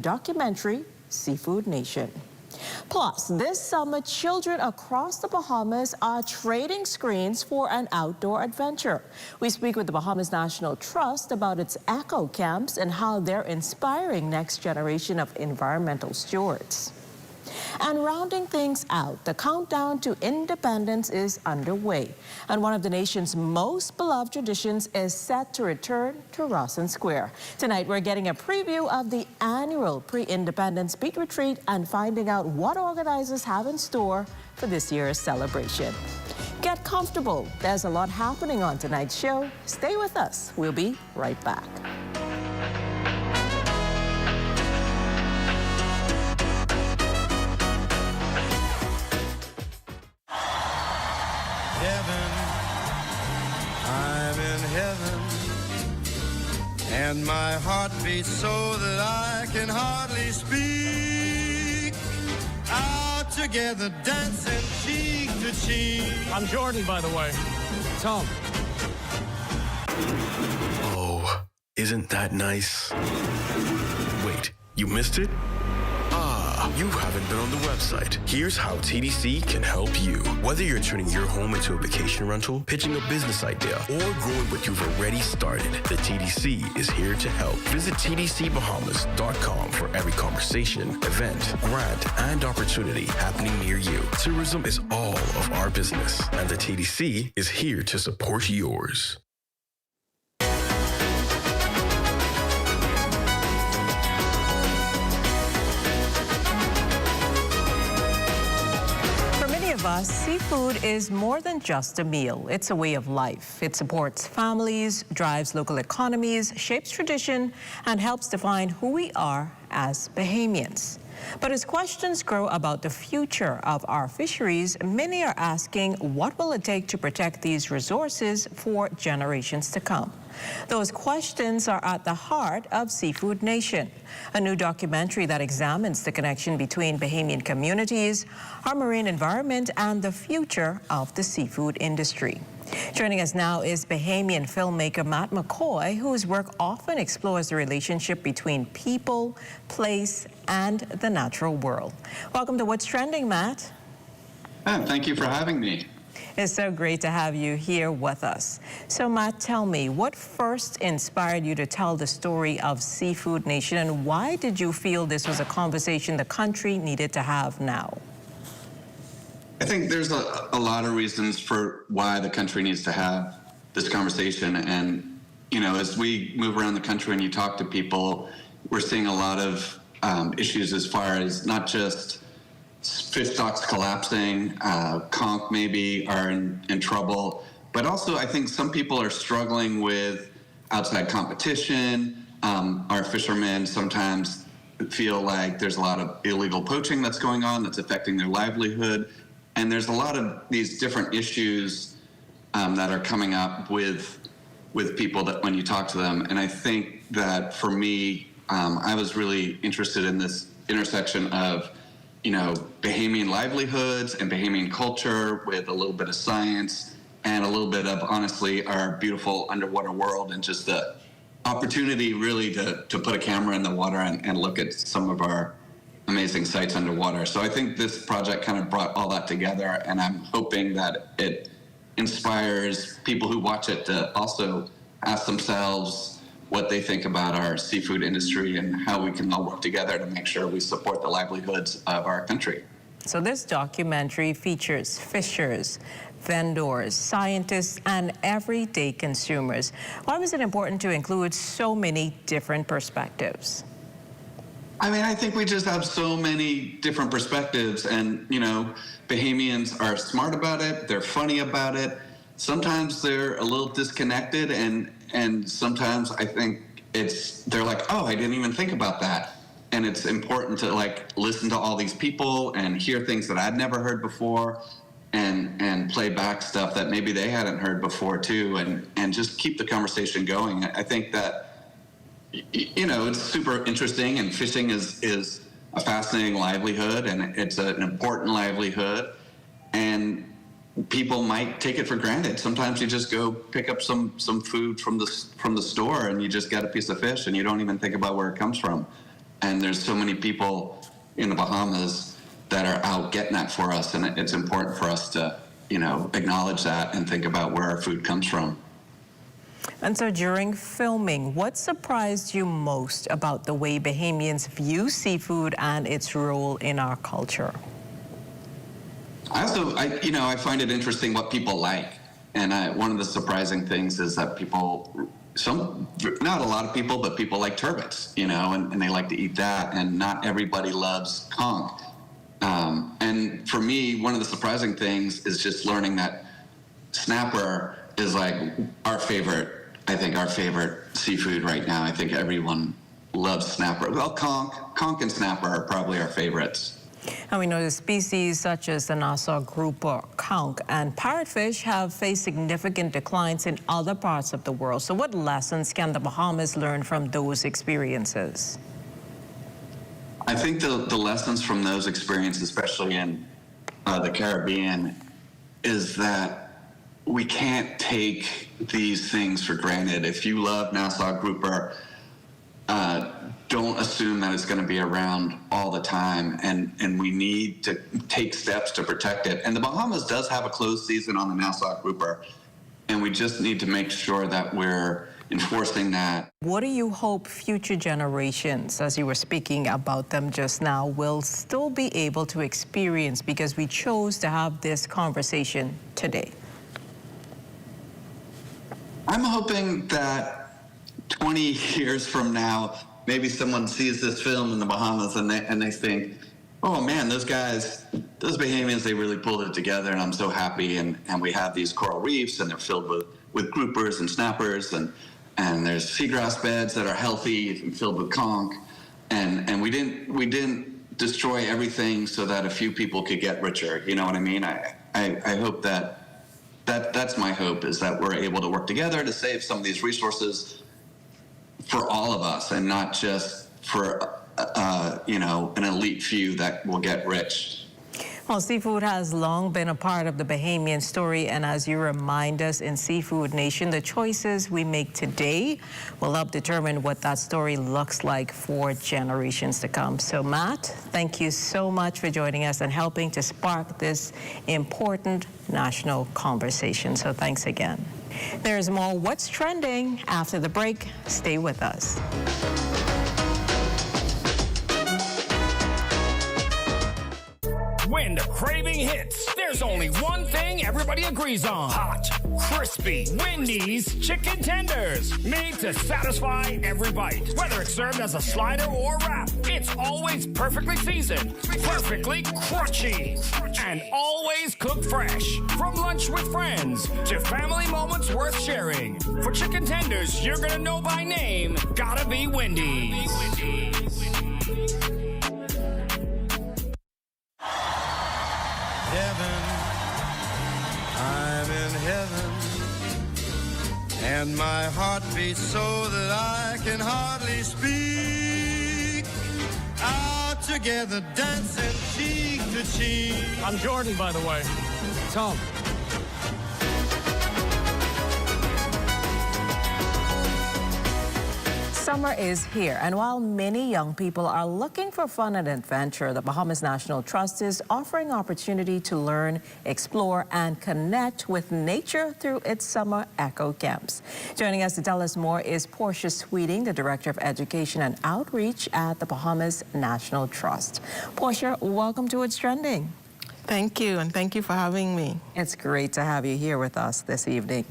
documentary, Seafood Nation. Plus, this summer, children across the Bahamas are trading screens for an outdoor adventure. We speak with the Bahamas National Trust about its eco camps and how they're inspiring next generation of environmental stewards. And rounding things out, the countdown to independence is underway. And one of the nation's most beloved traditions is set to return to Rawson Square. Tonight, we're getting a preview of the annual pre-independence beat retreat and finding out what organizers have in store for this year's celebration. Get comfortable. There's a lot happening on tonight's show. Stay with us. We'll be right back. I'm in heaven, and my heart beats so that I can hardly speak. Out together, dancing cheek to cheek. I'm Jordan, by the way. Tom. Oh, isn't that nice? Wait, you missed it? You haven't been on the website. Here's how TDC can help you. Whether you're turning your home into a vacation rental, pitching a business idea, or growing what you've already started, the TDC is here to help. Visit tdcbahamas.com for every conversation, event, grant, and opportunity happening near you. Tourism is all of our business, and the TDC is here to support yours. Of us, seafood is more than just a meal. It's a way of life. It supports families, drives local economies, shapes tradition, and helps define who we are as Bahamians. But as questions grow about the future of our fisheries, many are asking, what will it take to protect these resources for generations to come? Those questions are at the heart of Seafood Nation, a new documentary that examines the connection between Bahamian communities, our marine environment, and the future of the seafood industry. Joining us now is Bahamian filmmaker Matt McCoy, whose work often explores the relationship between people, place, and the natural world. Welcome to What's Trending, Matt. Thank you for having me. It's so great to have you here with us. So, Matt, tell me, what first inspired you to tell the story of Seafood Nation, and why did you feel this was a conversation the country needed to have now? I think there's a lot of reasons for why the country needs to have this conversation. And, you know, as we move around the country and you talk to people, we're seeing a lot of issues as far as not just fish stocks collapsing, conch maybe are in trouble, but also I think some people are struggling with outside competition. Our fishermen sometimes feel like there's a lot of illegal poaching that's going on that's affecting their livelihood. And there's a lot of these different issues that are coming up with people that when you talk to them. And I think that for me, I was really interested in this intersection of, you know, Bahamian livelihoods and Bahamian culture with a little bit of science and a little bit of, honestly, our beautiful underwater world, and just the opportunity really to put a camera in the water and look at some of our amazing sites underwater. So I think this project kind of brought all that together, and I'm hoping that it inspires people who watch it to also ask themselves what they think about our seafood industry and how we can all work together to make sure we support the livelihoods of our country. So this documentary features fishers, vendors, scientists, and everyday consumers. Why was it important to include so many different perspectives? I mean, I think we just have so many different perspectives, and, you know, Bahamians are smart about it, they're funny about it. Sometimes they're a little disconnected, and sometimes I think they're like, oh, I didn't even think about that. And it's important to like listen to all these people and hear things that I'd never heard before, and play back stuff that maybe they hadn't heard before too, and just keep the conversation going. I think that, you know, it's super interesting, and fishing is a fascinating livelihood, and it's an important livelihood, and people might take it for granted. Sometimes you just go pick up some food from the store, and you just get a piece of fish, and you don't even think about where it comes from. And there's so many people in the Bahamas that are out getting that for us, and it's important for us to, acknowledge that and think about where our food comes from. And so during filming, what surprised you most about the way Bahamians view seafood and its role in our culture? I find it interesting what people like. And one of the surprising things is that not a lot of people, but people like turbots, and they like to eat that. And not everybody loves conch. And for me, one of the surprising things is just learning that snapper is like our favorite seafood right now. I think everyone loves snapper. Well, conch and snapper are probably our favorites. And we know the species such as the Nassau grouper, conch, and parrotfish have faced significant declines in other parts of the world. So what lessons can the Bahamas learn from those experiences? I think the lessons from those experiences, especially in the Caribbean, is that we can't take these things for granted. If you love Nassau grouper, don't assume that it's going to be around all the time, and we need to take steps to protect it. And the Bahamas does have a closed season on the Nassau grouper, and we just need to make sure that we're enforcing that. What do you hope future generations, as you were speaking about them just now, will still be able to experience because we chose to have this conversation today? I'm hoping that 20 years from now, maybe someone sees this film in the Bahamas and they think, oh man, those Bahamians, they really pulled it together, and I'm so happy. And we have these coral reefs, and they're filled with groupers and snappers, and there's seagrass beds that are healthy and filled with conch. And we didn't destroy everything so that a few people could get richer. You know what I mean? I hope that's my hope, is that we're able to work together to save some of these resources for all of us, and not just for an elite few that will get rich. Well, seafood has long been a part of the Bahamian story, and as you remind us in Seafood Nation, the choices we make today will help determine what that story looks like for generations to come. So, Matt, thank you so much for joining us and helping to spark this important national conversation. So thanks again. There's more What's Trending after the break. Stay with us. When the craving hits, there's only one thing everybody agrees on. Hot, crispy, Wendy's chicken tenders. Made to satisfy every bite. Whether it's served as a slider or wrap, it's always perfectly seasoned, perfectly crunchy, and always cooked fresh. From lunch with friends to family moments worth sharing. For chicken tenders you're gonna know by name, gotta be Wendy's. Heaven, I'm in heaven, and my heart beats so that I can hardly speak. Out together, dancing cheek to cheek. I'm Jordan, by the way. Tom. Summer is here, and while many young people are looking for fun and adventure, the Bahamas National Trust is offering opportunity to learn, explore, and connect with nature through its summer eco camps. Joining us to tell us more is Portia Sweeting, the Director of Education and Outreach at the Bahamas National Trust. Portia, welcome to What's Trending. Thank you, and thank you for having me. It's great to have you here with us this evening.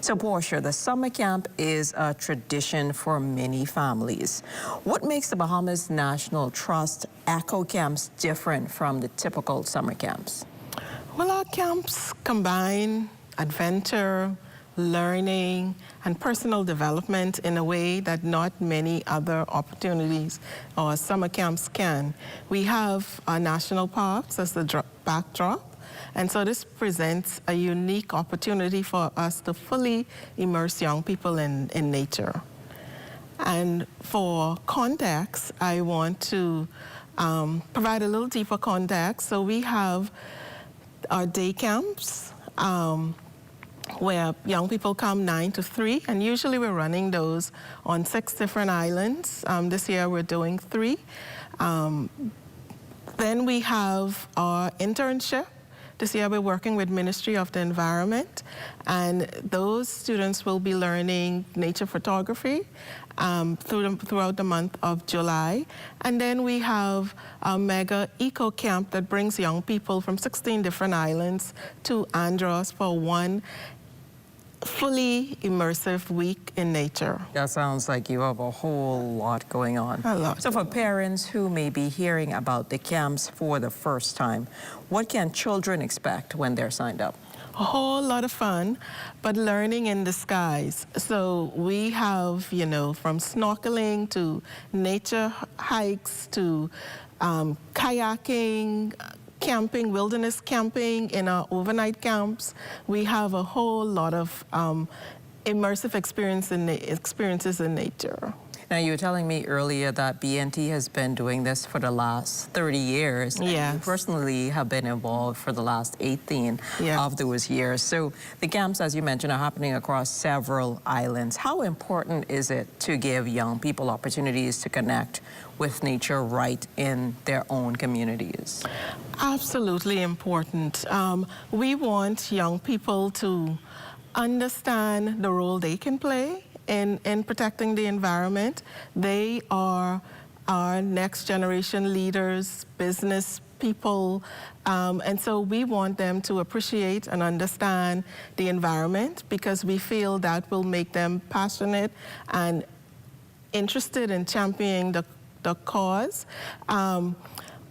So, Portia, the summer camp is a tradition for many families. What makes the Bahamas National Trust eco camps different from the typical summer camps? Well, our camps combine adventure, learning, and personal development in a way that not many other opportunities or summer camps can. We have our national parks as the backdrop, and so this presents a unique opportunity for us to fully immerse young people in nature. And for context, I want to provide a little deeper context. So we have our day camps, where young people come 9 to 3, and usually we're running those on 6 different islands. This year we're doing 3. Then we have our internship. This year we're working with Ministry of the Environment, and those students will be learning nature photography throughout the month of July. And then we have a mega eco camp that brings young people from 16 different islands to Andros for one fully immersive week in nature. That sounds like you have a whole lot going on. A lot. So for parents who may be hearing about the camps for the first time, what can children expect when they're signed up? A whole lot of fun, but learning in disguise. So we have, you know, from snorkeling to nature hikes to kayaking, camping, wilderness camping in our overnight camps. We have a whole lot of immersive experiences in nature. Now, you were telling me earlier that BNT has been doing this for the last 30 years. Yes. And you personally have been involved for the last 18 Yes. of those years. So the camps, as you mentioned, are happening across several islands. How important is it to give young people opportunities to connect with nature right in their own communities? Absolutely important. We want young people to understand the role they can play in protecting the environment. They are our next generation leaders, business people, and so we want them to appreciate and understand the environment, because we feel that will make them passionate and interested in championing the cause.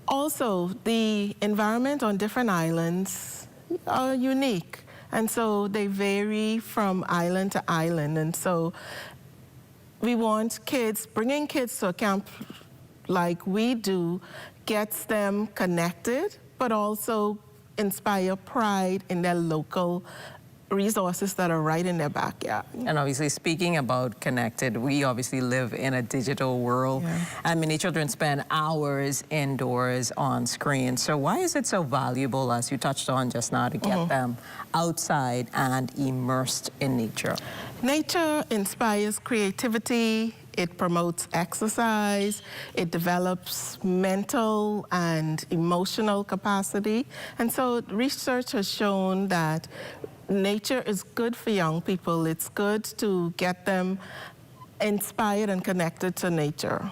Also, the environment on different islands are unique. And so they vary from island to island. And so we want kids, bringing kids to a camp like we do gets them connected, but also inspire pride in their local resources that are right in their backyard. And obviously, speaking about connected, we obviously live in a digital world. Yeah. And many children spend hours indoors on screens. So why is it so valuable, as you touched on just now, to get them outside and immersed in nature? Nature inspires creativity. It promotes exercise. It develops mental and emotional capacity. And so research has shown that nature is good for young people. It's good to get them inspired and connected to nature.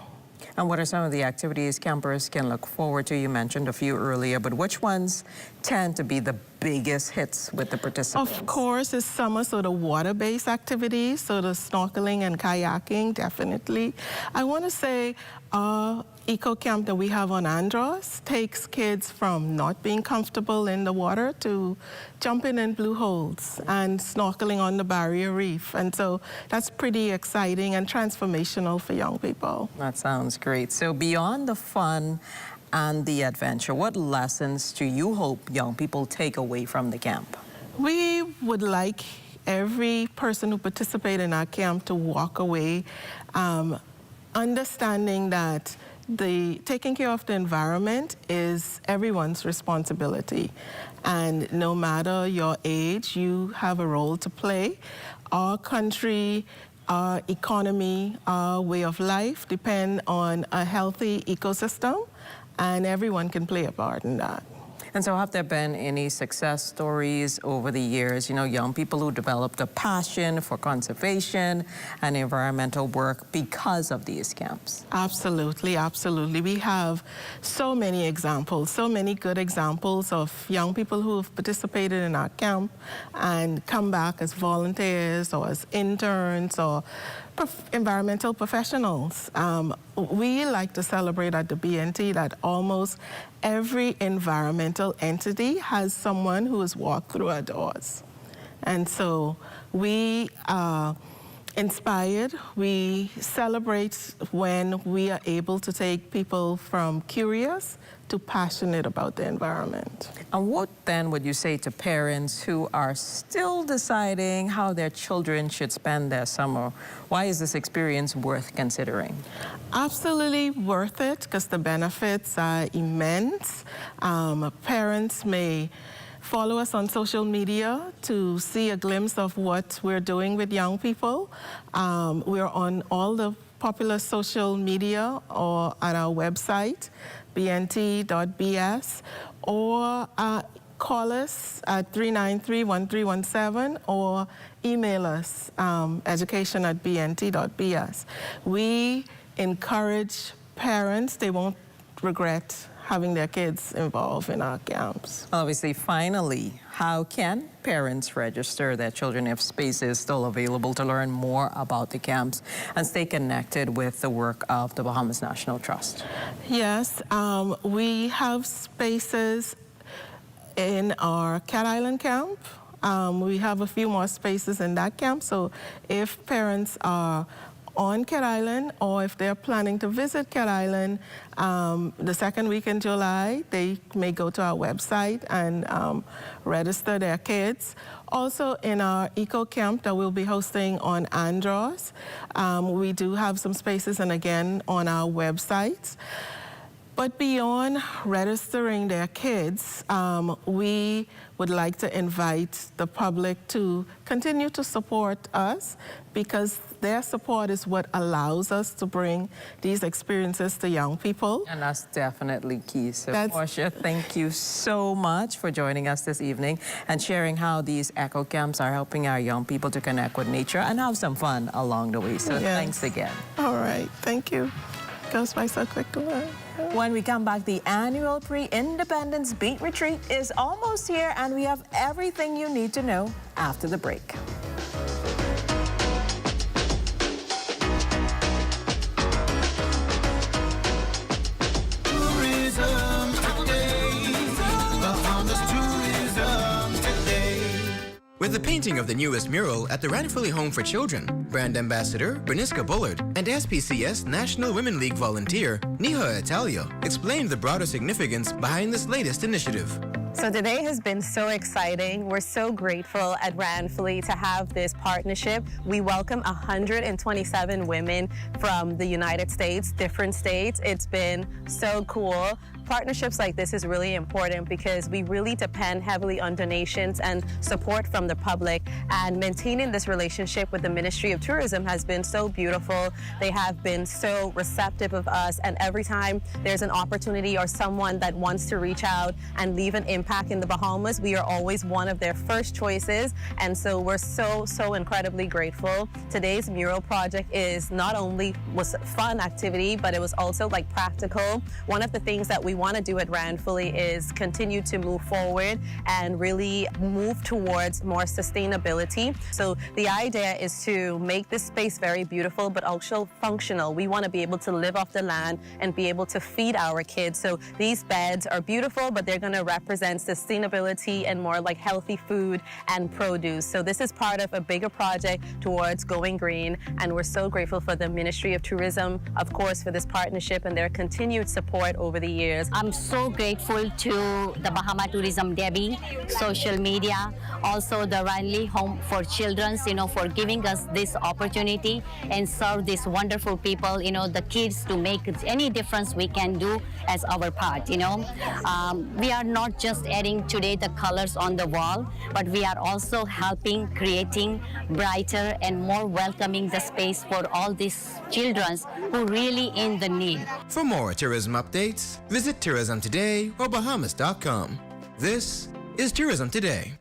And what are some of the activities campers can look forward to? You mentioned a few earlier, but which ones tend to be the biggest hits with the participants? Of course, it's summer, so the water-based activities, so the snorkeling and kayaking, definitely. I want to say our eco camp that we have on Andros takes kids from not being comfortable in the water to jumping in blue holes and snorkeling on the barrier reef. And so that's pretty exciting and transformational for young people. That sounds great. So beyond the fun and the adventure, what lessons do you hope young people take away from the camp? We would like every person who participates in our camp to walk away understanding that taking care of the environment is everyone's responsibility. And no matter your age, you have a role to play. Our country, our economy, our way of life depend on a healthy ecosystem, and everyone can play a part in that. And so have there been any success stories over the years, you know, young people who developed a passion for conservation and environmental work because of these camps? Absolutely, absolutely. We have so many examples, so many good examples of young people who have participated in our camp and come back as volunteers or as interns or environmental professionals. We like to celebrate at the BNT that almost every environmental entity has someone who has walked through our doors. And so we are inspired. We celebrate when we are able to take people from curious to passionate about the environment. And what then would you say to parents who are still deciding how their children should spend their summer? Why is this experience worth considering? Absolutely worth it, because the benefits are immense. Parents may follow us on social media to see a glimpse of what we're doing with young people. We're on all the popular social media or at our website, bnt.bs, or call us at 393-1317 or email us, education@bnt.bs. We encourage parents, they won't regret having their kids involved in our camps. Obviously, finally, how can parents register their children if space is still available to learn more about the camps and stay connected with the work of the Bahamas National Trust? Yes, we have spaces in our Cat Island camp. We have a few more spaces in that camp, so if parents are on Cat Island, or if they're planning to visit Cat Island the second week in July, they may go to our website and register their kids. Also in our eco camp that we'll be hosting on Andros, we do have some spaces, and again on our websites. But beyond registering their kids, we would like to invite the public to continue to support us, because their support is what allows us to bring these experiences to young people. And that's definitely key. So, Portia, thank you so much for joining us this evening and sharing how these eco camps are helping our young people to connect with nature and have some fun along the way. So thanks again. All right, thank you. Goes by so quickly. When we come back, the annual Pre-Independence Beat Retreat is almost here, and we have everything you need to know after the break. With the painting of the newest mural at the Ranfurly Home for Children, brand ambassador Berniska Bullard and SPCS National Women League volunteer Niha Italia explained the broader significance behind this latest initiative. So today has been so exciting. We're so grateful at Ranfurly to have this partnership. We welcome 127 women from the United States, different states. It's been so cool. Partnerships like this is really important because we really depend heavily on donations and support from the public, and maintaining this relationship with the Ministry of Tourism has been so beautiful. They have been so receptive of us, and every time there's an opportunity or someone that wants to reach out and leave an impact in the Bahamas, we are always one of their first choices, and so we're so incredibly grateful. Today's mural project is not only was a fun activity, but it was also like practical. One of the things that we want to do at Ranfurly is continue to move forward and really move towards more sustainability. So the idea is to make this space very beautiful but also functional. We want to be able to live off the land and be able to feed our kids. So these beds are beautiful, but they're going to represent sustainability and more like healthy food and produce. So this is part of a bigger project towards going green, and we're so grateful for the Ministry of Tourism, of course, for this partnership and their continued support over the years. I'm so grateful to the Bahama Tourism Debbie, social media, also the Ranfurly Home for Children, for giving us this opportunity and serve these wonderful people, the kids, to make any difference we can do as our part, We are not just adding today the colors on the wall, but we are also helping creating brighter and more welcoming the space for all these children who really in the need. For more tourism updates, visit Tourism Today or Bahamas.com. This is Tourism Today.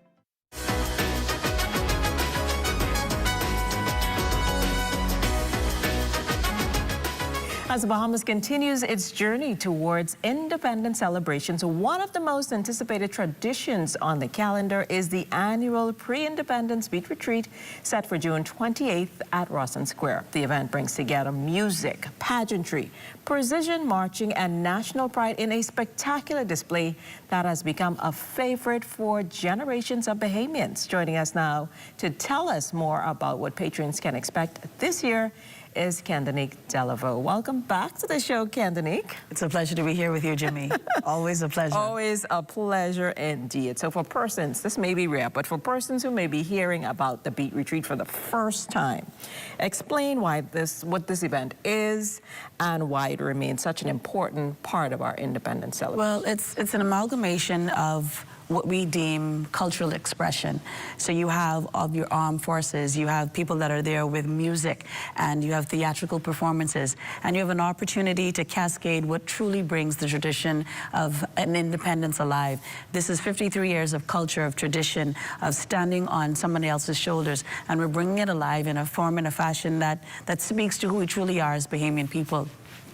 As the Bahamas continues its journey towards independence celebrations, one of the most anticipated traditions on the calendar is the annual Pre-Independence Beat Retreat set for June 28th at Rawson Square. The event brings together music, pageantry, precision marching, and national pride in a spectacular display that has become a favorite for generations of Bahamians. Joining us now to tell us more about what patrons can expect this year is Candanique Delaveau. Welcome back to the show, Candanique. It's a pleasure to be here with you, Jimmy. Always a pleasure. Always a pleasure indeed. So for persons, this may be rare, but for persons who may be hearing about the Beat Retreat for the first time, explain what this event is and why it remains such an important part of our independence celebration. Well, it's an amalgamation of what we deem cultural expression. So you have of your armed forces, you have people that are there with music, and you have theatrical performances, and you have an opportunity to cascade what truly brings the tradition of an independence alive. This is 53 years of culture, of tradition, of standing on someone else's shoulders, and we're bringing it alive in a form and a fashion that speaks to who we truly are as Bahamian people.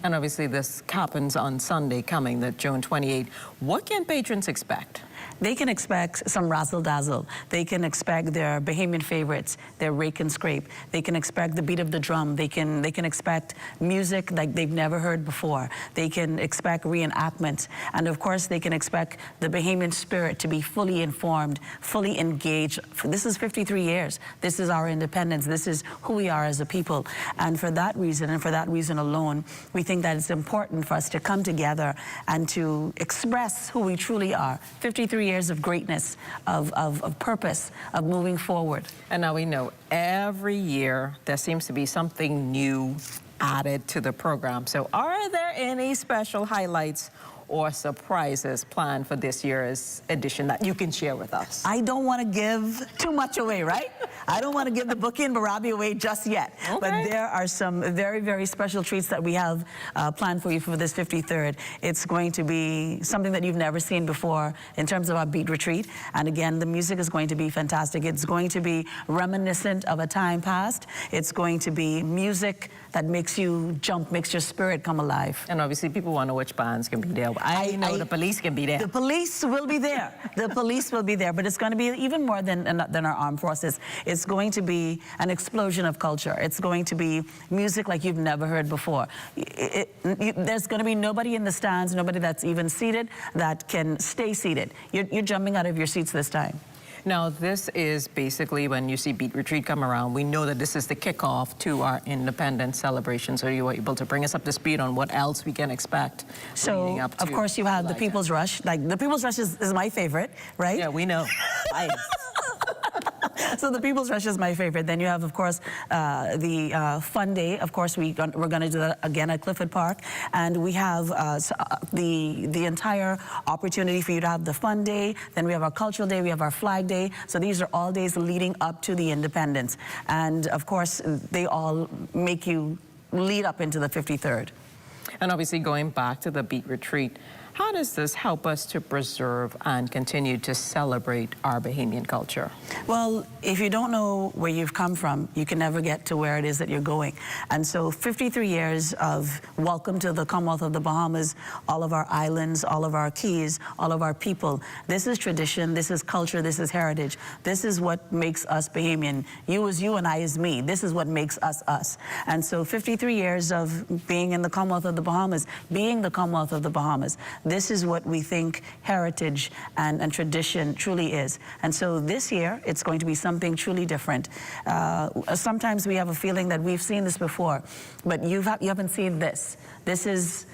And obviously this happens on Sunday coming, the June 28th. What can patrons expect? They can expect some razzle-dazzle. They can expect their Bahamian favorites, their rake and scrape. They can expect the beat of the drum. They can expect music like they've never heard before. They can expect reenactments. And of course, they can expect the Bahamian spirit to be fully informed, fully engaged. This is 53 years. This is our independence. This is who we are as a people. And for that reason, and for that reason alone, we think that it's important for us to come together and to express who we truly are. 53 years of greatness, of purpose, of moving forward. And now we know every year there seems to be something new added to the program. So are there any special highlights or surprises planned for this year's edition that you can share with us? I don't want to give too much away, right? I don't want to give the Bookie and Barabi away just yet. Okay. But there are some very, very special treats that we have planned for you for this 53rd. It's going to be something that you've never seen before in terms of our beat retreat. And again, the music is going to be fantastic. It's going to be reminiscent of a time past. It's going to be music that makes you jump, makes your spirit come alive. And obviously people want to know which bands can be there. I know the police can be there. The police will be there. The police will be there, but it's going to be even more than our armed forces. It's going to be an explosion of culture. It's going to be music like you've never heard before. There's going to be nobody in the stands, nobody that's even seated that can stay seated. You're jumping out of your seats this time. Now, this is basically when you see Beat Retreat come around, we know that this is the kickoff to our independence celebration. So you were able to bring us up to speed on what else we can expect. So, of course, you have the People's Rush. Like, the People's Rush is my favorite, right? Yeah, we know. So the People's Rush is my favorite. Then you have, of course, the Fun Day. Of course, we're going to do that again at Clifford Park. And we have the entire opportunity for you to have the Fun Day. Then we have our Cultural Day. We have our Flag Day. So these are all days leading up to the independence. And, of course, they all make you lead up into the 53rd. And obviously, going back to the Beat Retreat, how does this help us to preserve and continue to celebrate our Bahamian culture? Well, if you don't know where you've come from, you can never get to where it is that you're going. And so 53 years of welcome to the Commonwealth of the Bahamas, all of our islands, all of our keys, all of our people. This is tradition, this is culture, this is heritage. This is what makes us Bahamian. You is you and I is me. This is what makes us us. And so 53 years of being in the Commonwealth of the Bahamas, being the Commonwealth of the Bahamas, this is what we think heritage and tradition truly is. And so this year, it's going to be something truly different. Sometimes we have a feeling that we've seen this before, but you haven't seen this. This is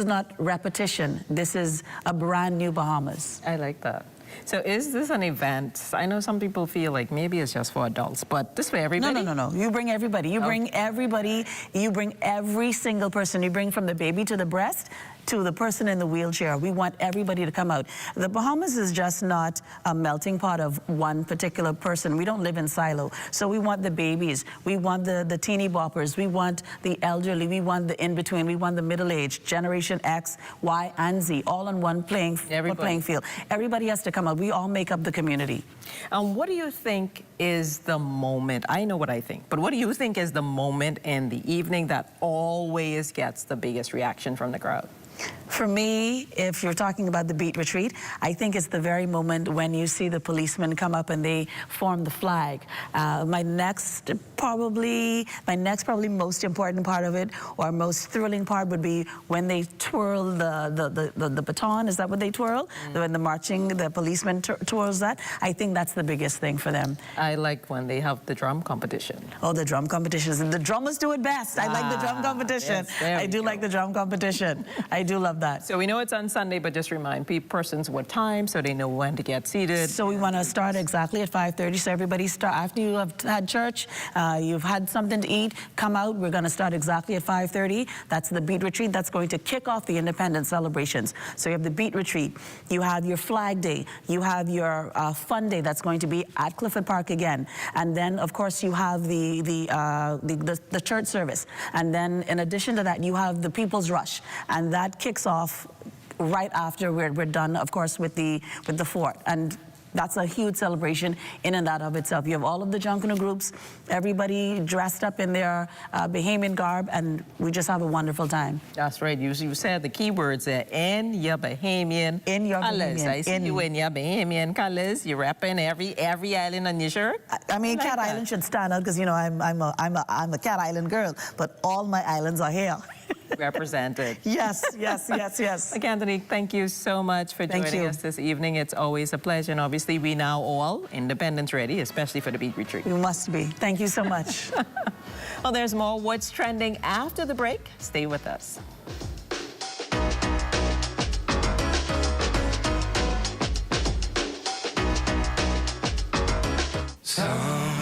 not repetition. This is a brand new Bahamas. I like that. So is this an event? I know some people feel like maybe it's just for adults, but this way everybody? No. You bring everybody. You bring everybody. You bring every single person. You bring from the baby to the breast to the person in the wheelchair. We want everybody to come out. The Bahamas is just not a melting pot of one particular person. We don't live in silo. So we want the babies. We want the teeny boppers. We want the elderly. We want the in-between. We want the middle-aged, Generation X, Y, and Z, all on one playing field. Everybody has to come out. We all make up the community. And what do you think is the moment? I know what I think, but what do you think is the moment in the evening that always gets the biggest reaction from the crowd? For me, if you're talking about the Beat Retreat, I think it's the very moment when you see the policemen come up and they form the flag. My next probably most important part of it, or most thrilling part, would be when they twirl the baton. Is that what they twirl? When the policeman twirls that. I think that's the biggest thing for them. I like when they have the drum competition. Oh, the drum competitions. And the drummers do it best. I like the drum competition. Yes, I do like the drum competition. I do love love that. So we know it's on Sunday, but just remind persons what time so they know when to get seated. So we want to start exactly at 5:30. So everybody start after you have had church, you've had something to eat, come out. We're going to start exactly at 5:30. That's the beat retreat. That's going to kick off the independence celebrations. So you have the beat retreat. You have your flag day. You have your fun day that's going to be at Clifford Park again. And then, of course, you have the church service. And then, in addition to that, you have the People's Rush. And that kicks off right after we're done, of course, with the fort. And that's a huge celebration in and out of itself. You have all of the Junkanoo groups, everybody dressed up in their Bahamian garb, and we just have a wonderful time. That's right. You said the key words there, in your Bahamian colors. I see you in your Bahamian colors. You're repping every island on your shirt. I mean, Cat Island should stand out because, you know, I'm a Cat Island girl, but all my islands are here. Represented. Yes. Anthony, thank you so much for joining us this evening. It's always a pleasure, and obviously we now all independence ready, especially for the beat retreat. We must be. Thank you so much. Well, there's more What's Trending after the break. Stay with us.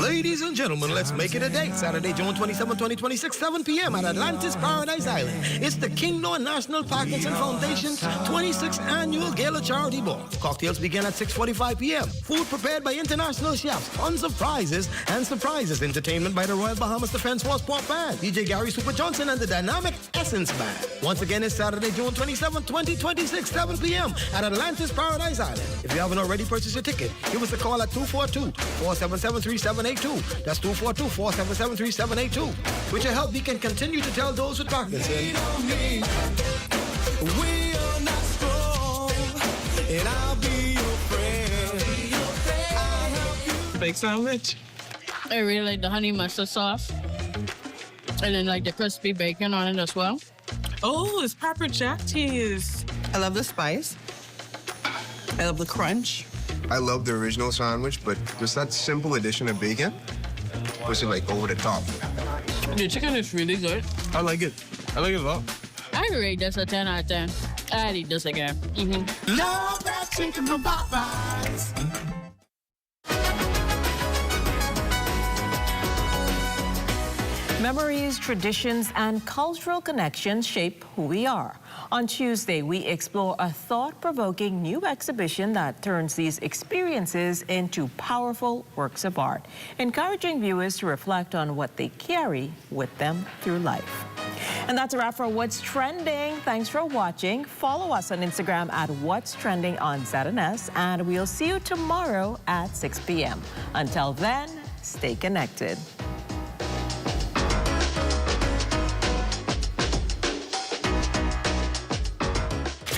Ladies and gentlemen, let's make it a date. Saturday, June 27, 2026, 7 p.m. at Atlantis Paradise Island. It's the King Noah National Parkinson Foundation's 26th Annual Gala Charity Ball. Cocktails begin at 6:45 p.m. Food prepared by international chefs. Tons of prizes and surprises. Entertainment by the Royal Bahamas Defense Force Pop Band, DJ Gary Super Johnson, and the Dynamic Essence Band. Once again, it's Saturday, June 27, 2026, 7 p.m. at Atlantis Paradise Island. If you haven't already purchased your ticket, give us a call at 242-477-3782. That's 242-477-3782. With your help, we can continue to tell those with Parkinson. We are not strong, and I'll be your friend. Baked sandwich. I really like the honey mustard sauce. And then like the crispy bacon on it as well. Oh, it's pepper jack cheese. I love the spice. I love the crunch. I love the original sandwich, but just that simple addition of bacon was like over the top. The chicken is really good. I like it. I like it a lot. I rate this a 10 out of 10. I'd eat this again. Love that chicken from Popeyes. Memories, traditions, and cultural connections shape who we are. On Tuesday, we explore a thought-provoking new exhibition that turns these experiences into powerful works of art, encouraging viewers to reflect on what they carry with them through life. And that's a wrap for What's Trending. Thanks for watching. Follow us on Instagram at What's Trending on ZNS, and we'll see you tomorrow at 6 p.m. Until then, stay connected.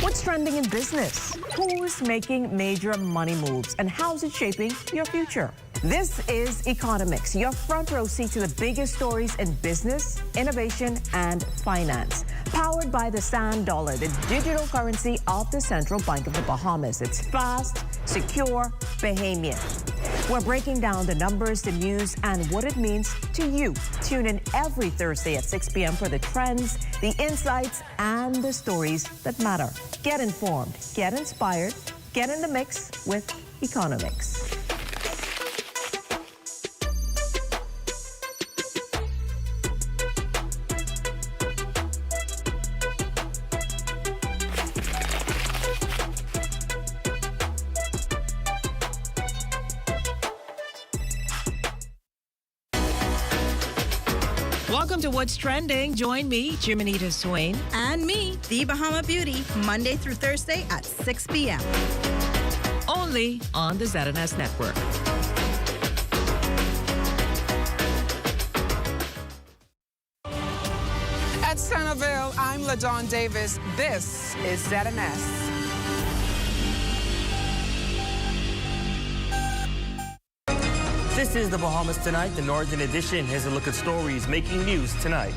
What's trending in business? Who's making major money moves, and how's it shaping your future? This is Economics, your front row seat to the biggest stories in business, innovation, and finance. Powered by the Sand Dollar, the digital currency of the Central Bank of the Bahamas. It's fast, secure, Bahamian. We're breaking down the numbers, the news, and what it means to you. Tune in every Thursday at 6 p.m. for the trends, the insights, and the stories that matter. Get informed, get inspired, get in the mix with Economics. Welcome to What's Trending. Join me, Jiminita Swain. And me, The Bahama Beauty, Monday through Thursday at 6 p.m. Only on the ZNS Network. At Centerville, I'm LaDawn Davis. This is ZNS. This is the Bahamas Tonight. The Northern Edition has a look at stories making news tonight.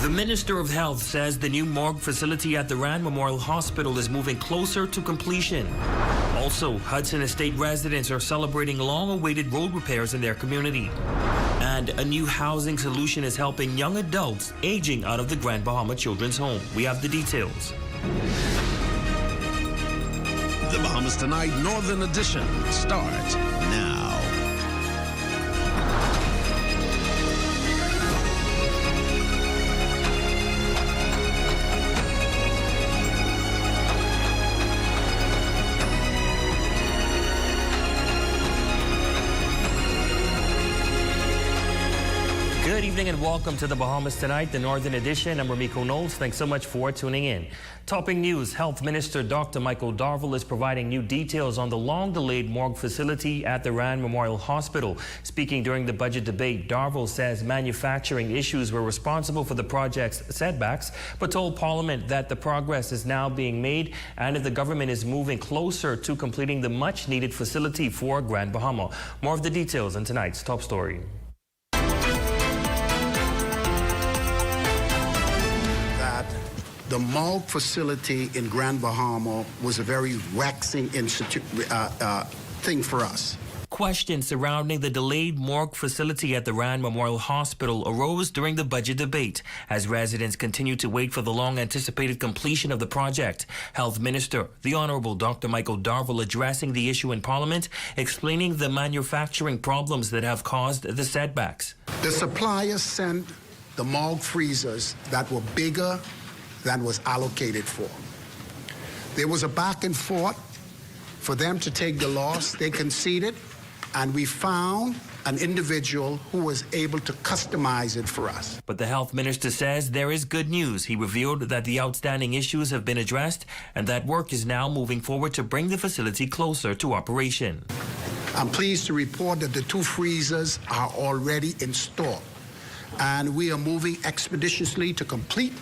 The Minister of Health says the new morgue facility at the Rand Memorial Hospital is moving closer to completion. Also, Hudson Estate residents are celebrating long-awaited road repairs in their community. And a new housing solution is helping young adults aging out of the Grand Bahama Children's Home. We have the details. The Bahamas Tonight Northern Edition starts now. Good evening and welcome to the Bahamas Tonight, the Northern Edition. I'm Ramiko Knowles. Thanks so much for tuning in. Topping news, Health Minister Dr. Michael Darville is providing new details on the long-delayed morgue facility at the Rand Memorial Hospital. Speaking during the budget debate, Darville says manufacturing issues were responsible for the project's setbacks, but told Parliament that the progress is now being made and that the government is moving closer to completing the much-needed facility for Grand Bahama. More of the details in tonight's top story. The morgue facility in Grand Bahama was a very waxing thing for us. Questions surrounding the delayed morgue facility at the Rand Memorial Hospital arose during the budget debate as residents continued to wait for the long-anticipated completion of the project. Health Minister, the Honorable Dr. Michael Darville, addressing the issue in Parliament, explaining the manufacturing problems that have caused the setbacks. The suppliers sent the morgue freezers that were bigger than was allocated for. There was a back and forth for them to take the loss. They conceded, and we found an individual who was able to customize it for us. But the health minister says there is good news. He revealed that the outstanding issues have been addressed and that work is now moving forward to bring the facility closer to operation. I'm pleased to report that the 2 freezers are already installed, and we are moving expeditiously to complete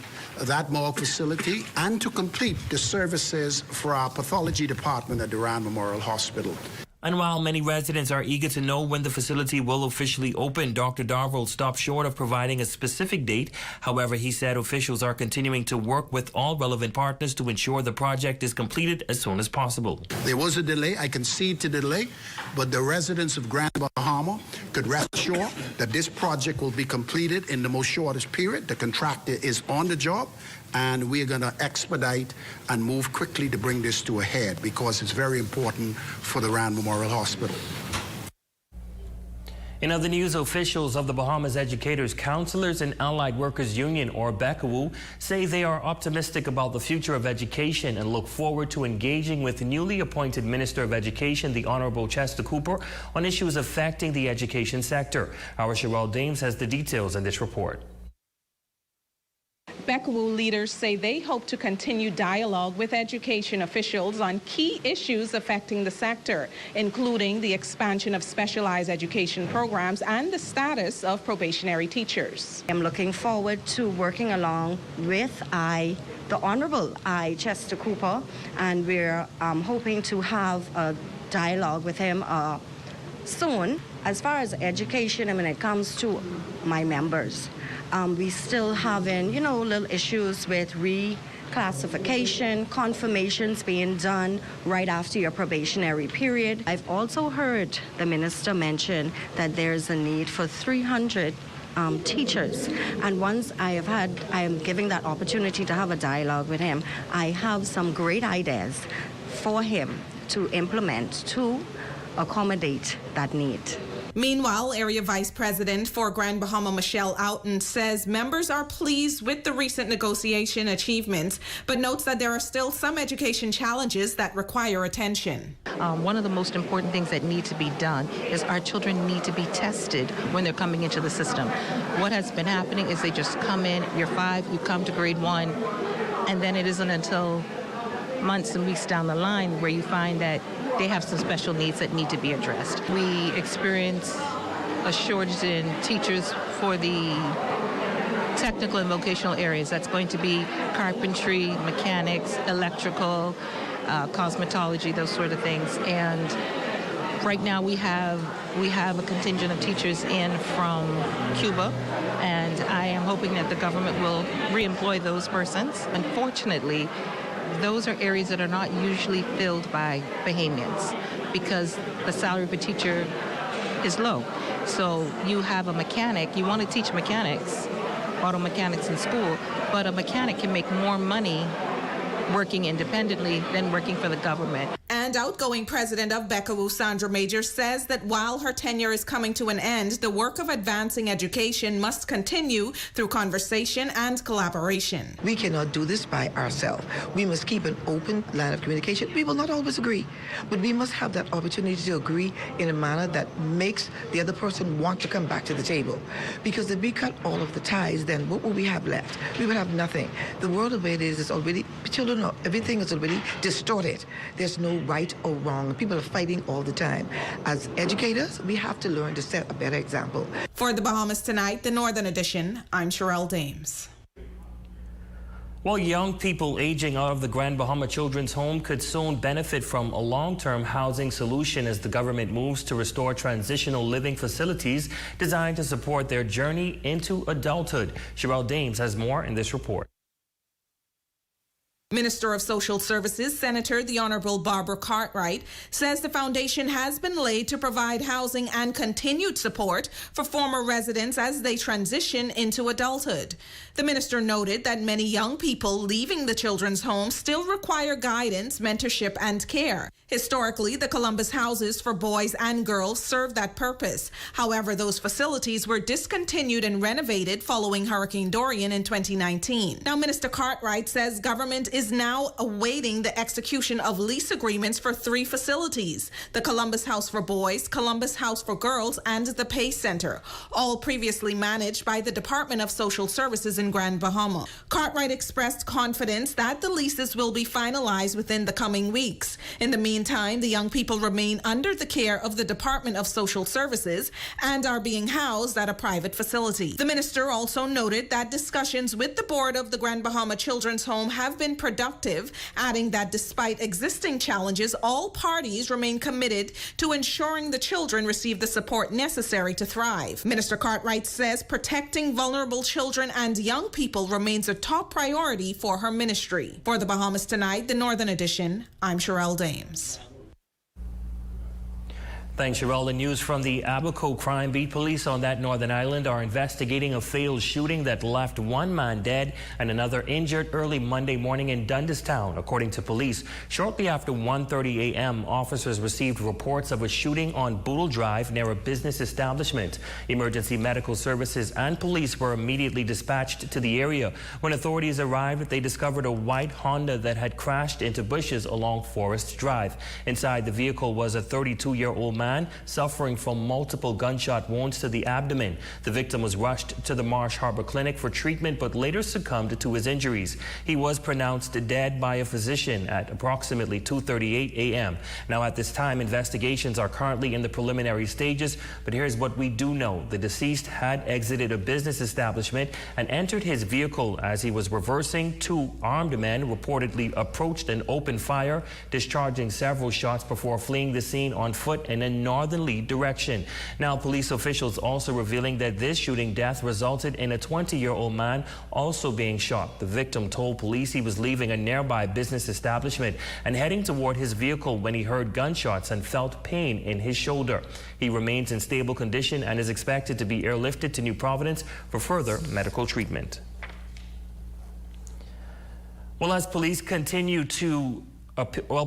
that morgue facility and to complete the services for our pathology department at the Rand Memorial Hospital. And while many residents are eager to know when the facility will officially open, Dr. Darville stopped short of providing a specific date. However, he said officials are continuing to work with all relevant partners to ensure the project is completed as soon as possible. There was a delay. I concede to the delay, but the residents of Grand Bahama could rest assured that this project will be completed in the most shortest period. The contractor is on the job, and we're going to expedite and move quickly to bring this to a head because it's very important for the Rand Memorial Hospital. In other news, officials of the Bahamas Educators, Counselors and Allied Workers Union, or BECAWU, say they are optimistic about the future of education and look forward to engaging with the newly appointed Minister of Education, the Honorable Chester Cooper, on issues affecting the education sector. Our Sherelle Dames has the details in this report. BECAWU leaders say they hope to continue dialogue with education officials on key issues affecting the sector, including the expansion of specialized education programs and the status of probationary teachers. I'm looking forward to working along with the Honorable Chester Cooper, and we're hoping to have a dialogue with him soon. As far as education, when it comes to my members, we still having, little issues with reclassification, confirmations being done right after your probationary period. I've also heard the minister mention that there's a need for 300 teachers. And once I am giving that opportunity to have a dialogue with him, I have some great ideas for him to implement to accommodate that need. Meanwhile, Area Vice President for Grand Bahama, Michelle Outen, says members are pleased with the recent negotiation achievements, but notes that there are still some education challenges that require attention. One of the most important things that need to be done is our children need to be tested when they're coming into the system. What has been happening is they just come in, you're 5, you come to grade 1, and then it isn't until months and weeks down the line where you find that they have some special needs that need to be addressed. We experience a shortage in teachers for the technical and vocational areas. That's going to be carpentry, mechanics, electrical, cosmetology, those sort of things. And right now we have a contingent of teachers in from Cuba, and I am hoping that the government will reemploy those persons. Unfortunately, those are areas that are not usually filled by Bahamians because the salary of a teacher is low. So you have a mechanic, you want to teach mechanics, auto mechanics in school, but a mechanic can make more money working independently than working for the government. And outgoing president of Beckawu, Sandra Major, says that while her tenure is coming to an end, the work of advancing education must continue through conversation and collaboration. We cannot do this by ourselves. We must keep an open line of communication. We will not always agree, but we must have that opportunity to agree in a manner that makes the other person want to come back to the table. Because if we cut all of the ties, then what will we have left? We will have nothing. The world of it is already, children, everything is already distorted. There's no right or wrong. People are fighting all the time. As educators, we have to learn to set a better example. For the Bahamas Tonight, the Northern Edition, I'm Sherelle Dames. Well, young people aging out of the Grand Bahama Children's Home could soon benefit from a long-term housing solution as the government moves to restore transitional living facilities designed to support their journey into adulthood. Sherelle Dames has more in this report. Minister of Social Services, Senator the Honorable Barbara Cartwright, says the foundation has been laid to provide housing and continued support for former residents as they transition into adulthood. The minister noted that many young people leaving the children's home still require guidance, mentorship, and care. Historically, the Columbus houses for boys and girls served that purpose. However, those facilities were discontinued and renovated following Hurricane Dorian in 2019. Now, Minister Cartwright says government is now awaiting the execution of lease agreements for 3 facilities: the Columbus House for Boys, Columbus House for Girls, and the Pace Center, all previously managed by the Department of Social Services in Grand Bahama. Cartwright expressed confidence that the leases will be finalized within the coming weeks. In the meantime, the young people remain under the care of the Department of Social Services and are being housed at a private facility. The minister also noted that discussions with the board of the Grand Bahama Children's Home have been productive, adding that despite existing challenges, all parties remain committed to ensuring the children receive the support necessary to thrive. Minister Cartwright says protecting vulnerable children and young people remains a top priority for her ministry. For the Bahamas Tonight, the Northern Edition, I'm Sherelle Dames. Thanks, Sherelle. The news from the Abaco Crime Beat. Police on that northern island are investigating a failed shooting that left 1 man dead and another injured early Monday morning in Dundas Town, according to police. Shortly after 1:30 a.m., officers received reports of a shooting on Boodle Drive near a business establishment. Emergency medical services and police were immediately dispatched to the area. When authorities arrived, they discovered a white Honda that had crashed into bushes along Forest Drive. Inside the vehicle was a 32-year-old man suffering from multiple gunshot wounds to the abdomen. The victim was rushed to the Marsh Harbor Clinic for treatment but later succumbed to his injuries. He was pronounced dead by a physician at approximately 2:38 a.m. Now, at this time, investigations are currently in the preliminary stages, but here's what we do know. The deceased had exited a business establishment and entered his vehicle. As he was reversing, 2 armed men reportedly approached and opened fire, discharging several shots before fleeing the scene on foot and then northerly direction. Now, police officials also revealing that this shooting death resulted in a 20-year-old man also being shot. The victim told police he was leaving a nearby business establishment and heading toward his vehicle when he heard gunshots and felt pain in his shoulder. He remains in stable condition and is expected to be airlifted to New Providence for further medical treatment. Well, as police continue to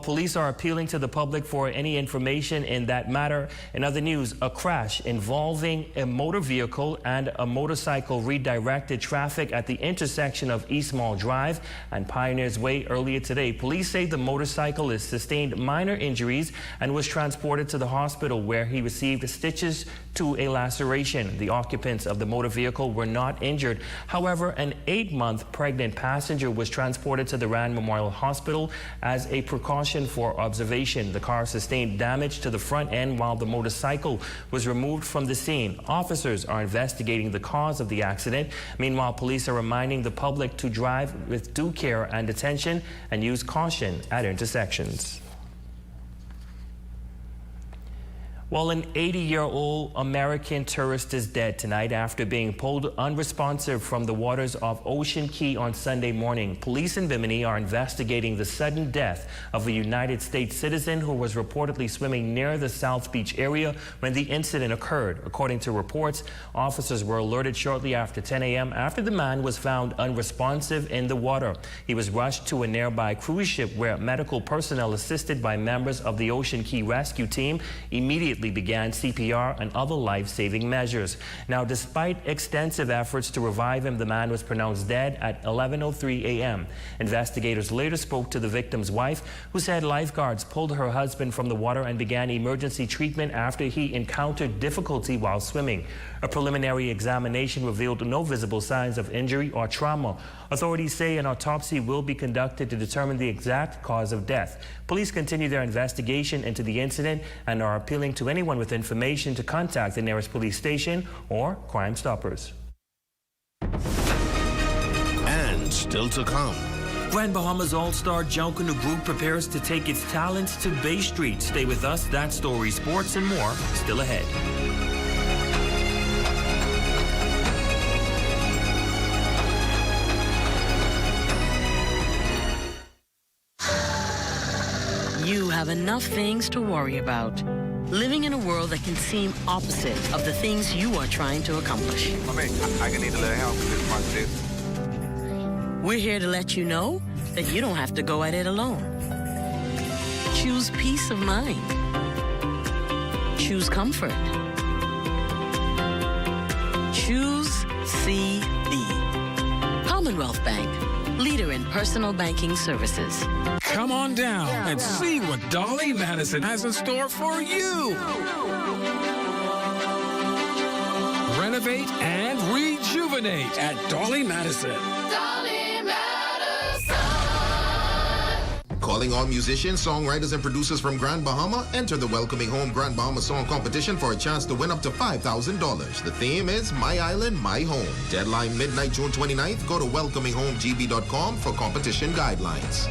police are appealing to the public for any information in that matter. In other news, a crash involving a motor vehicle and a motorcycle redirected traffic at the intersection of East Mall Drive and Pioneers Way earlier today. Police say the motorcyclist sustained minor injuries and was transported to the hospital where he received stitches to a laceration. The occupants of the motor vehicle were not injured. However, an 8-month pregnant passenger was transported to the Rand Memorial Hospital as a precaution for observation. The car sustained damage to the front end while the motorcycle was removed from the scene. Officers are investigating the cause of the accident. Meanwhile, police are reminding the public to drive with due care and attention and use caution at intersections. Well, an 80-year-old American tourist is dead tonight after being pulled unresponsive from the waters of Ocean Key on Sunday morning. Police in Bimini are investigating the sudden death of a United States citizen who was reportedly swimming near the South Beach area when the incident occurred. According to reports, officers were alerted shortly after 10 a.m. after the man was found unresponsive in the water. He was rushed to a nearby cruise ship where medical personnel assisted by members of the Ocean Key rescue team immediately began CPR and other life-saving measures. Now, despite extensive efforts to revive him, the man was pronounced dead at 11:03 a.m. Investigators later spoke to the victim's wife, who said lifeguards pulled her husband from the water and began emergency treatment after he encountered difficulty while swimming. A preliminary examination revealed no visible signs of injury or trauma. Authorities say an autopsy will be conducted to determine the exact cause of death. Police continue their investigation into the incident and are appealing to anyone with information to contact the nearest police station or Crime Stoppers. And still to come. Grand Bahama's all-star Junkanoo Group prepares to take its talents to Bay Street. Stay with us. That story, sports, and more still ahead. You have enough things to worry about. Living in a world that can seem opposite of the things you are trying to accomplish. I can need a little help with this month. We're here to let you know that you don't have to go at it alone. Choose peace of mind. Choose comfort. Choose CB. Commonwealth Bank, leader in personal banking services. Come on down and see what Dolly Madison has in store for you. Renovate and rejuvenate at Dolly Madison. Calling all musicians, songwriters, and producers from Grand Bahama, enter the Welcoming Home Grand Bahama Song Competition for a chance to win up to $5,000. The theme is My Island, My Home. Deadline midnight, June 29th. Go to welcominghomegb.com for competition guidelines.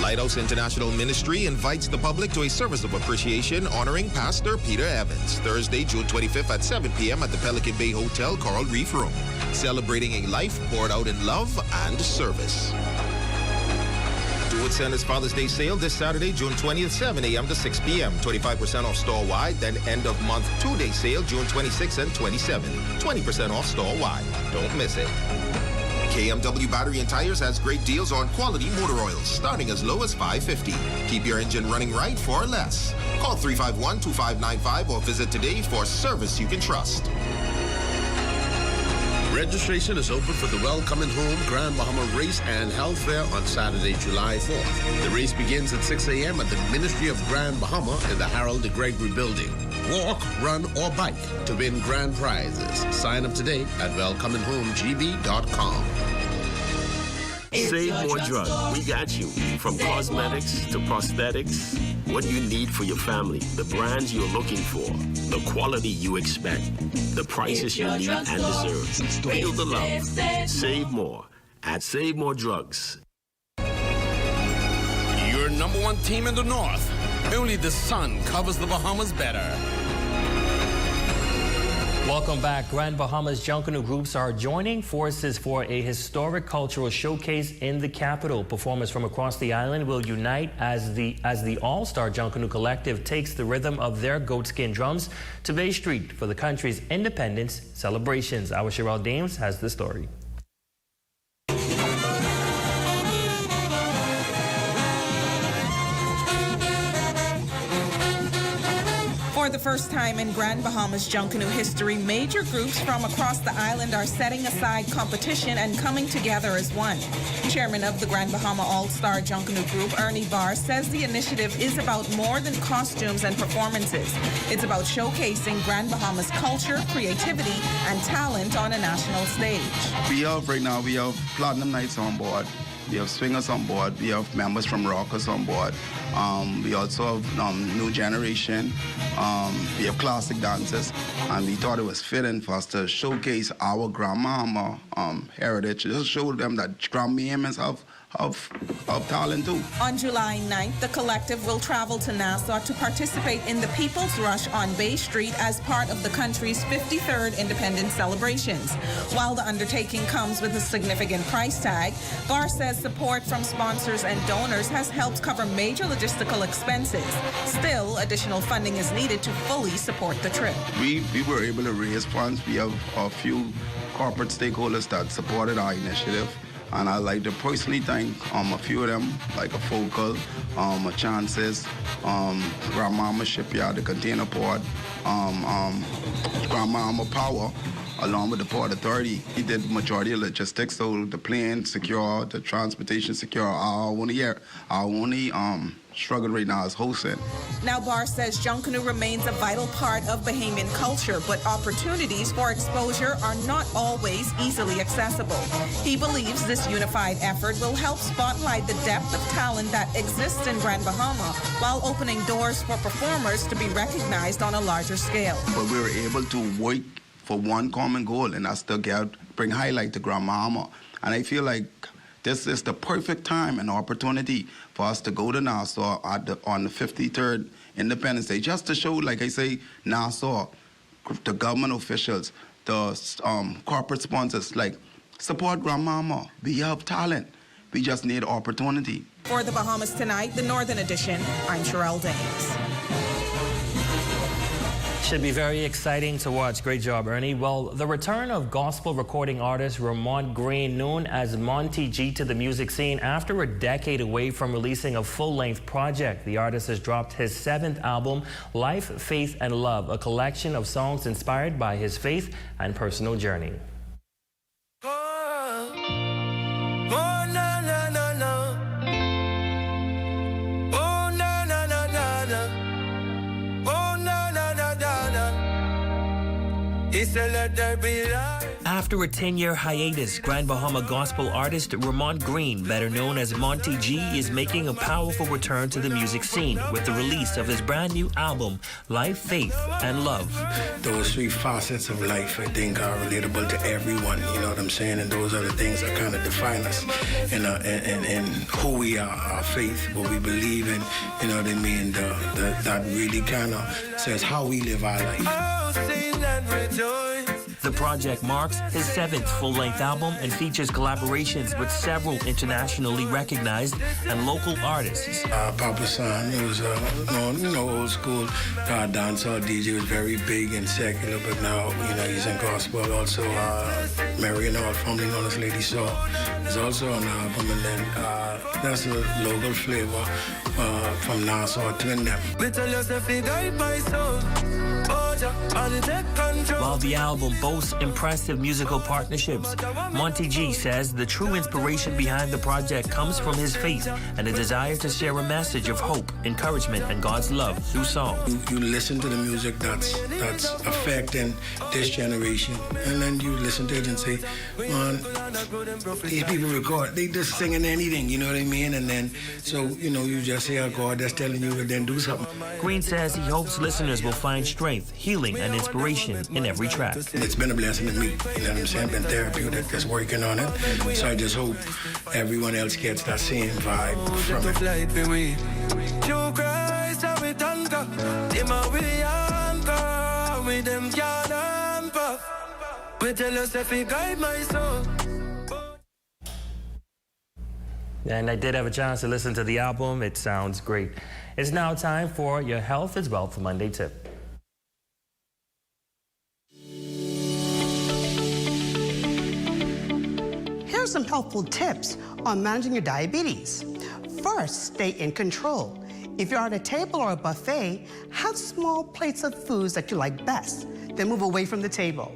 Lighthouse International Ministry invites the public to a service of appreciation honoring Pastor Peter Evans, Thursday, June 25th at 7 p.m. at the Pelican Bay Hotel, Coral Reef Room, celebrating a life poured out in love and service. Do It Center's Father's Day sale this Saturday, June 20th, 7 a.m. to 6 p.m. 25% off store-wide, then end-of-month two-day sale, June 26th and 27th. 20% off store-wide. Don't miss it. KMW Battery and Tires has great deals on quality motor oils, starting as low as $5.50. Keep your engine running right for less. Call 351-2595 or visit today for service you can trust. Registration is open for the Welcoming Home Grand Bahama Race and Health Fair on Saturday, July 4th. The race begins at 6 a.m. at the Ministry of Grand Bahama in the Harold de Gregory Building. Walk, run, or bike to win grand prizes. Sign up today at welcominghomegb.com. Save more drugs. We got you. From cosmetics to prosthetics, what you need for your family, the brands you're looking for, the quality you expect, the prices you need and deserve. Feel the love. Save more at Save More Drugs. Your number one team in the North. Only the sun covers the Bahamas better. Welcome back. Grand Bahama's Junkanoo groups are joining forces for a historic cultural showcase in the capital. Performers from across the island will unite as the all-star Junkanoo collective takes the rhythm of their goatskin drums to Bay Street for the country's independence celebrations. Our Sherelle Dames has the story. For the first time in Grand Bahama's Junkanoo history, major groups from across the island are setting aside competition and coming together as one. Chairman of the Grand Bahama All-Star Junkanoo Group, Ernie Barr, says the initiative is about more than costumes and performances. It's about showcasing Grand Bahama's culture, creativity, and talent on a national stage. We have Platinum Nights on board. We have swingers on board. We have members from Rockers on board. We also have new generation. We have classic dancers. And we thought it was fitting for us to showcase our grandmama heritage. Just show them that Grand Bahamians have of talent too. On July 9th, the collective will travel to Nassau to participate in the People's Rush on Bay Street as part of the country's 53rd independence celebrations. While the undertaking comes with a significant price tag, Barr says support from sponsors and donors has helped cover major logistical expenses. Still, additional funding is needed to fully support the trip. We were able to raise funds. We have a few corporate stakeholders that supported our initiative. And I'd like to personally thank a few of them, like a Focal, a Chances, Grandmama Shipyard, the Container Port, Grandmama Power, along with the Port Authority. He did the majority of logistics, so the plane secure, the transportation secure. Our only struggle right now is hosting. Now, Barr says Junkanoo remains a vital part of Bahamian culture, but opportunities for exposure are not always easily accessible. He believes this unified effort will help spotlight the depth of talent that exists in Grand Bahama while opening doors for performers to be recognized on a larger scale. But we were able to work for one common goal, and that's to bring highlight to Grand Bahama. And I feel like this is the perfect time and opportunity for us to go to Nassau on the 53rd Independence Day, just to show, like I say, Nassau, the government officials, the corporate sponsors, like, support Grandmama. We have talent. We just need opportunity. For the Bahamas Tonight, the Northern Edition, I'm Sherelle Dames. Should be very exciting to watch. Great job, Ernie. Well, the return of gospel recording artist Ramon Green, known as Monty G, to the music scene after a decade away from releasing a full-length project. The artist has dropped his 7th album, Life, Faith, and Love, a collection of songs inspired by his faith and personal journey. After a 10-year hiatus, Grand Bahama gospel artist Ramon Green, better known as Monty G, is making a powerful return to the music scene with the release of his brand new album, Life, Faith, and Love. Those 3 facets of life, I think, are relatable to everyone, you know what I'm saying? And those are the things that kind of define us and who we are, our faith, what we believe in, you know what I mean? That really kind of says how we live our life. The project marks his 7th full-length album and features collaborations with several internationally recognized and local artists. Papa San, he was old school dancehall DJ, was very big and secular, but now he's in gospel. Also, Marion Hall, formerly known as Lady Saw, is also on the album, and then that's a local flavor from Nassau Twin them. While the album boasts impressive musical partnerships, Monty G says the true inspiration behind the project comes from his faith and a desire to share a message of hope, encouragement, and God's love through song. You listen to the music that's affecting this generation, and then you listen to it and say, man, these people record, they just singing anything, you know what I mean? And then, so, you just hear God that's telling you to then do something. Green says he hopes listeners will find strength, healing, and inspiration in every track. It's been a blessing to me, you know what I'm saying? Been therapeutic, just working on it. So I just hope everyone else gets that same vibe from it. And I did have a chance to listen to the album. It sounds great. It's now time for your Health is Wealth Monday tip. Here are some helpful tips on managing your diabetes. First, stay in control. If you're at a table or a buffet, have small plates of foods that you like best, then move away from the table.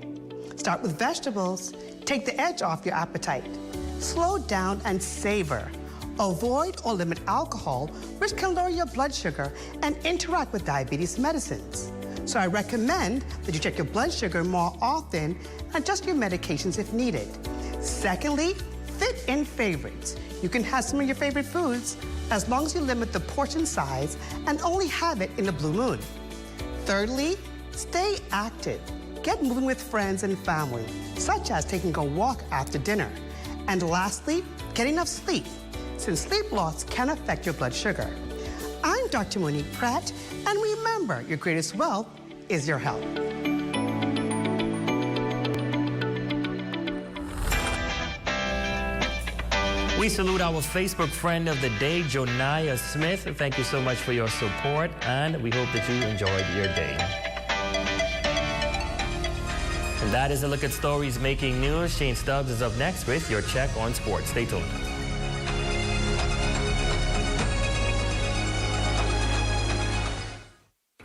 Start with vegetables. Take the edge off your appetite. Slow down and savor. Avoid or limit alcohol, which can lower your blood sugar and interact with diabetes medicines. So I recommend that you check your blood sugar more often and adjust your medications if needed. Secondly, fit in favorites. You can have some of your favorite foods as long as you limit the portion size and only have it in a blue moon. Thirdly, stay active. Get moving with friends and family, such as taking a walk after dinner. And lastly, get enough sleep. since sleep loss can affect your blood sugar. I'm Dr. Monique Pratt, and remember, your greatest wealth is your health. We salute our Facebook friend of the day, Joniah Smith. Thank you so much for your support, and we hope that you enjoyed your day. And that is a look at stories making news. Shane Stubbs is up next with your check on sports. Stay tuned.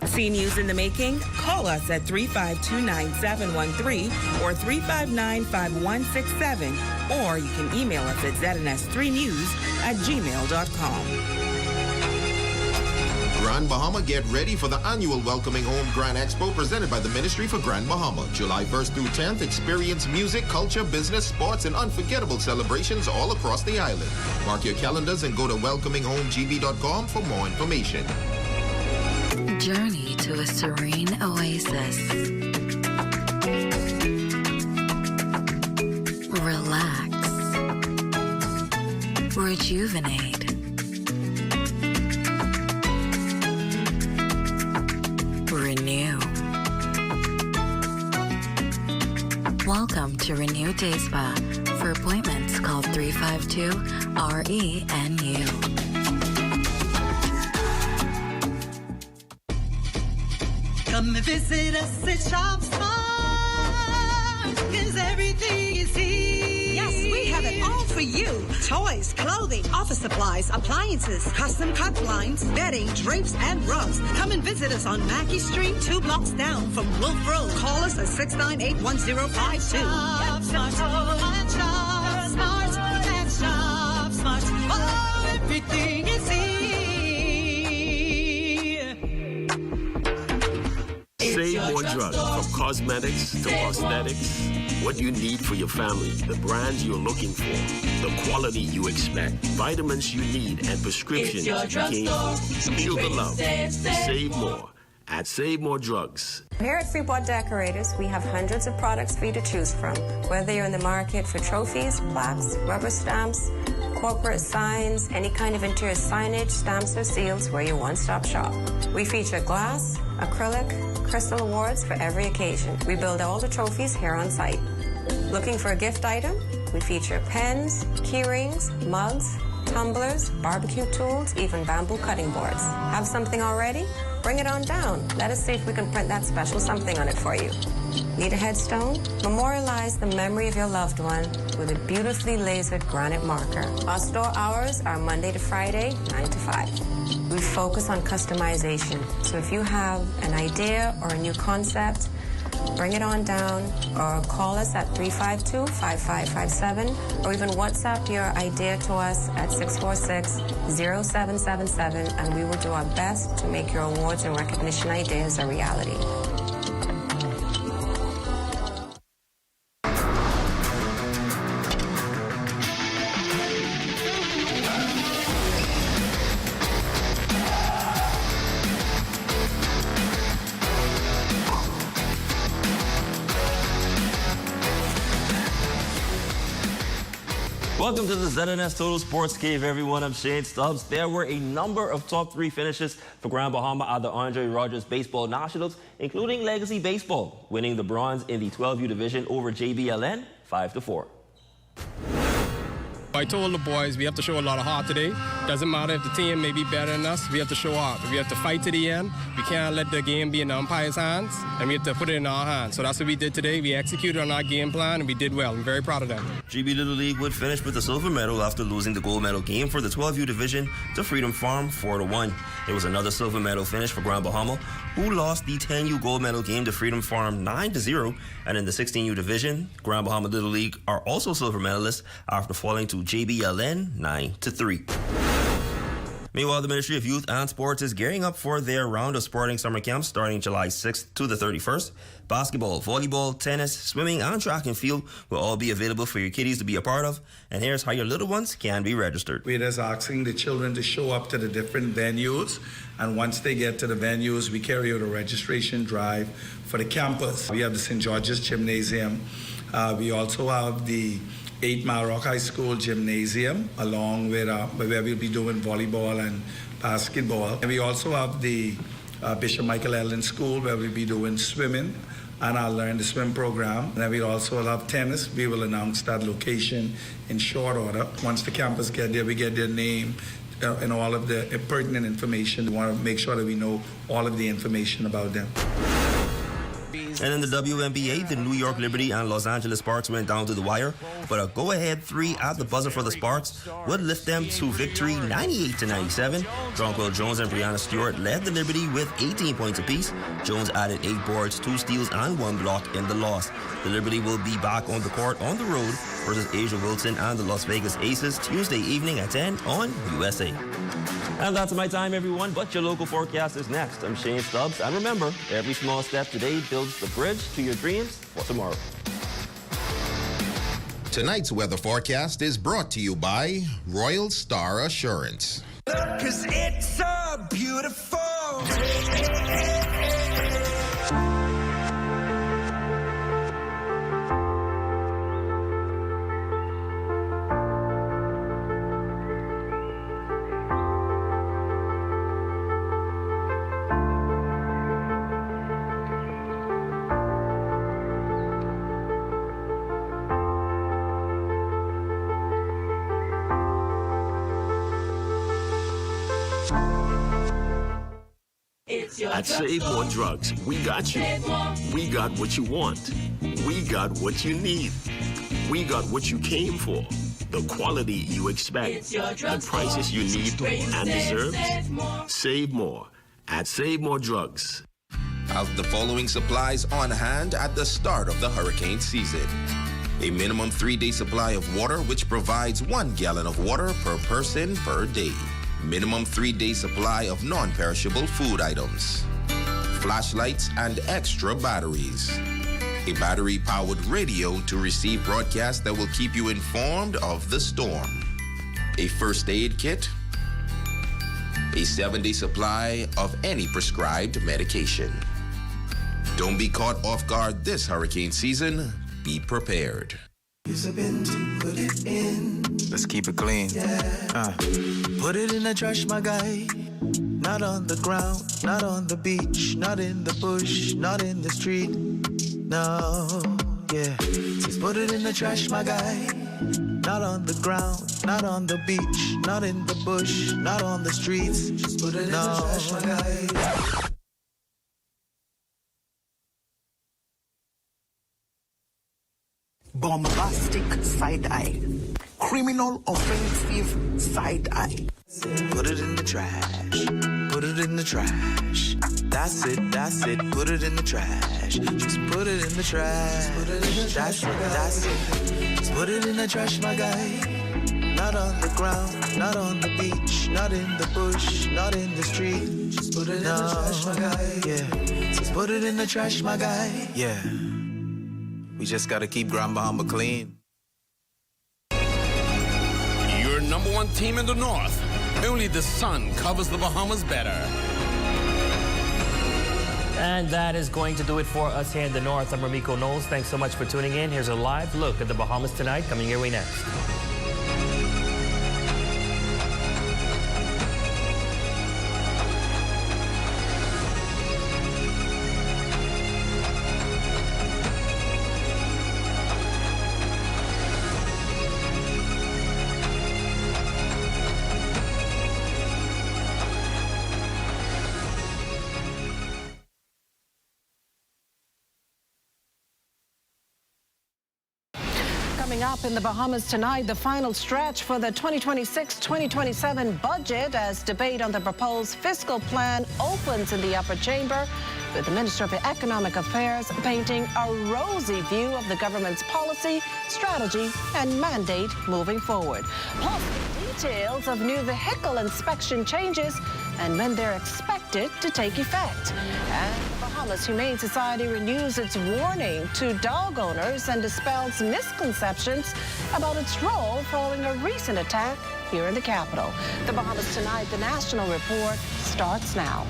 See news in the making? Call us at 352-9713 or 359-5167. Or you can email us at zns3news@gmail.com. Grand Bahama, get ready for the annual Welcoming Home Grand Expo presented by the Ministry for Grand Bahama. July 1st through 10th, experience music, culture, business, sports, and unforgettable celebrations all across the island. Mark your calendars and go to welcominghomegb.com for more information. Journey to a serene oasis. Relax. Rejuvenate. Renew. Welcome to Renew Day Spa. For appointments, call 352-RENU. Come and visit us at Shop Smart, 'cause everything is here. Yes, we have it all for you. Toys, clothing, office supplies, appliances, custom cut blinds, bedding, drapes, and rugs. Come and visit us on Mackey Street, 2 blocks down from Wolf Road. Call us at 698-1052. Shop Smart, and Shop Smart, and Shop Smart. Oh, everything is here. Save more drugs, from cosmetics to prosthetics. What you need for your family, the brands you're looking for, the quality you expect, vitamins you need, and prescriptions you gain. Feel the love. Save more at Save More Drugs. Here at Freeport Decorators, we have hundreds of products for you to choose from. Whether you're in the market for trophies, plaques, rubber stamps, corporate signs, any kind of interior signage, stamps, or seals, we're your one-stop shop. We feature glass, acrylic, crystal awards for every occasion. We build all the trophies here on site. Looking for a gift item? We feature pens, key rings, mugs, tumblers, barbecue tools, even bamboo cutting boards. Have something already? Bring it on down. Let us see if we can print that special something on it for you. Need a headstone? Memorialize the memory of your loved one with a beautifully lasered granite marker. Our store hours are Monday to Friday, 9 to 5. We focus on customization. So if you have an idea or a new concept, bring it on down or call us at 352-5557 or even WhatsApp your idea to us at 646-0777 and we will do our best to make your awards and recognition ideas a reality. Welcome to the ZNS Total Sports Cave, everyone. I'm Shane Stubbs. There were a number of top 3 finishes for Grand Bahama at the Andre Rogers Baseball Nationals, including Legacy Baseball, winning the bronze in the 12U division over JBLN 5-4. I told the boys we have to show a lot of heart today. Doesn't matter if the team may be better than us, we have to show heart. We have to fight to the end. We can't let the game be in the umpire's hands, and we have to put it in our hands. So that's what we did today. We executed on our game plan, and we did well. I'm very proud of them. GB Little League would finish with the silver medal after losing the gold medal game for the 12U division to Freedom Farm 4-1. It was another silver medal finish for Grand Bahama, who lost the 10U gold medal game to Freedom Farm 9-0. And in the 16U division, Grand Bahama Little League are also silver medalists after falling to JBLN 9-3. Meanwhile, the Ministry of Youth and Sports is gearing up for their round of sporting summer camps starting July 6th to the 31st. Basketball, volleyball, tennis, swimming, and track and field will all be available for your kiddies to be a part of. And here's how your little ones can be registered. We're just asking the children to show up to the different venues. And once they get to the venues, we carry out a registration drive for the campus. We have the St. George's Gymnasium. We also have the 8 Mile Rock High School gymnasium, along with where we'll be doing volleyball and basketball. And we also have the Bishop Michael Ellen School, where we'll be doing swimming, and I'll learn the swim program. And then we'll also have tennis. We will announce that location in short order. Once the campus get there, we get their name and all of the pertinent information. We want to make sure that we know all of the information about them. And in the WNBA, the New York Liberty and Los Angeles Sparks went down to the wire, but a go-ahead 3 at the buzzer for the Sparks would lift them to victory 98-97. Jonquil Jones and Brianna Stewart led the Liberty with 18 points apiece. Jones added 8 boards, 2 steals, and 1 block in the loss. The Liberty will be back on the court on the road versus Asia Wilson and the Las Vegas Aces Tuesday evening at 10 on USA. And that's my time, everyone, but your local forecast is next. I'm Shane Stubbs, and remember, every small step today builds the bridge to your dreams for tomorrow. Tonight's weather forecast is brought to you by Royal Star Assurance. 'Cause it's so beautiful. At Save More Drugs, we got you. We got what you want. We got what you need. We got what you came for. The quality you expect. The prices you need and deserve. Save more at Save More Drugs. Have the following supplies on hand at the start of the hurricane season. A minimum 3-day supply of water, which provides 1 gallon of water per person per day. Minimum 3-day supply of non-perishable food items. Flashlights and extra batteries. A battery-powered radio to receive broadcasts that will keep you informed of the storm. A first aid kit. A 7-day supply of any prescribed medication. Don't be caught off guard this hurricane season. Be prepared. Use a bin to put it in. Let's keep it clean. Yeah. Put it in the trash, my guy. Not on the ground, not on the beach, not in the bush, not in the street. No, yeah. Just put it in the trash, my guy. Not on the ground, not on the beach, not in the bush, not on the streets. Just put it in the trash, my guy. Bombastic side eye. Criminal offensive side eye. Put it in the trash. Put it in the trash. That's it, that's it. Put it in the trash. Just put it in the trash. Put it in the trash. That's it. Just put it in the trash, my guy. Not on the ground, not on the beach, not in the bush, not in the street. Just put it in the trash, my guy. Yeah. Just put it in the trash, my guy. Yeah. We just gotta keep Grand Bahama clean. Your number 1 team in the North. Only the sun covers the Bahamas better. And that is going to do it for us here in the North. I'm Ramiko Knowles. Thanks so much for tuning in. Here's a live look at the Bahamas tonight, coming your way next. Coming up in the Bahamas tonight, the final stretch for the 2026-2027 budget as debate on the proposed fiscal plan opens in the upper chamber, with the Minister of Economic Affairs painting a rosy view of the government's policy, strategy, and mandate moving forward. Plus, details of new vehicle inspection changes and when they're expected to take effect. And the Bahamas Humane Society renews its warning to dog owners and dispels misconceptions about its role following a recent attack here in the capital. The Bahamas Tonight, the National Report, starts now.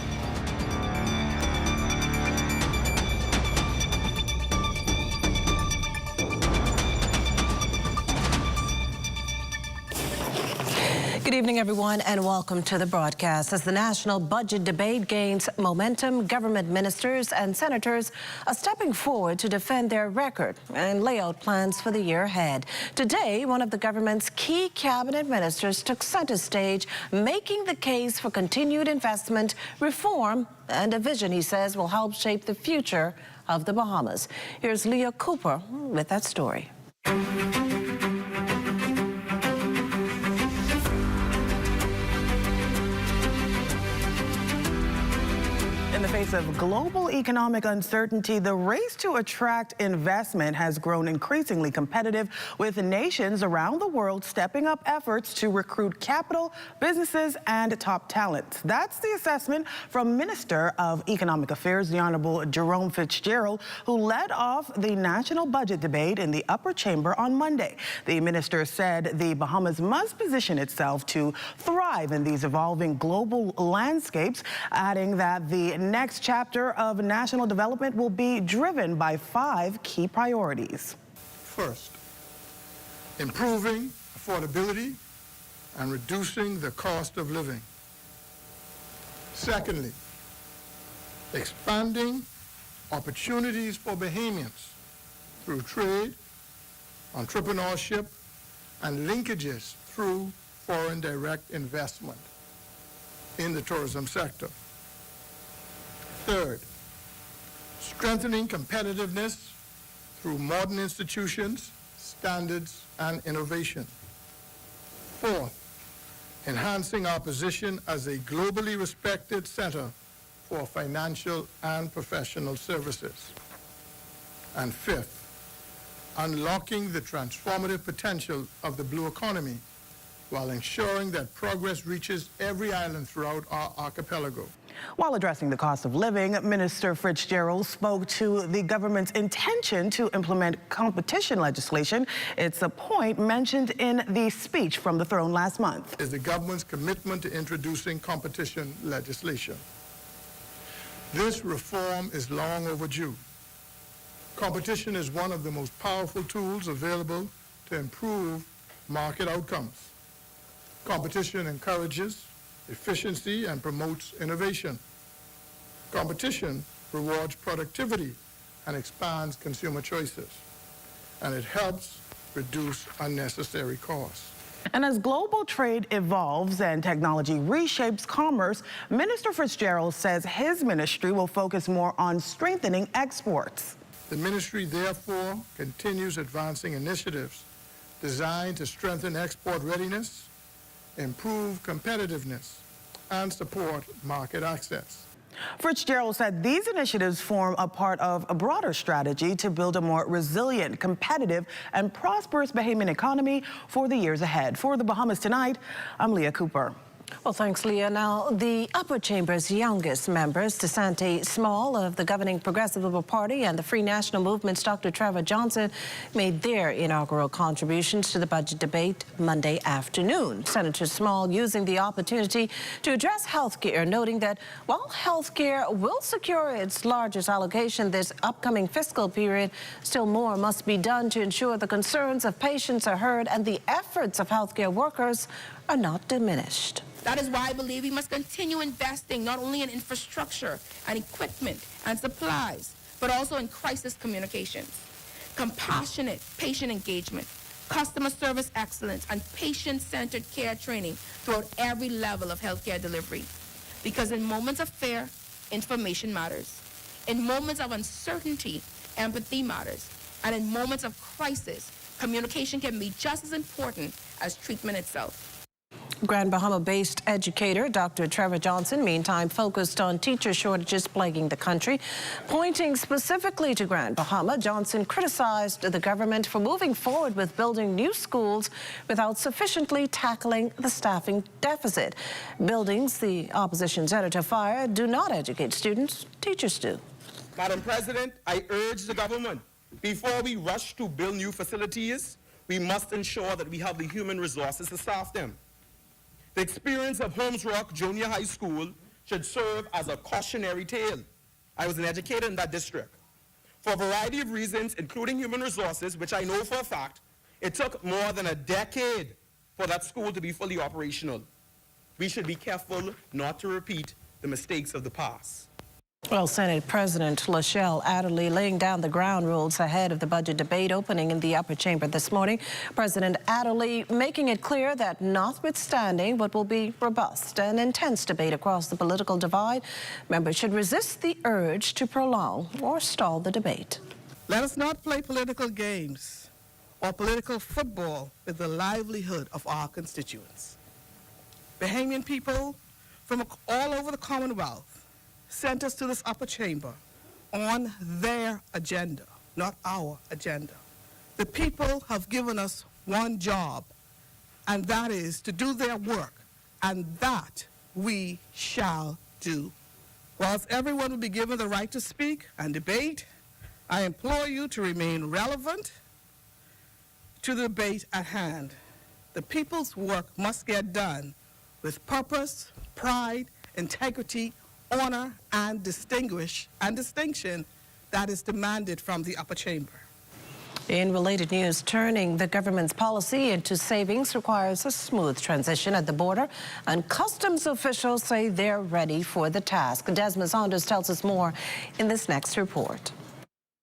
evening, everyone, and welcome to the broadcast. As the national budget debate gains momentum, government ministers and senators are stepping forward to defend their record and lay out plans for the year ahead. Today, one of the government's key cabinet ministers took center stage, making the case for continued investment, reform, and a vision he says will help shape the future of the Bahamas. Here's Leah Cooper with that story. In the face of global economic uncertainty, the race to attract investment has grown increasingly competitive, with nations around the world stepping up efforts to recruit capital, businesses, and top talent. That's the assessment from Minister of Economic Affairs, the Honorable Jerome Fitzgerald, who led off the national budget debate in the upper chamber on Monday. The minister said the Bahamas must position itself to thrive in these evolving global landscapes, adding that the next chapter of national development will be driven by 5 key priorities. First, improving affordability and reducing the cost of living. Secondly, expanding opportunities for Bahamians through trade, entrepreneurship, and linkages through foreign direct investment in the tourism sector. Third, strengthening competitiveness through modern institutions, standards, and innovation. Fourth, enhancing our position as a globally respected center for financial and professional services. And fifth, unlocking the transformative potential of the blue economy while ensuring that progress reaches every island throughout our archipelago. While addressing the cost of living, Minister Fitzgerald spoke to the government's intention to implement competition legislation. It's a point mentioned in the speech from the throne last month. Is the government's commitment to introducing competition legislation. This reform is long overdue. Competition is one of the most powerful tools available to improve market outcomes. Competition encourages efficiency and promotes innovation. Competition rewards productivity and expands consumer choices, and it helps reduce unnecessary costs. And as global trade evolves and technology reshapes commerce, Minister Fitzgerald says his ministry will focus more on strengthening exports. The ministry, therefore, continues advancing initiatives designed to strengthen export readiness, improve competitiveness, and support market access. Fitzgerald said these initiatives form a part of a broader strategy to build a more resilient, competitive, and prosperous Bahamian economy for the years ahead. For the Bahamas Tonight, I'm Leah Cooper. Well, thanks, Leah. Now, the upper chamber's youngest members, Desante Small of the governing Progressive Liberal Party and the Free National Movement's Dr. Trevor Johnson, made their inaugural contributions to the budget debate Monday afternoon. Senator Small using the opportunity to address health care, noting that while health care will secure its largest allocation this upcoming fiscal period, still more must be done to ensure the concerns of patients are heard and the efforts of healthcare workers are not diminished. That is why I believe we must continue investing not only in infrastructure and equipment and supplies, but also in crisis communications, compassionate patient engagement, customer service excellence, and patient-centered care training throughout every level of healthcare delivery. Because in moments of fear, information matters. In moments of uncertainty, empathy matters. And in moments of crisis, communication can be just as important as treatment itself. Grand Bahama-based educator Dr. Trevor Johnson, meantime, focused on teacher shortages plaguing the country. Pointing specifically to Grand Bahama, Johnson criticized the government for moving forward with building new schools without sufficiently tackling the staffing deficit. Buildings the opposition's editor fired do not educate students, teachers do. Madam President, I urge the government, before we rush to build new facilities, we must ensure that we have the human resources to staff them. The experience of Holmes Rock Junior High School should serve as a cautionary tale. I was an educator in that district. For a variety of reasons, including human resources, which I know for a fact, it took more than a decade for that school to be fully operational. We should be careful not to repeat the mistakes of the past. Well, Senate President Lachelle Adderley laying down the ground rules ahead of the budget debate opening in the upper chamber this morning. President Adderley making it clear that notwithstanding what will be robust and intense debate across the political divide, members should resist the urge to prolong or stall the debate. Let us not play political games or political football with the livelihood of our constituents. Bahamian people from all over the Commonwealth sent us to this upper chamber on their agenda, not our agenda. The people have given us one job, and that is to do their work, and that we shall do. Whilst everyone will be given the right to speak and debate, I implore you to remain relevant to the debate at hand. The people's work must get done with purpose, pride, integrity, honor, and distinction that is demanded from the upper chamber. In related news, turning the government's policy into savings requires a smooth transition at the border, and customs officials say they're ready for the task. Desmond Saunders tells us more in this next report.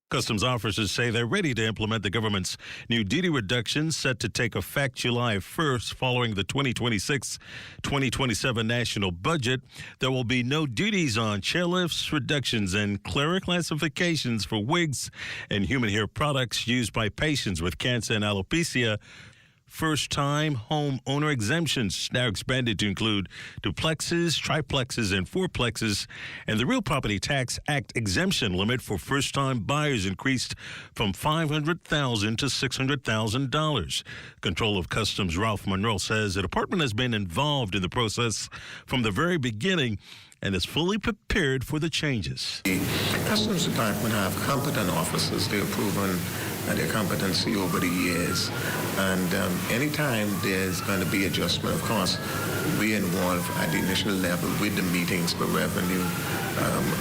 Customs officers say they're ready to implement the government's new duty reductions set to take effect July 1st following the 2026-2027 national budget. There will be no duties on chairlifts, reductions, and clearer classifications for wigs and human hair products used by patients with cancer and alopecia. First-time home owner exemptions now expanded to include duplexes, triplexes, and fourplexes. And the Real Property Tax Act exemption limit for first-time buyers increased from $500,000 to $600,000. Control of Customs Ralph Monroe says the department has been involved in the process from the very beginning and is fully prepared for the changes. The Customs Department have competent officers. They have proven their competency over the years. And anytime there's going to be adjustment, of course, we involve at the initial level with the meetings for revenue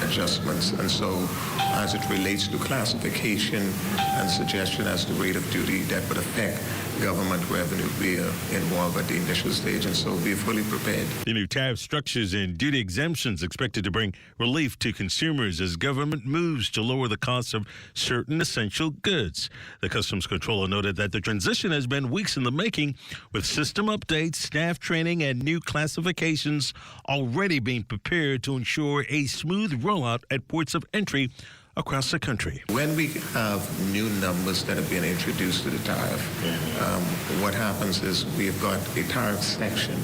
adjustments. And so as it relates to classification and suggestion as to rate of duty that would affect government revenue, we are involved at the initial stage, and so we're fully prepared. The new tariff structures and duty exemptions expected to bring relief to consumers as government moves to lower the cost of certain essential goods. The Customs Controller noted that the transition has been weeks in the making, with system updates, staff training, and new classifications already being prepared to ensure a smooth rollout at ports of entry across the country. When we have new numbers that have been introduced to the tariff, what happens is we've got a tariff section.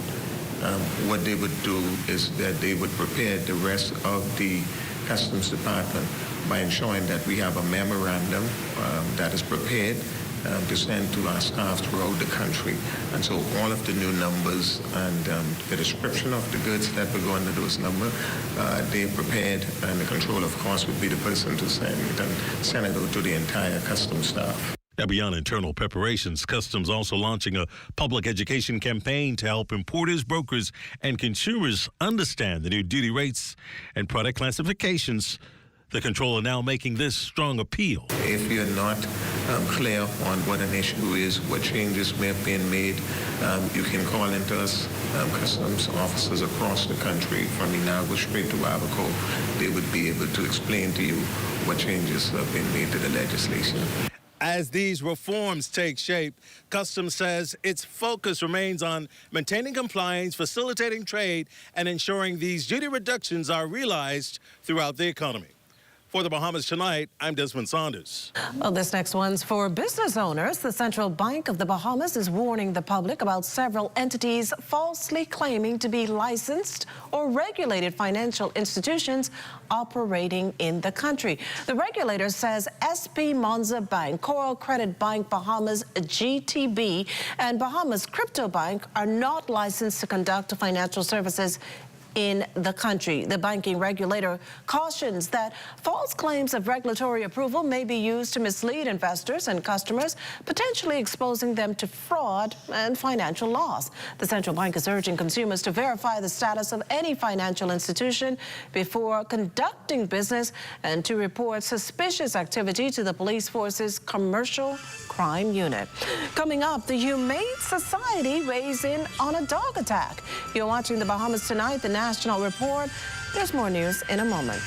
What they would do is that they would prepare the rest of the Customs Department by ensuring that we have a memorandum that is prepared to send to our staff throughout the country. And so all of the new numbers and the description of the goods that will go under those numbers, they're prepared, and the controller, of course, would be the person to send it and send it out to the entire Customs staff. Now, beyond internal preparations, Customs also launching a public education campaign to help importers, brokers, and consumers understand the new duty rates and product classifications. The controller now making this strong appeal. If you're not clear on what an issue is, what changes may have been made, you can call into us, customs officers across the country, from Inagua straight to Abaco. They would be able to explain to you what changes have been made to the legislation. As these reforms take shape, Customs says its focus remains on maintaining compliance, facilitating trade, and ensuring these duty reductions are realized throughout the economy. For the Bahamas Tonight, I'm Desmond Saunders. Well, this next one's for business owners. The Central Bank of the Bahamas is warning the public about several entities falsely claiming to be licensed or regulated financial institutions operating in the country. The regulator says SP Monza Bank, Coral Credit Bank Bahamas GTB, and Bahamas Crypto Bank are not licensed to conduct financial services in the country. The banking regulator cautions that false claims of regulatory approval may be used to mislead investors and customers, potentially exposing them to fraud and financial loss. The central bank is urging consumers to verify the status of any financial institution before conducting business and to report suspicious activity to the police force's commercial crime unit. Coming up, the Humane Society weighs in on a dog attack. You're watching the Bahamas Tonight, the National Report. There's more news in a moment.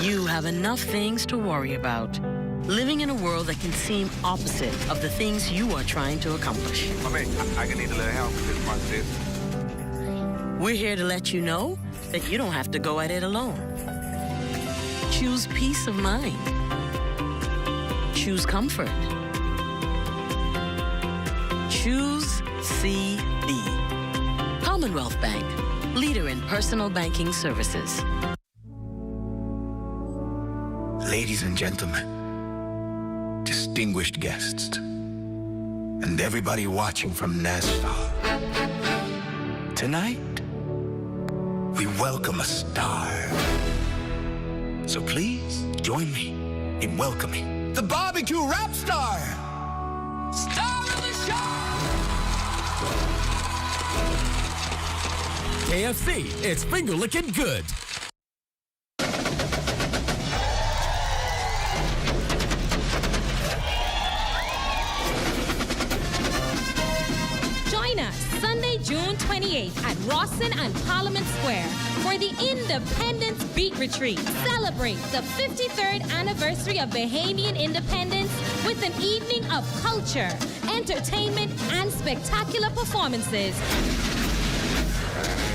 You have enough things to worry about. Living in a world that can seem opposite of the things you are trying to accomplish. I can need a little help with this one, sis. We're here to let you know that you don't have to go at it alone. Choose peace of mind. Choose comfort. Choose CB. Commonwealth Bank, leader in personal banking services. Ladies and gentlemen, distinguished guests, and everybody watching from Nassau. Tonight, we welcome a star. So please join me in welcoming the barbecue rap star, star of the show! KFC, it's finger-licking good. Join us Sunday, June 28th at Rawson and Parliament Square for the Independence Beat Retreat. Celebrate the 53rd anniversary of Bahamian independence with an evening of culture, entertainment, and spectacular performances.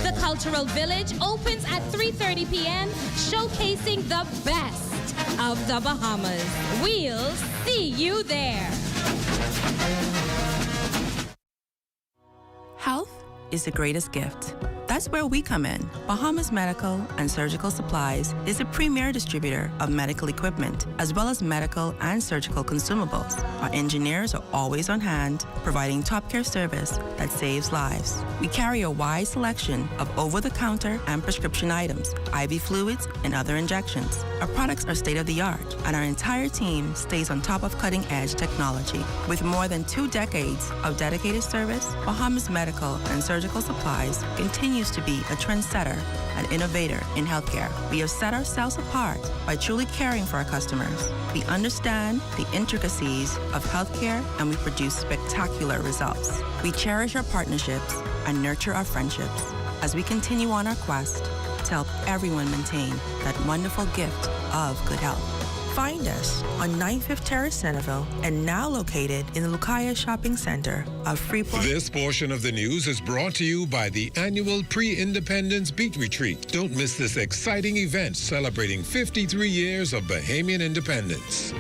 The Cultural Village opens at 3:30 p.m., showcasing the best of the Bahamas. We'll see you there. Health is the greatest gift. That's where we come in. Bahamas Medical and Surgical Supplies is a premier distributor of medical equipment, as well as medical and surgical consumables. Our engineers are always on hand, providing top care service that saves lives. We carry a wide selection of over-the-counter and prescription items, IV fluids, and other injections. Our products are state-of-the-art, and our entire team stays on top of cutting-edge technology. With more than 2 decades of dedicated service, Bahamas Medical and Surgical Supplies continues to be a trendsetter and innovator in healthcare. We have set ourselves apart by truly caring for our customers. We understand the intricacies of healthcare, and we produce spectacular results. We cherish our partnerships and nurture our friendships as we continue on our quest to help everyone maintain that wonderful gift of good health. Find us on 95th Terrace, Centerville, and now located in the Lucaya Shopping Center of Freeport. This portion of the news is brought to you by the annual Pre-Independence Beat Retreat. Don't miss this exciting event celebrating 53 years of Bahamian independence.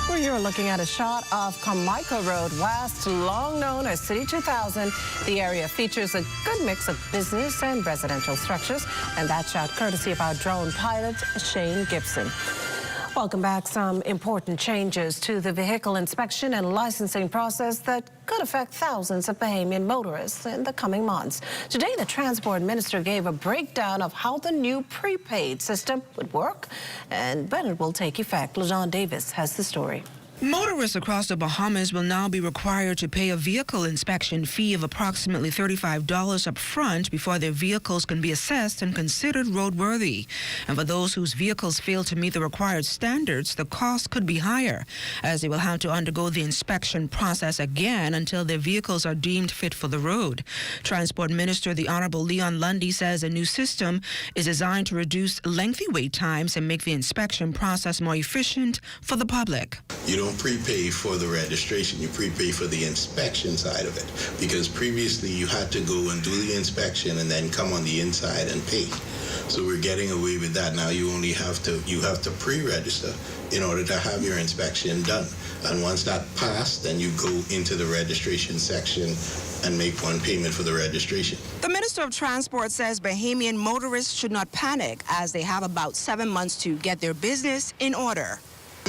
We're here looking at a shot of Carmichael Road West, long known as City 2000. The area features a good mix of business and residential structures, and that shot courtesy of our drone pilot, Shane Gibson. Welcome back. Some important changes to the vehicle inspection and licensing process that could affect thousands of Bahamian motorists in the coming months. Today, the Transport Minister gave a breakdown of how the new prepaid system would work and when it will take effect. LaJon Davis has the story. Motorists across the Bahamas will now be required to pay a vehicle inspection fee of approximately $35 up front before their vehicles can be assessed and considered roadworthy. And for those whose vehicles fail to meet the required standards, the cost could be higher, as they will have to undergo the inspection process again until their vehicles are deemed fit for the road. Transport Minister the Honorable Leon Lundy says a new system is designed to reduce lengthy wait times and make the inspection process more efficient for the public. You don't prepay for the registration, you prepay for the inspection side of it, because previously you had to go and do the inspection and then come on the inside and pay. So we're getting away with that now. You have to pre-register in order to have your inspection done, and once that passed, then you go into the registration section and make one payment for the registration. The Minister of Transport says Bahamian motorists should not panic, as they have about 7 months to get their business in order.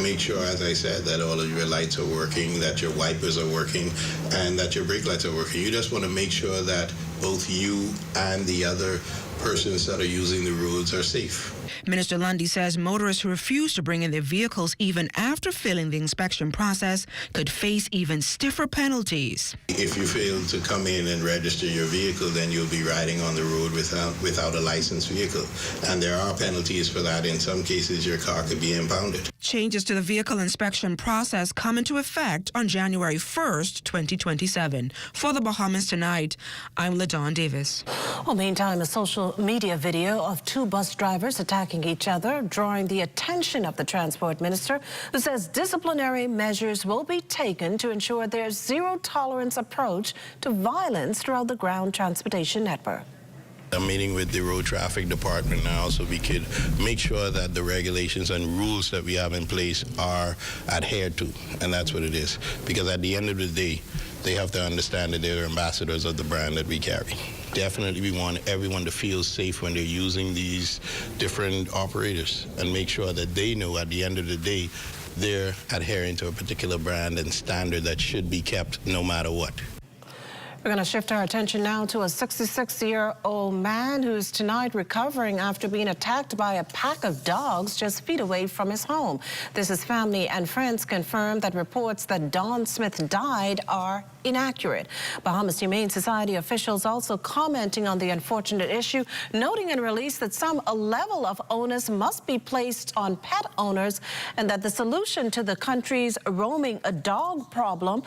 Make sure, as I said, that all of your lights are working, that your wipers are working, and that your brake lights are working. You just want to make sure that both you and the other persons that are using the roads are safe. Minister Lundy says motorists who refuse to bring in their vehicles even after failing the inspection process could face even stiffer penalties. If you fail to come in and register your vehicle, then you'll be riding on the road without a licensed vehicle. And there are penalties for that. In some cases, your car could be impounded. Changes to the vehicle inspection process come into effect on January 1st, 2027. For the Bahamas Tonight, I'm LaDawn Davis. Well, meantime, a social media video of two bus drivers attacking each other, drawing the attention of the transport minister, who says disciplinary measures will be taken to ensure there's zero-tolerance approach to violence throughout the ground transportation network. I'm meeting with the road traffic department now so we could make sure that the regulations and rules that we have in place are adhered to, and that's what it is. Because at the end of the day, they have to understand that they're ambassadors of the brand that we carry. Definitely we want everyone to feel safe when they're using these different operators and make sure that they know at the end of the day they're adhering to a particular brand and standard that should be kept no matter what. We're going to shift our attention now to a 66-year-old man who's tonight recovering after being attacked by a pack of dogs just feet away from his home. This is family and friends confirm that reports that Don Smith died are inaccurate. Bahamas Humane Society officials also commenting on the unfortunate issue, noting in a release that some level of onus must be placed on pet owners and that the solution to the country's roaming dog problem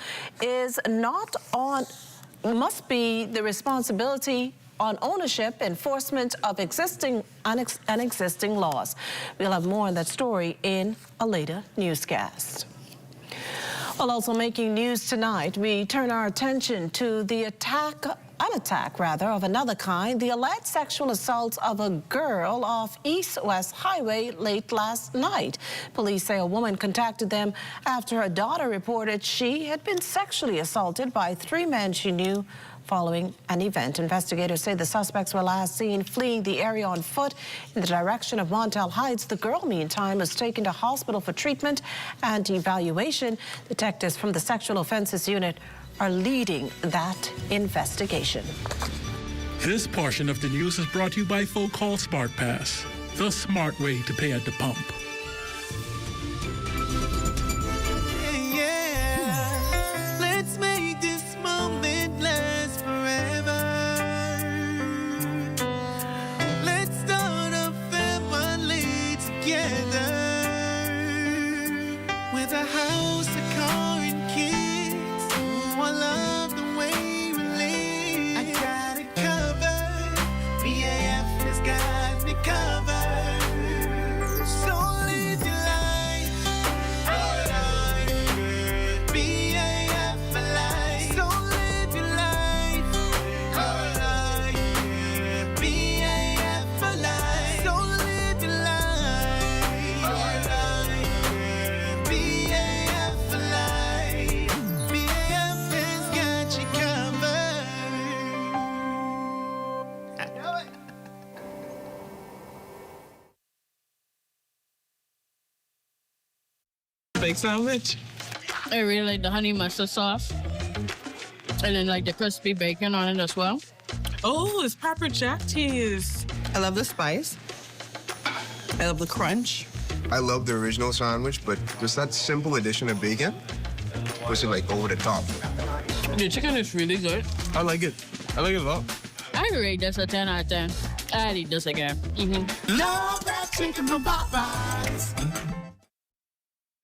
must be the responsibility on ownership, enforcement of existing laws. We'll have more on that story in a later newscast. Well, also making news tonight, we turn our attention to the attack of another kind, the alleged sexual assault of a girl off East-West Highway late last night. Police say a woman contacted them after her daughter reported she had been sexually assaulted by 3 men she knew following an event. Investigators say the suspects were last seen fleeing the area on foot in the direction of Montel Heights. The girl, meantime, was taken to hospital for treatment and evaluation. Detectives from the Sexual Offenses Unit are leading that investigation. This portion of the news is brought to you by Folk Call Smart Pass, the smart way to pay at the pump. Yeah, let's make this moment last forever. Let's start a family together with a house, a car, and kids. I love the way we live. I got it covered. BAF has got me covered. So live your life. BAF for life. So live your life. BAF for life. So live your life. BAF for life. BAF has got you covered. I know it. Baked sandwich. I really like the honey mustard sauce. And then like the crispy bacon on it as well. Oh, it's pepper jack cheese. I love the spice. I love the crunch. I love the original sandwich, but just that simple addition of bacon was like over the top. The chicken is really good. I like it. I like it a lot. I rate this a 10 out of 10. I'd eat this again. Love that chicken from Popeyes.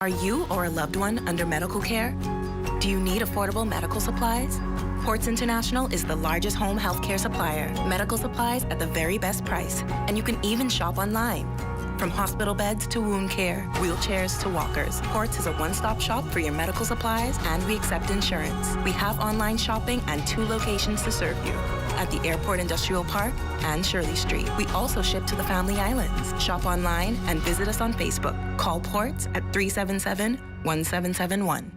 Are you or a loved one under medical care? Do you need affordable medical supplies? Ports International is the largest home healthcare supplier. Medical supplies at the very best price. And you can even shop online. From hospital beds to wound care, wheelchairs to walkers, Ports is a one-stop shop for your medical supplies, and we accept insurance. We have online shopping and 2 locations to serve you, at the Airport Industrial Park and Shirley Street. We also ship to the Family Islands. Shop online and visit us on Facebook. Call Ports at 377-1771.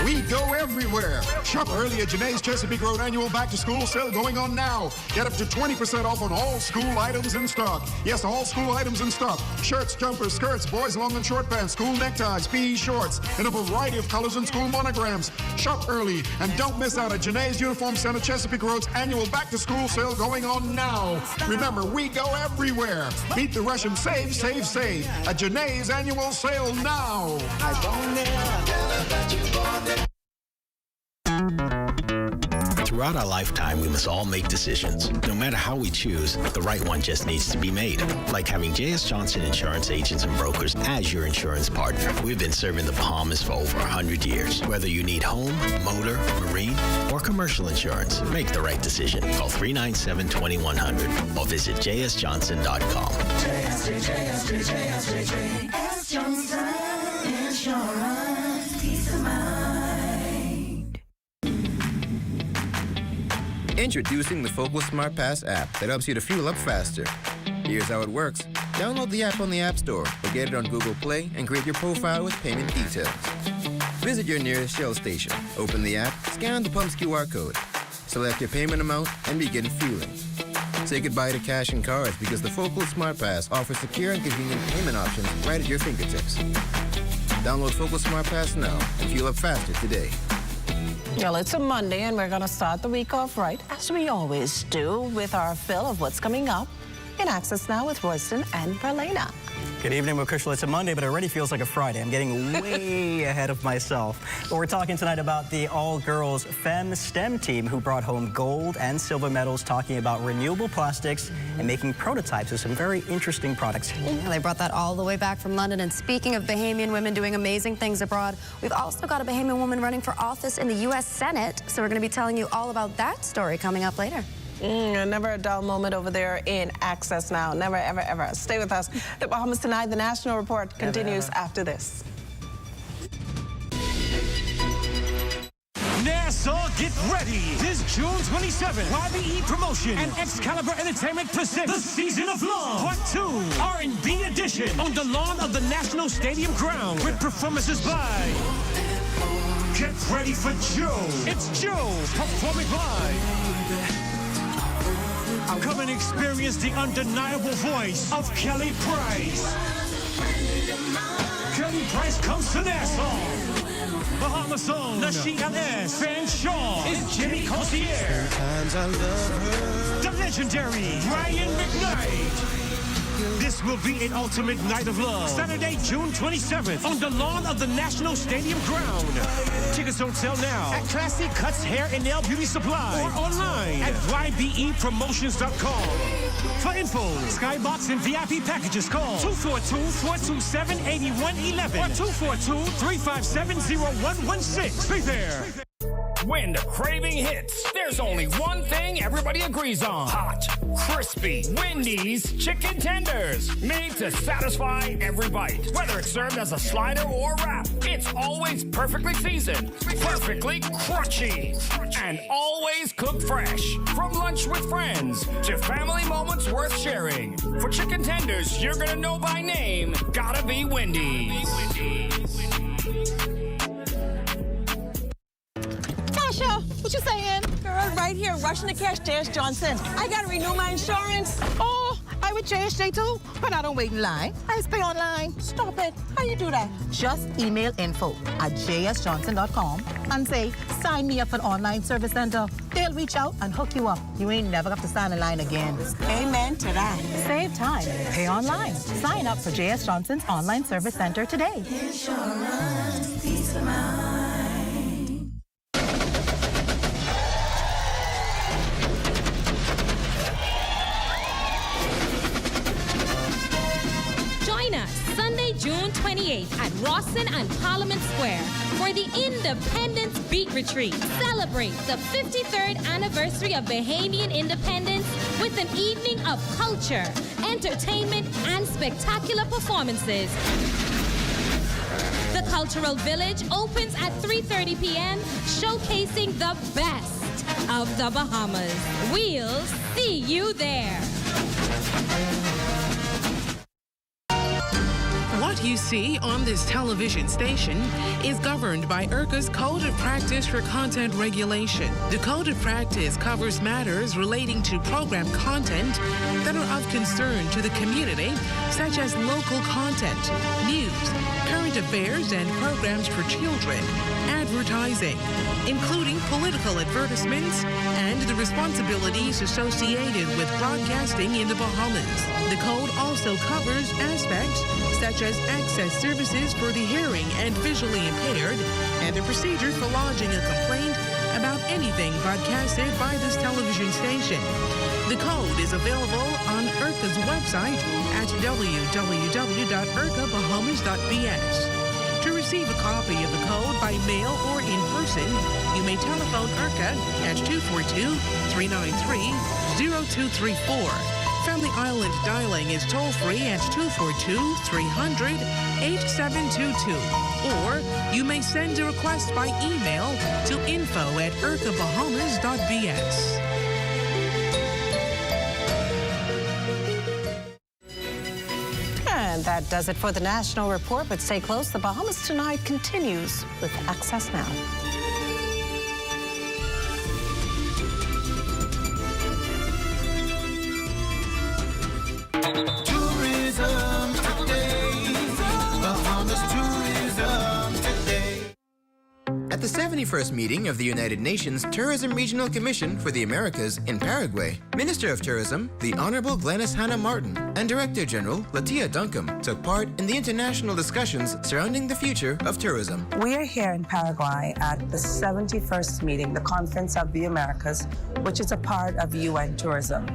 We go everywhere. Shop early at Janae's Chesapeake Road annual back-to-school sale going on now. Get up to 20% off on all school items in stock. Yes, all school items in stock. Shirts, jumpers, skirts, boys' long and short pants, school neckties, PE shorts, and a variety of colors and school monograms. Shop early and don't miss out at Janae's Uniform Center Chesapeake Road's annual back-to-school sale going on now. Remember, we go everywhere. Beat the rush and save, save, save at Janae's annual sale now. Throughout our lifetime, we must all make decisions. No matter how we choose, the right one just needs to be made. Like having J.S. Johnson Insurance Agents and Brokers as your insurance partner. We've been serving the Bahamas for over 100 years. Whether you need home, motor, marine, or commercial insurance, make the right decision. Call 397-2100 or visit jsjohnson.com. JS Johnson Insurance, peace of mind. Introducing the Focal Smart Pass app that helps you to fuel up faster. Here's how it works. Download the app on the App Store or get it on Google Play and create your profile with payment details. Visit your nearest Shell station. Open the app, scan the pump's QR code, select your payment amount, and begin fueling. Say goodbye to cash and cards because the Focal Smart Pass offers secure and convenient payment options right at your fingertips. Download Focal Smart Pass now and fuel up faster today. Well, it's a Monday, and we're going to start the week off right, as we always do, with our fill of what's coming up in Access Now with Royston and Verlena. Good evening, Wakushla. It's a Monday, but it already feels like a Friday. I'm getting way ahead of myself. But we're talking tonight about the all-girls Fem STEM team who brought home gold and silver medals talking about renewable plastics and making prototypes of some very interesting products. Yeah, they brought that all the way back from London. And speaking of Bahamian women doing amazing things abroad, we've also got a Bahamian woman running for office in the U.S. Senate. So we're going to be telling you all about that story coming up later. Never a dull moment over there in Access Now. Never, ever, ever. Stay with us. The Bahamas Tonight, the National Report continues after this. Nassau, get ready. This June 27th, YBE Promotion and Excalibur Entertainment presents The Season of Love, Part 2, R&B edition, on the lawn of the National Stadium ground with performances by... Get ready for Joe. It's Joe performing live. Come and experience the undeniable voice of Kelly Price. Kelly Price comes to Nassau. Bahamas own, the ZNS, Fan Shaw, is Jimmy Cossier. The legendary Brian McKnight. This will be an ultimate night of love. Saturday, June 27th, on the lawn of the National Stadium ground. Tickets on sale now at Classy Cuts Hair and Nail Beauty Supply or online at ybepromotions.com. For info, Skybox and VIP packages, call 242-427-8111 or 242-357-0116. Be there. When the craving hits, there's only one thing everybody agrees on. Hot, crispy, Wendy's chicken tenders. Made to satisfy every bite. Whether it's served as a slider or wrap, it's always perfectly seasoned, perfectly crunchy, and always cooked fresh. From lunch with friends to family moments worth sharing. For chicken tenders you're gonna know by name, gotta be Wendy's. Tasha, what you saying? Girl, right here, rushing to cash, J.S. Johnson. I gotta renew my insurance. Oh, I with JSJ too, but I don't wait in line. I just pay online. Stop it. How you do that? Just email info@jsjohnson.com and say, sign me up for an online service center. They'll reach out and hook you up. You ain't never got to stand in line again. Amen to that. Save time. Pay online. Sign up for J.S. Johnson's online service center today. Insurance, peace of mind. June 28th at Rawson and Parliament Square for the Independence Beat Retreat. Celebrate the 53rd anniversary of Bahamian independence with an evening of culture, entertainment, and spectacular performances. The Cultural Village opens at 3:30 p.m., showcasing the best of the Bahamas. We'll see you there. What you see on this television station is governed by IRCA's Code of Practice for Content Regulation. The Code of Practice covers matters relating to program content that are of concern to the community, such as local content, news, current affairs, and programs for children, advertising, including political advertisements, and the responsibilities associated with broadcasting in the Bahamas. The code also covers aspects such as access services for the hearing and visually impaired, and the procedure for lodging a complaint about anything broadcasted by this television station. The code is available on IRCA's website at www.ircabahamas.bs. To receive a copy of the code by mail or in person, you may telephone IRCA at 242-393-0234. Family Island dialing is toll-free at 242-300-8722. Or you may send a request by email to info@ircabahamas.bs. And that does it for the National Report, but stay close. The Bahamas Tonight continues with Access Now. Tourism today. Bahamas tourism today. At the 71st meeting of the United Nations Tourism Regional Commission for the Americas in Paraguay, Minister of Tourism, the Honorable Glenys Hannah Martin, and Director General Latia Duncombe took part in the international discussions surrounding the future of tourism. We are here in Paraguay at the 71st meeting, the Conference of the Americas, which is a part of UN Tourism.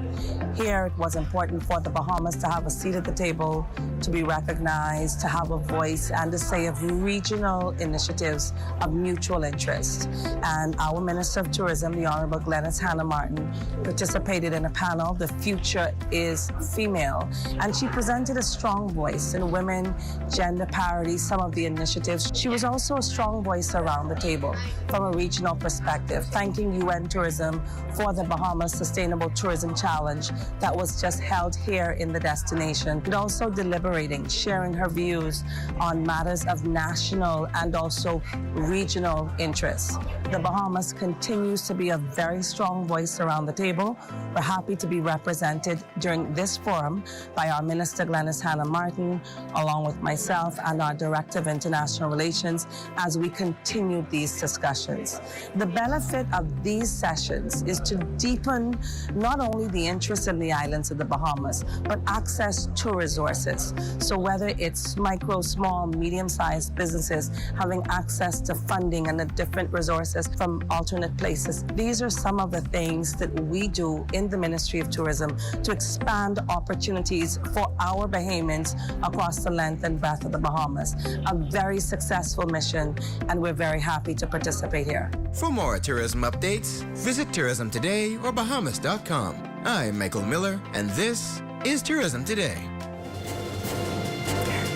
Here it was important for the Bahamas to have a seat at the table, to be recognized, to have a voice, and to say of regional initiatives of mutual interest. And our Minister of Tourism, the Honorable Glenys Hannah Martin, participated in a panel, The Future is Female, and she presented a strong voice in women, gender parity, some of the initiatives. She was also a strong voice around the table from a regional perspective, thanking UN Tourism for the Bahamas Sustainable Tourism Challenge that was just held here in the destination, but also deliberating, sharing her views on matters of national and also regional interests. The Bahamas continues to be a very strong voice around the table. We're happy to be represented during this forum by our Minister Glenys Hannah Martin, along with myself and our Director of International Relations, as we continue these discussions. The benefit of these sessions is to deepen not only the interest in the islands of the Bahamas, but access to resources. So whether it's micro, small, medium-sized businesses having access to funding and the different resources from alternate places, these are some of the things that we do in the Ministry of Tourism to expand opportunities for our Bahamians across the length and breadth of the Bahamas. A very successful mission, and we're very happy to participate here. For more tourism updates, visit Tourism Today or Bahamas.com. I'm Michael Miller, and this is Tourism Today.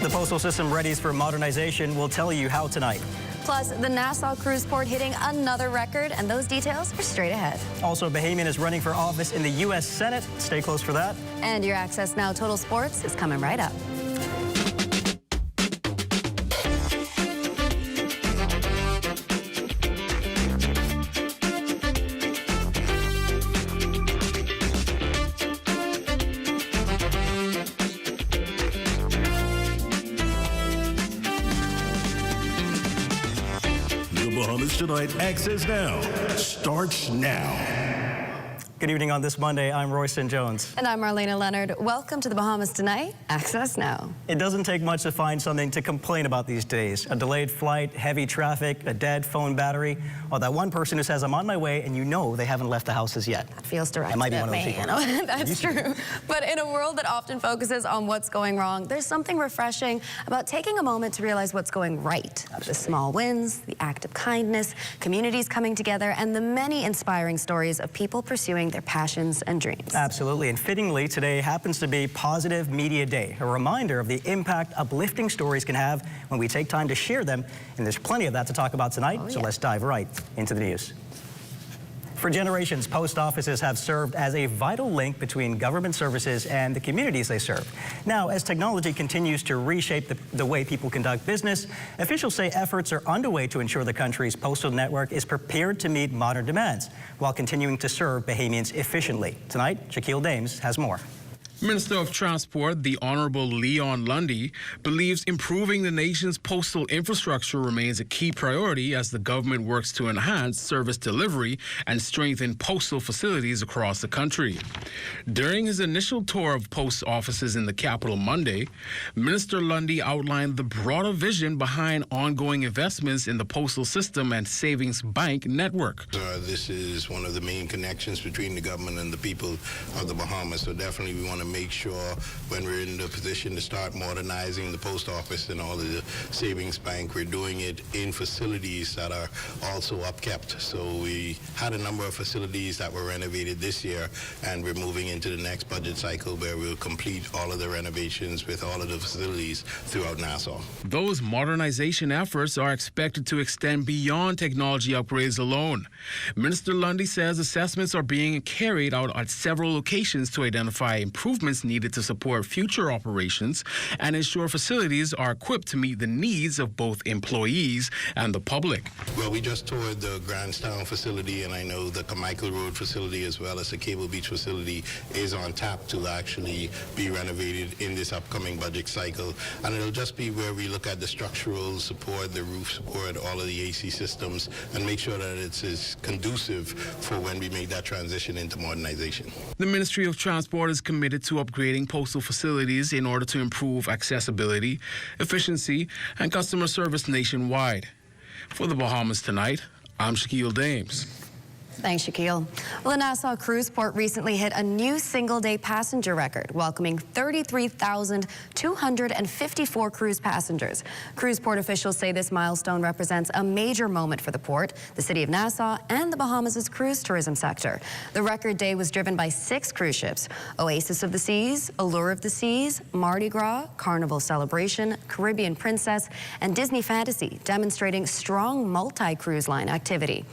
The postal system readies for modernization. We'll tell you how tonight. Plus, the Nassau cruise port hitting another record, and those details are straight ahead. Also, Bahamian is running for office in the U.S. Senate. Stay close for that. And your Access Now Total Sports is coming right up. Bahamas Tonight Access Now starts now. Good evening on this Monday. I'm Royston Jones. And I'm Marlena Leonard. Welcome to the Bahamas Tonight. Access Now. It doesn't take much to find something to complain about these days. A delayed flight, heavy traffic, a dead phone battery, or that one person who says, I'm on my way, and you know they haven't left the houses yet. That feels direct. I might be one of those people. That's true. But in a world that often focuses on what's going wrong, there's something refreshing about taking a moment to realize what's going right. Absolutely. The small wins, the act of kindness, communities coming together, and the many inspiring stories of people pursuing their passions and dreams. Absolutely, and fittingly, today happens to be Positive Media Day, a reminder of the impact uplifting stories can have when we take time to share them, and there's plenty of that to talk about tonight, so let's dive right into the news. For generations, post offices have served as a vital link between government services and the communities they serve. Now, as technology continues to reshape the way people conduct business, officials say efforts are underway to ensure the country's postal network is prepared to meet modern demands while continuing to serve Bahamians efficiently. Tonight, Shaquille Dames has more. Minister of Transport, the Honorable Leon Lundy, believes improving the nation's postal infrastructure remains a key priority as the government works to enhance service delivery and strengthen postal facilities across the country. During his initial tour of post offices in the capital Monday, Minister Lundy outlined the broader vision behind ongoing investments in the postal system and savings bank network. This is one of the main connections between the government and the people of the Bahamas, so definitely we want to make sure when we're in the position to start modernizing the post office and all of the savings bank, we're doing it in facilities that are also upkept. So we had a number of facilities that were renovated this year, and we're moving into the next budget cycle where we'll complete all of the renovations with all of the facilities throughout Nassau. Those modernization efforts are expected to extend beyond technology upgrades alone. Minister Lundy says assessments are being carried out at several locations to identify improvements needed to support future operations and ensure facilities are equipped to meet the needs of both employees and the public. Well, we just toured the Grandstown facility, and I know the Carmichael Road facility as well as the Cable Beach facility is on tap to actually be renovated in this upcoming budget cycle. And it'll just be where we look at the structural support, the roof support, all of the AC systems, and make sure that it's as conducive for when we make that transition into modernization. The Ministry of Transport is committed to upgrading postal facilities in order to improve accessibility, efficiency, and customer service nationwide. For the Bahamas Tonight, I'm Shaquille Dames. Thanks, Shaquille. Well, the Nassau Cruise Port recently hit a new single-day passenger record, welcoming 33,254 cruise passengers. Cruise Port officials say this milestone represents a major moment for the port, the city of Nassau, and the Bahamas' cruise tourism sector. The record day was driven by 6 cruise ships: Oasis of the Seas, Allure of the Seas, Mardi Gras, Carnival Celebration, Caribbean Princess, and Disney Fantasy, demonstrating strong multi-cruise line activity.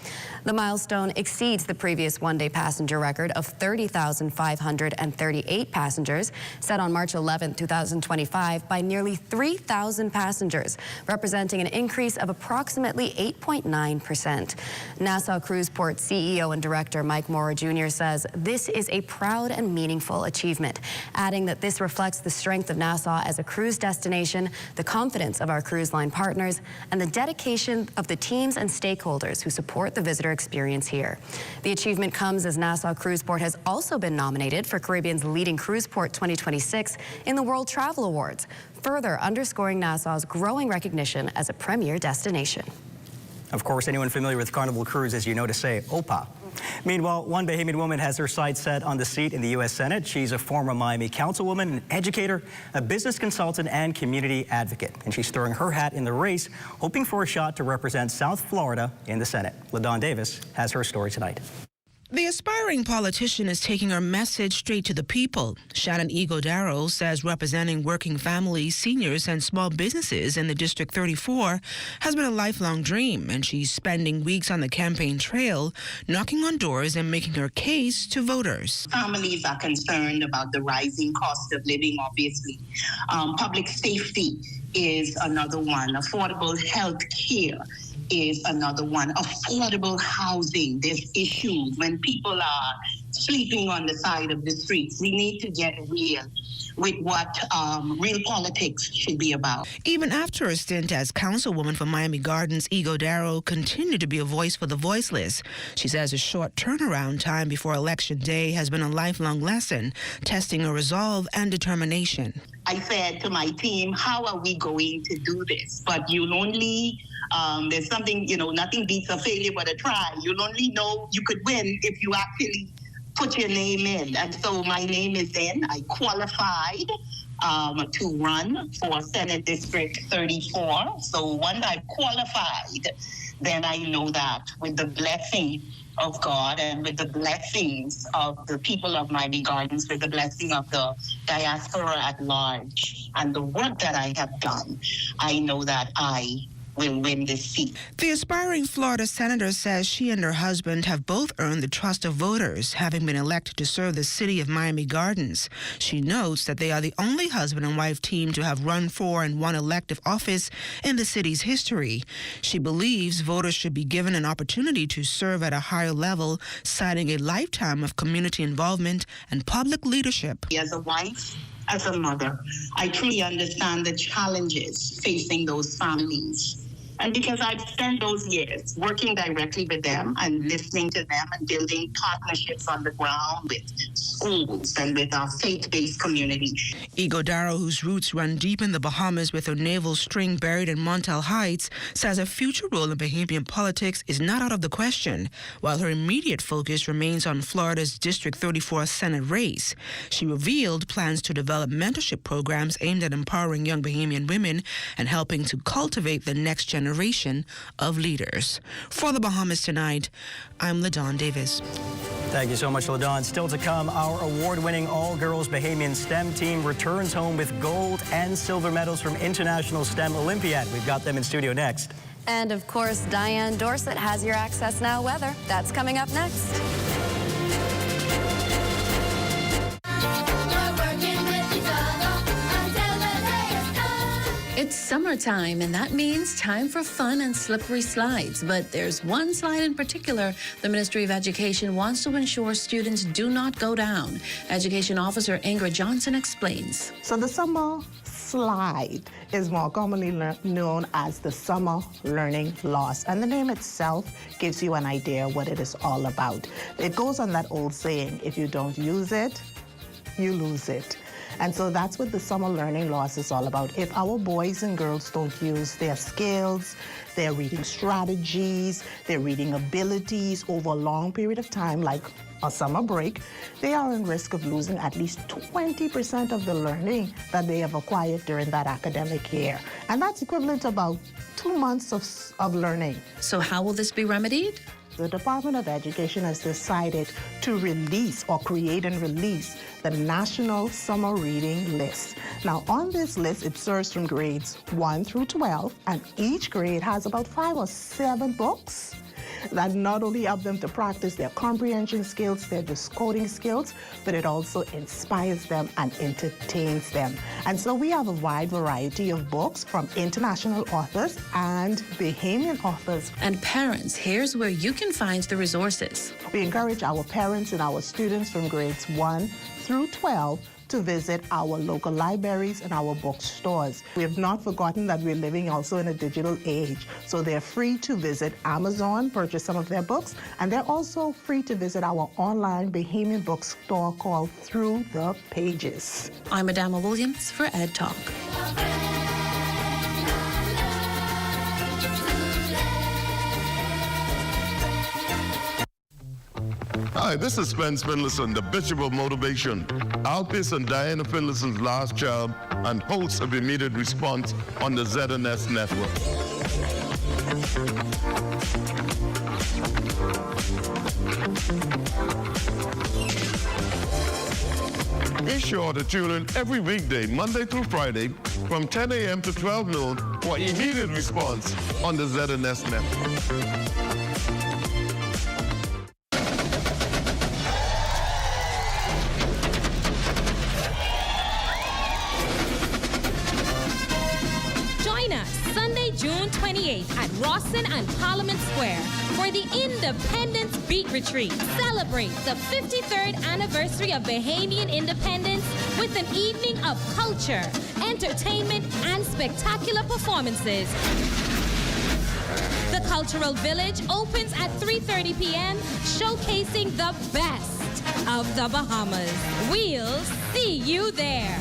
The milestone exceeds the previous one-day passenger record of 30,538 passengers set on March 11, 2025 by nearly 3,000 passengers, representing an increase of approximately 8.9%. Nassau Cruise Port CEO and Director Mike Mora Jr. says this is a proud and meaningful achievement, adding that this reflects the strength of Nassau as a cruise destination, the confidence of our cruise line partners, and the dedication of the teams and stakeholders who support the visitor experience here. The achievement comes as Nassau Cruise Port has also been nominated for Caribbean's Leading Cruise Port 2026 in the World Travel Awards, further underscoring Nassau's growing recognition as a premier destination. Of course, anyone familiar with Carnival Cruises, you know to say OPA. Meanwhile, one Bahamian woman has her sights set on the seat in the U.S. Senate. She's a former Miami councilwoman, an educator, a business consultant, and community advocate. And she's throwing her hat in the race, hoping for a shot to represent South Florida in the Senate. LaDawn Davis has her story tonight. The aspiring politician is taking her message straight to the people. Shannon Igodaro says representing working families, seniors, and small businesses in the District 34 has been a lifelong dream, and she's spending weeks on the campaign trail, knocking on doors and making her case to voters. Families are concerned about the rising cost of living, obviously. Public safety is another one. Affordable health care is another one. Affordable housing. There's issues when people are sleeping on the side of the streets. We need to get real with what real politics should be about. Even after a stint as councilwoman for Miami Gardens, Igodaro continued to be a voice for the voiceless. She says a short turnaround time before Election Day has been a lifelong lesson, testing her resolve and determination. I said to my team, how are we going to do this? But you'll only, there's something, nothing beats a failure but a try. You'll only know you could win if you actually put your name in. And so my name is in. I qualified to run for Senate District 34. So once I've qualified, then I know that with the blessing of God and with the blessings of the people of Miami Gardens, with the blessing of the diaspora at large and the work that I have done, I know that I will win this seat. The aspiring Florida senator says she and her husband have both earned the trust of voters, having been elected to serve the city of Miami Gardens. She notes that they are the only husband and wife team to have run for and won elective office in the city's history. She believes voters should be given an opportunity to serve at a higher level, citing a lifetime of community involvement and public leadership. As a wife, as a mother, I truly understand the challenges facing those families. And because I've spent those years working directly with them and listening to them and building partnerships on the ground with schools and with our faith-based community. Igodaro, whose roots run deep in the Bahamas with her naval string buried in Montel Heights, says a future role in Bahamian politics is not out of the question, while her immediate focus remains on Florida's District 34 Senate race. She revealed plans to develop mentorship programs aimed at empowering young Bahamian women and helping to cultivate the next generation of leaders. For the Bahamas Tonight, I'm LaDawn Davis. Thank you so much, LaDawn. Still to come, our award-winning all-girls Bahamian STEM team returns home with gold and silver medals from International STEM Olympiad. We've got them in studio next. And of course, Diane Dorset has your Access Now weather. That's coming up next. It's summertime, and that means time for fun and slippery slides. But there's one slide in particular the Ministry of Education wants to ensure students do not go down. Education Officer Ingrid Johnson explains. So the summer slide is more commonly known as the summer learning loss. And the name itself gives you an idea what it is all about. It goes on that old saying, if you don't use it, you lose it. And so that's what the summer learning loss is all about. If our boys and girls don't use their skills, their reading strategies, their reading abilities over a long period of time, like a summer break, they are in risk of losing at least 20% of the learning that they have acquired during that academic year. And that's equivalent to about 2 months of learning. So how will this be remedied? The Department of Education has decided to release or create and release the National Summer Reading List. Now, on this list, it serves from grades 1 through 12, and each grade has about 5 or 7 books that not only help them to practice their comprehension skills, their decoding skills, but it also inspires them and entertains them. And so we have a wide variety of books from international authors and Bahamian authors. And parents, here's where you can find the resources. We encourage our parents and our students from grades 1 through 12 to visit our local libraries and our bookstores. We have not forgotten that we're living also in a digital age, so they're free to visit Amazon, purchase some of their books, and they're also free to visit our online Bahamian bookstore called Through the Pages. I'm Adama Williams for Ed Talk. Hi, this is Spence Finlayson, the Bishop of Motivation. I'll piss on Diana Finlayson's last child and host of Immediate Response on the ZNS network. Be sure to tune in every weekday, Monday through Friday, from 10 a.m. to 12 noon for Immediate Response on the ZNS network. June 28th at Rawson and Parliament Square for the Independence Beat Retreat. Celebrate the 53rd anniversary of Bahamian independence with an evening of culture, entertainment, and spectacular performances. The Cultural Village opens at 3:30 p.m., showcasing the best of the Bahamas. We'll see you there.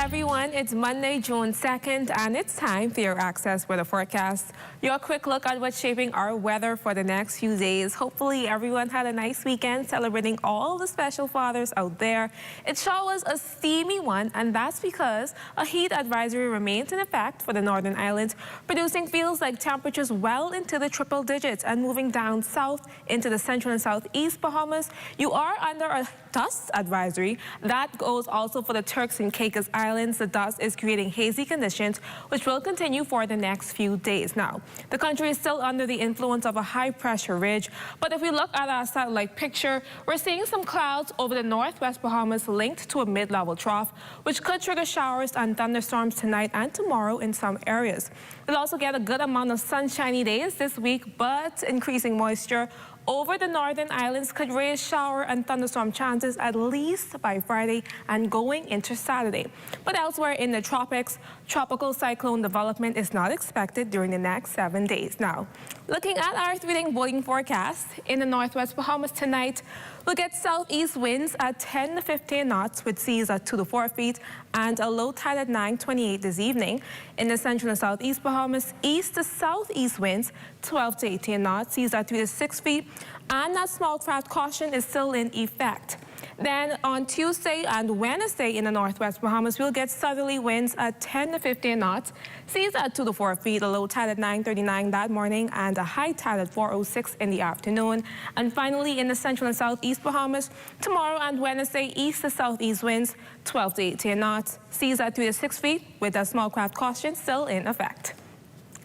everyone. It's Monday, June 2nd, and it's time for your Access Weather Forecast. Your quick look at what's shaping our weather for the next few days. Hopefully, everyone had a nice weekend celebrating all the special fathers out there. It sure was a steamy one, and that's because a heat advisory remains in effect for the Northern Islands, producing feels like temperatures well into the triple digits and moving down south into the central and southeast Bahamas. You are under a dust advisory. That goes also for the Turks and Caicos Islands. The dust is creating hazy conditions, which will continue for the next few days. Now, the country is still under the influence of a high-pressure ridge, but if we look at our satellite picture, we're seeing some clouds over the northwest Bahamas linked to a mid-level trough, which could trigger showers and thunderstorms tonight and tomorrow in some areas. We'll also get a good amount of sunshiny days this week, but increasing moisture over the Northern Islands could raise shower and thunderstorm chances at least by Friday and going into Saturday. But elsewhere in the tropics, tropical cyclone development is not expected during the next 7 days. Now, looking at our 3-day boating forecast, in the northwest Bahamas tonight, we'll get southeast winds at 10 to 15 knots with seas at 2 to 4 feet and a low tide at 9:28 this evening. In the central and southeast Bahamas, east to southeast winds 12 to 18 knots, seas at 3 to 6 feet, and that small craft caution is still in effect. Then on Tuesday and Wednesday in the northwest Bahamas, we'll get southerly winds at 10 to 15 knots, seas at 2 to 4 feet, a low tide at 9:39 that morning, and a high tide at 4:06 in the afternoon. And finally, in the central and southeast Bahamas, tomorrow and Wednesday, east to southeast winds 12 to 18 knots, seas at 3 to 6 feet, with a small craft caution still in effect.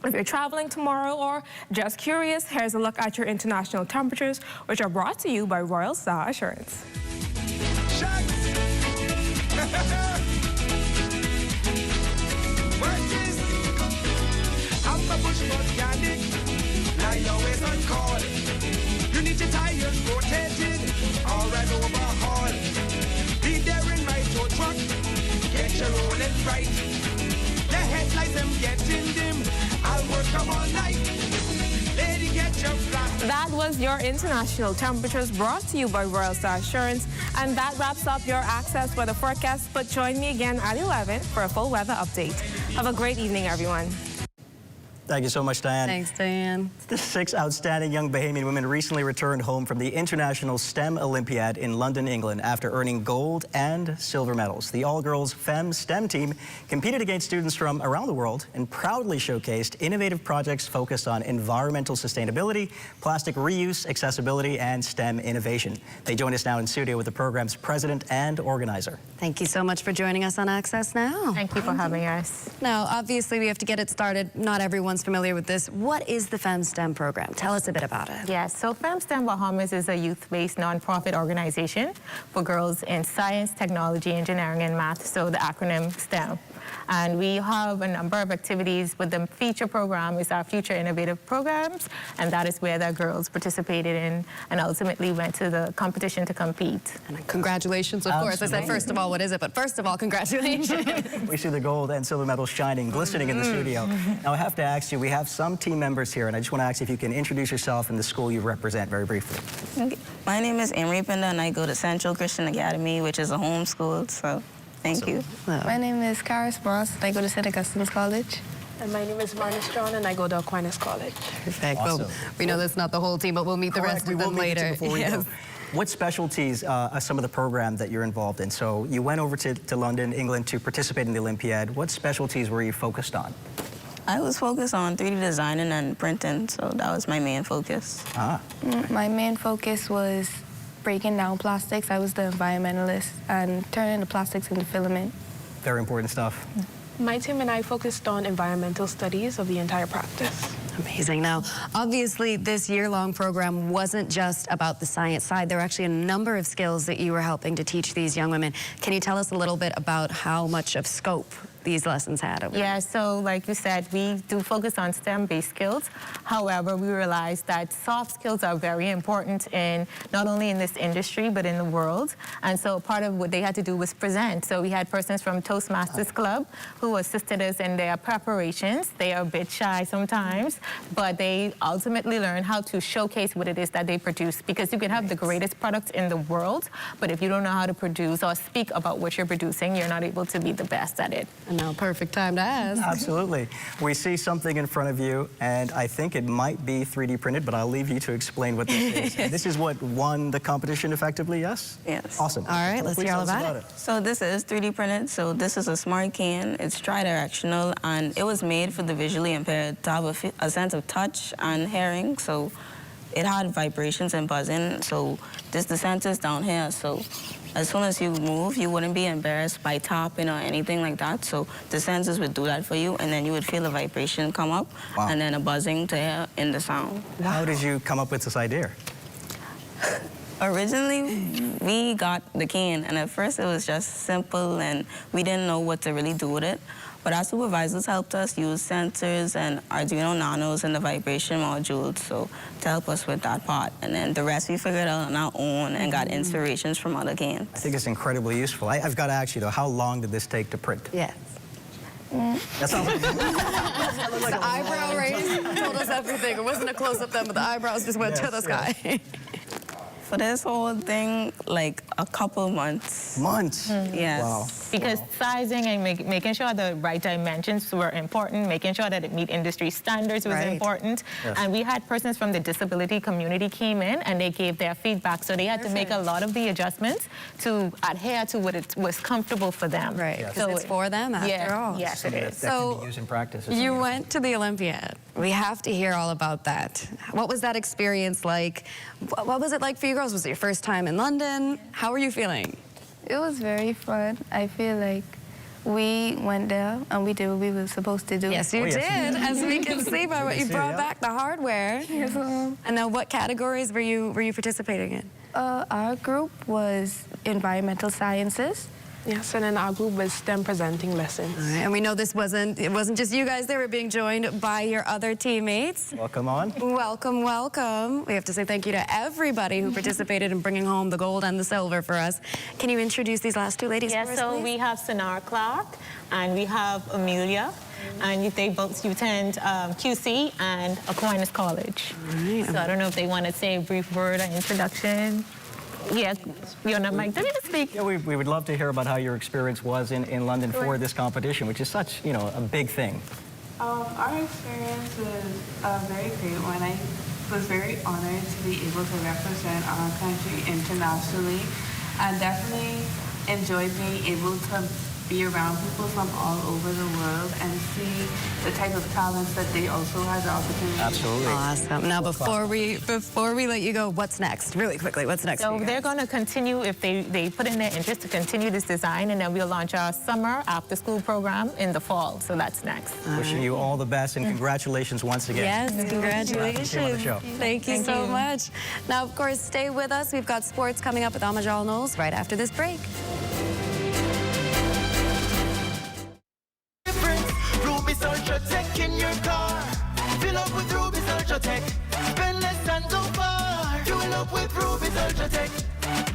If you're traveling tomorrow or just curious, here's a look at your international temperatures, which are brought to you by Royal Star Assurance. You need your tires rotated, alright overhaul. Be there in my tow truck, get you rolling right. The headlights, them getting dim, I'll work them all night. Lady, get your flat. That was your international temperatures brought to you by Royal Star Assurance. And that wraps up your Access Weather Forecast. But join me again at 11 for a full weather update. Have a great evening, everyone. Thank you so much, Diane. Thanks, Diane. The 6 outstanding young Bahamian women recently returned home from the International STEM Olympiad in London, England, after earning gold and silver medals. The all-girls FEM STEM team competed against students from around the world and proudly showcased innovative projects focused on environmental sustainability, plastic reuse, accessibility, and STEM innovation. They join us now in studio with the program's president and organizer. Thank you so much for joining us on Access Now. Thank you for having us. Now, obviously, we have to get it started. Not everyone's familiar with this. What is the FemSTEM program? Tell us a bit about it. Yes, so FemSTEM Bahamas is a youth-based nonprofit organization for girls in science, technology, engineering, and math, so the acronym STEM. And we have a number of activities, but the feature program is our Future Innovative Programs, and that is where the girls participated in and ultimately went to the competition to compete. And congratulations, of course. I said, first of all, what is it? But first of all, congratulations. We see the gold and silver medals shining, glistening in the studio. Now, I have to ask you, we have some team members here, and I just want to ask if you can introduce yourself and the school you represent very briefly. Okay. My name is Emery Pinda, and I go to Central Christian Academy, which is a homeschool, so thank you. My name is Karis Moss, and I go to St. Augustine's College. And my name is Marnis John, and I go to Aquinas College. Perfect. Awesome. Well, we know that's not the whole team, but we'll meet the rest of them later. Before we go. What specialties are some of the programs that you're involved in? So you went over to London, England to participate in the Olympiad. What specialties were you focused on? I was focused on 3D designing and printing, so that was my main focus. My main focus was breaking down plastics. I was the environmentalist and turning the plastics into filament. Very important stuff. My team and I focused on environmental studies of the entire practice. Amazing. Now, obviously, this year-long program wasn't just about the science side. There were actually a number of skills that you were helping to teach these young women. Can you tell us a little bit about how much of scope these lessons had? Yeah, so like you said, we do focus on STEM-based skills. However, we realize that soft skills are very important in not only in this industry, but in the world. And so part of what they had to do was present. So we had persons from Toastmasters Club who assisted us in their preparations. They are a bit shy sometimes, but they ultimately learn how to showcase what it is that they produce, because you can have the greatest product in the world, but if you don't know how to produce or speak about what you're producing, you're not able to be the best at it. And now, perfect time to ask. Absolutely. We see something in front of you, and I think it might be 3D printed, but I'll leave you to explain what this is. This is what won the competition effectively, yes? Yes. Awesome. All right, let's hear all about it. So this is 3D printed. So this is a smart can. It's tri-directional, and it was made for the visually impaired to have a sense of touch and hearing. So it had vibrations and buzzing. So this the sensors down here. So as soon as you move, you wouldn't be embarrassed by tapping or anything like that. So the sensors would do that for you, and then you would feel a vibration come up, and then a buzzing to hear in the sound. How did you come up with this idea? Originally, we got the can, and at first it was just simple, and we didn't know what to really do with it. But our supervisors helped us use sensors and Arduino Nanos and the vibration modules, so to help us with that part. And then the rest we figured out on our own and got inspirations from other cans. I think it's incredibly useful. I've got to ask you, though, how long did this take to print? Yes. That sounds like the eyebrow raise told us everything. It wasn't a close-up then, but the eyebrows just went to the sky. For this whole thing, like a couple months. Months? Yes. Wow. Because sizing and making sure the right dimensions were important, making sure that it meet industry standards was important. Yes. And we had persons from the disability community came in and they gave their feedback. So they had to make a lot of the adjustments to adhere to what it was comfortable for them. Right, because it's for them after all. Yes, it is. That can be used in practice. You went to the Olympiad. We have to hear all about that. What was that experience like? What was it like for you girls? Was it your first time in London? How are you feeling? It was very fun. I feel like we went there and we did what we were supposed to do. Yes, you did, as we can see by what you brought back, the hardware. Yes, And then what categories were you participating in? Our group was environmental sciences. Yes, and then our group was STEM presenting lessons. And we know it wasn't just you guys. They were being joined by your other teammates. Welcome on. Welcome, welcome. We have to say thank you to everybody who participated in bringing home the gold and the silver for us. Can you introduce these last two ladies for us, so please? we have Sonar Clark and we have Amelia. And they both attend QC and Aquinas College. So I don't know if they want to say a brief word or introduction. Yes, you're not Mike. Don't need to speak. Yeah, we would love to hear about how your experience was in London for this competition, which is such, a big thing. Our experience was a very great one. I was very honored to be able to represent our country internationally, and definitely enjoyed being able to be around people from all over the world and see the type of talents that they also had the opportunity. Absolutely. Awesome. Now, before we let you go, what's next? Really quickly, what's next? So they're going to continue, if they put in their interest, to continue this design, and then we'll launch our summer after-school program in the fall. So that's next. Wishing you all the best and congratulations once again. Yes, congratulations. Thank you so much. Now, of course, stay with us. We've got sports coming up with Amajal Knowles right after this break. Ultra Tech in your car. Fill up with Ruby's Ultra Tech. Spend less and go far. Fuel up with Ruby's Ultra Tech.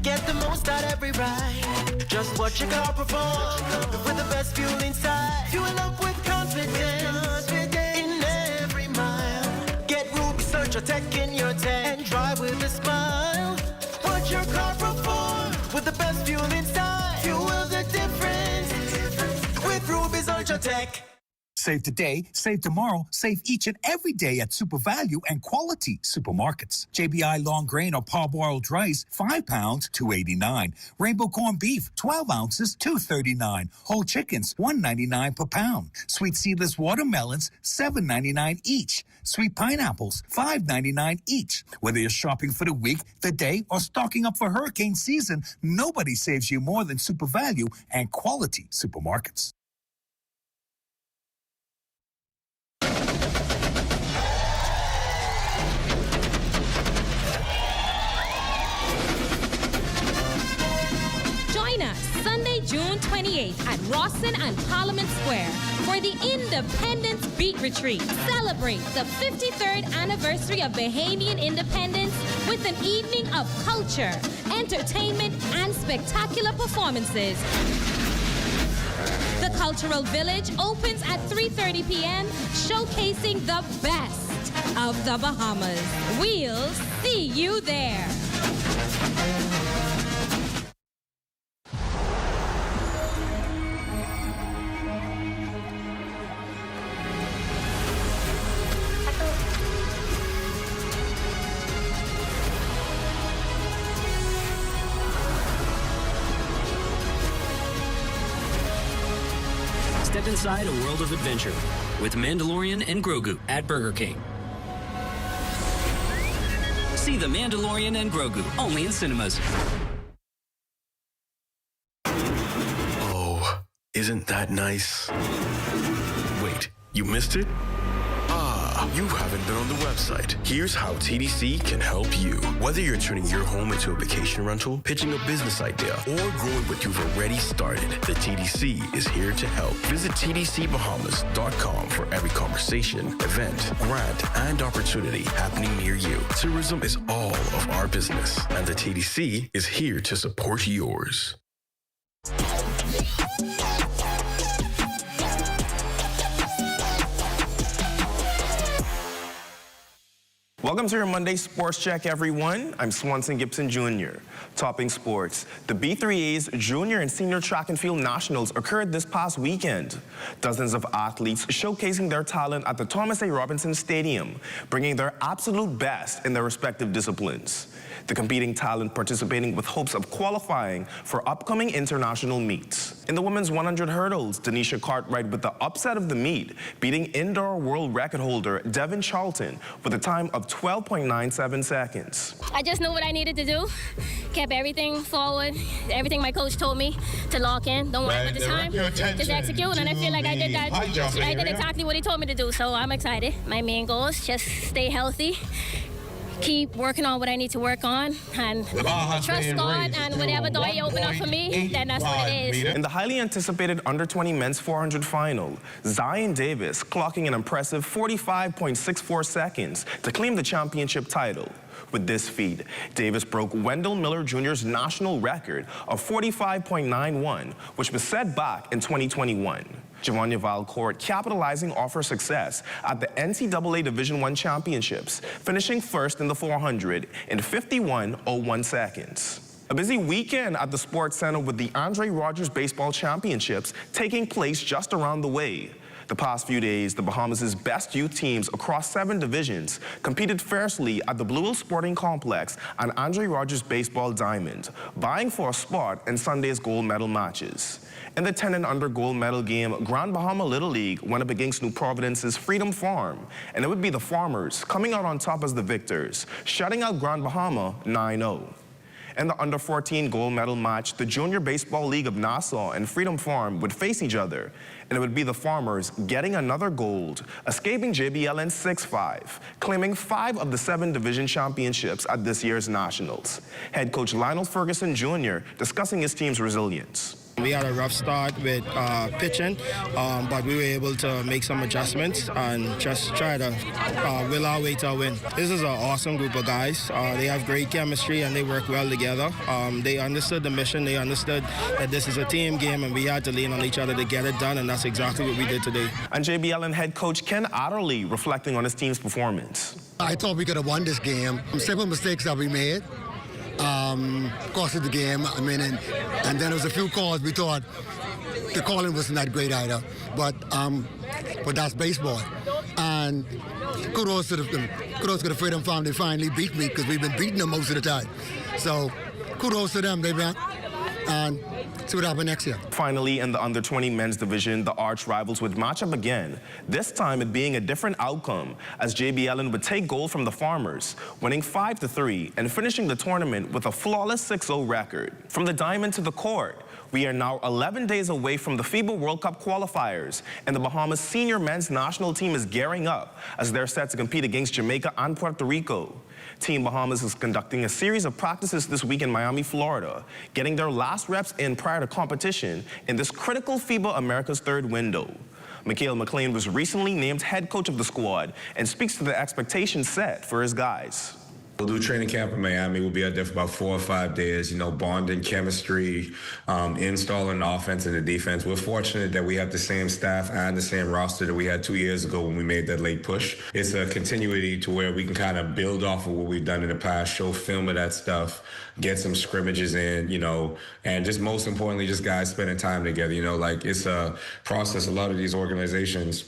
Get the most out every ride. Just watch your car perform with the best fuel inside. Fuel up with confidence in every mile. Get Ruby's Ultra Tech in your tech and drive with a smile. Watch your car perform with the best fuel inside. Fuel the difference with Ruby's Ultra Tech. Save today, save tomorrow, save each and every day at Super Value and Quality Supermarkets. JBI long grain or parboiled rice, 5 pounds, $2.89. Rainbow corned beef, 12 ounces, $2.39. Whole chickens, $1.99 per pound. Sweet seedless watermelons, $7.99 each. Sweet pineapples, $5.99 each. Whether you're shopping for the week, the day, or stocking up for hurricane season, nobody saves you more than Super Value and Quality Supermarkets. Join us Sunday, June 20th 28th at Rawson and Parliament Square for the Independence Beat Retreat. Celebrate the 53rd anniversary of Bahamian independence with an evening of culture, entertainment, and spectacular performances. The Cultural Village opens at 3:30 p.m., showcasing the best of the Bahamas. We'll see you there. Step inside a world of adventure with Mandalorian and Grogu at Burger King. See The Mandalorian and Grogu, only in cinemas. Oh, isn't that nice? Wait, you missed it? You haven't been on the website. Here's how TDC can help you. Whether you're turning your home into a vacation rental, pitching a business idea, or growing what you've already started, the TDC is here to help. Visit tdcbahamas.com for every conversation, event, grant, and opportunity happening near you. Tourism is all of our business, and the TDC is here to support yours. Welcome to your Monday Sports Check, everyone. I'm Swanson Gibson Jr. Topping sports. The B3A's junior and senior track and field nationals occurred this past weekend. Dozens of athletes showcasing their talent at the Thomas A. Robinson Stadium, bringing their absolute best in their respective disciplines. The competing talent participating with hopes of qualifying for upcoming international meets. In the women's 100 hurdles, Denisha Cartwright with the upset of the meet, beating indoor world record holder Devin Charlton with a time of 12.97 seconds. I just knew what I needed to do, kept everything forward, everything my coach told me to lock in, don't worry about the time, just execute, and I feel like I did that. I did exactly what he told me to do, so I'm excited. My main goal is just stay healthy, keep working on what I need to work on, and trust God, and whatever door you open up for me, then that's what it is. In the highly anticipated under-20 men's 400 final, Zion Davis clocking an impressive 45.64 seconds to claim the championship title. With this feat, Davis broke Wendell Miller Jr.'s national record of 45.91, which was set back in 2021. Javonja Valcourt capitalizing off her success at the NCAA Division I Championships, finishing first in the 400 in 51.01 seconds. A busy weekend at the Sports Center with the Andre Rogers Baseball Championships taking place just around the way. The past few days, the Bahamas' best youth teams across 7 divisions competed fiercely at the Blue Hill Sporting Complex and Andre Rogers Baseball Diamond, vying for a spot in Sunday's gold medal matches. In the 10 and under gold medal game, Grand Bahama Little League went up against New Providence's Freedom Farm, and it would be the Farmers coming out on top as the victors, shutting out Grand Bahama 9-0. In the under 14 gold medal match, the Junior Baseball League of Nassau and Freedom Farm would face each other, and it would be the Farmers getting another gold, escaping JBL in 6-5, claiming 5 of the 7 division championships at this year's Nationals. Head coach Lionel Ferguson Jr. discussing his team's resilience. We had a rough start with pitching, but we were able to make some adjustments and just try to will our way to a win. This is an awesome group of guys. They have great chemistry and they work well together. They understood the mission. They understood that this is a team game and we had to lean on each other to get it done, and that's exactly what we did today. And JBLN head coach Ken Adderley reflecting on his team's performance. I thought we could have won this game. Simple mistakes that we made costed the game. I mean, and then there was a few calls we thought the calling wasn't that great either. But that's baseball. And kudos to the Freedom Farm. They finally beat me because we've been beating them most of the time. So kudos to them, baby. And see what happens next year. Finally, in the under-20 men's division, the arch rivals would match up again, this time it being a different outcome, as JBLN would take gold from the Farmers, winning 5-3 and finishing the tournament with a flawless 6-0 record. From the diamond to the court, We are now 11 days away from the FIBA World Cup qualifiers, and the Bahamas senior men's national team is gearing up as they're set to compete against Jamaica and Puerto Rico. Team Bahamas is conducting a series of practices this week in Miami, Florida, getting their last reps in prior to competition in this critical FIBA America's third window. Mikhail McLean was recently named head coach of the squad and speaks to the expectations set for his guys. We'll do training camp in Miami. We'll be out there for about 4 or 5 days, bonding, chemistry, installing the offense and the defense. We're fortunate that we have the same staff and the same roster that we had 2 years ago when we made that late push. It's a continuity to where we can kind of build off of what we've done in the past, show film of that stuff, get some scrimmages in, and just most importantly, just guys spending time together. It's a process. A lot of these organizations,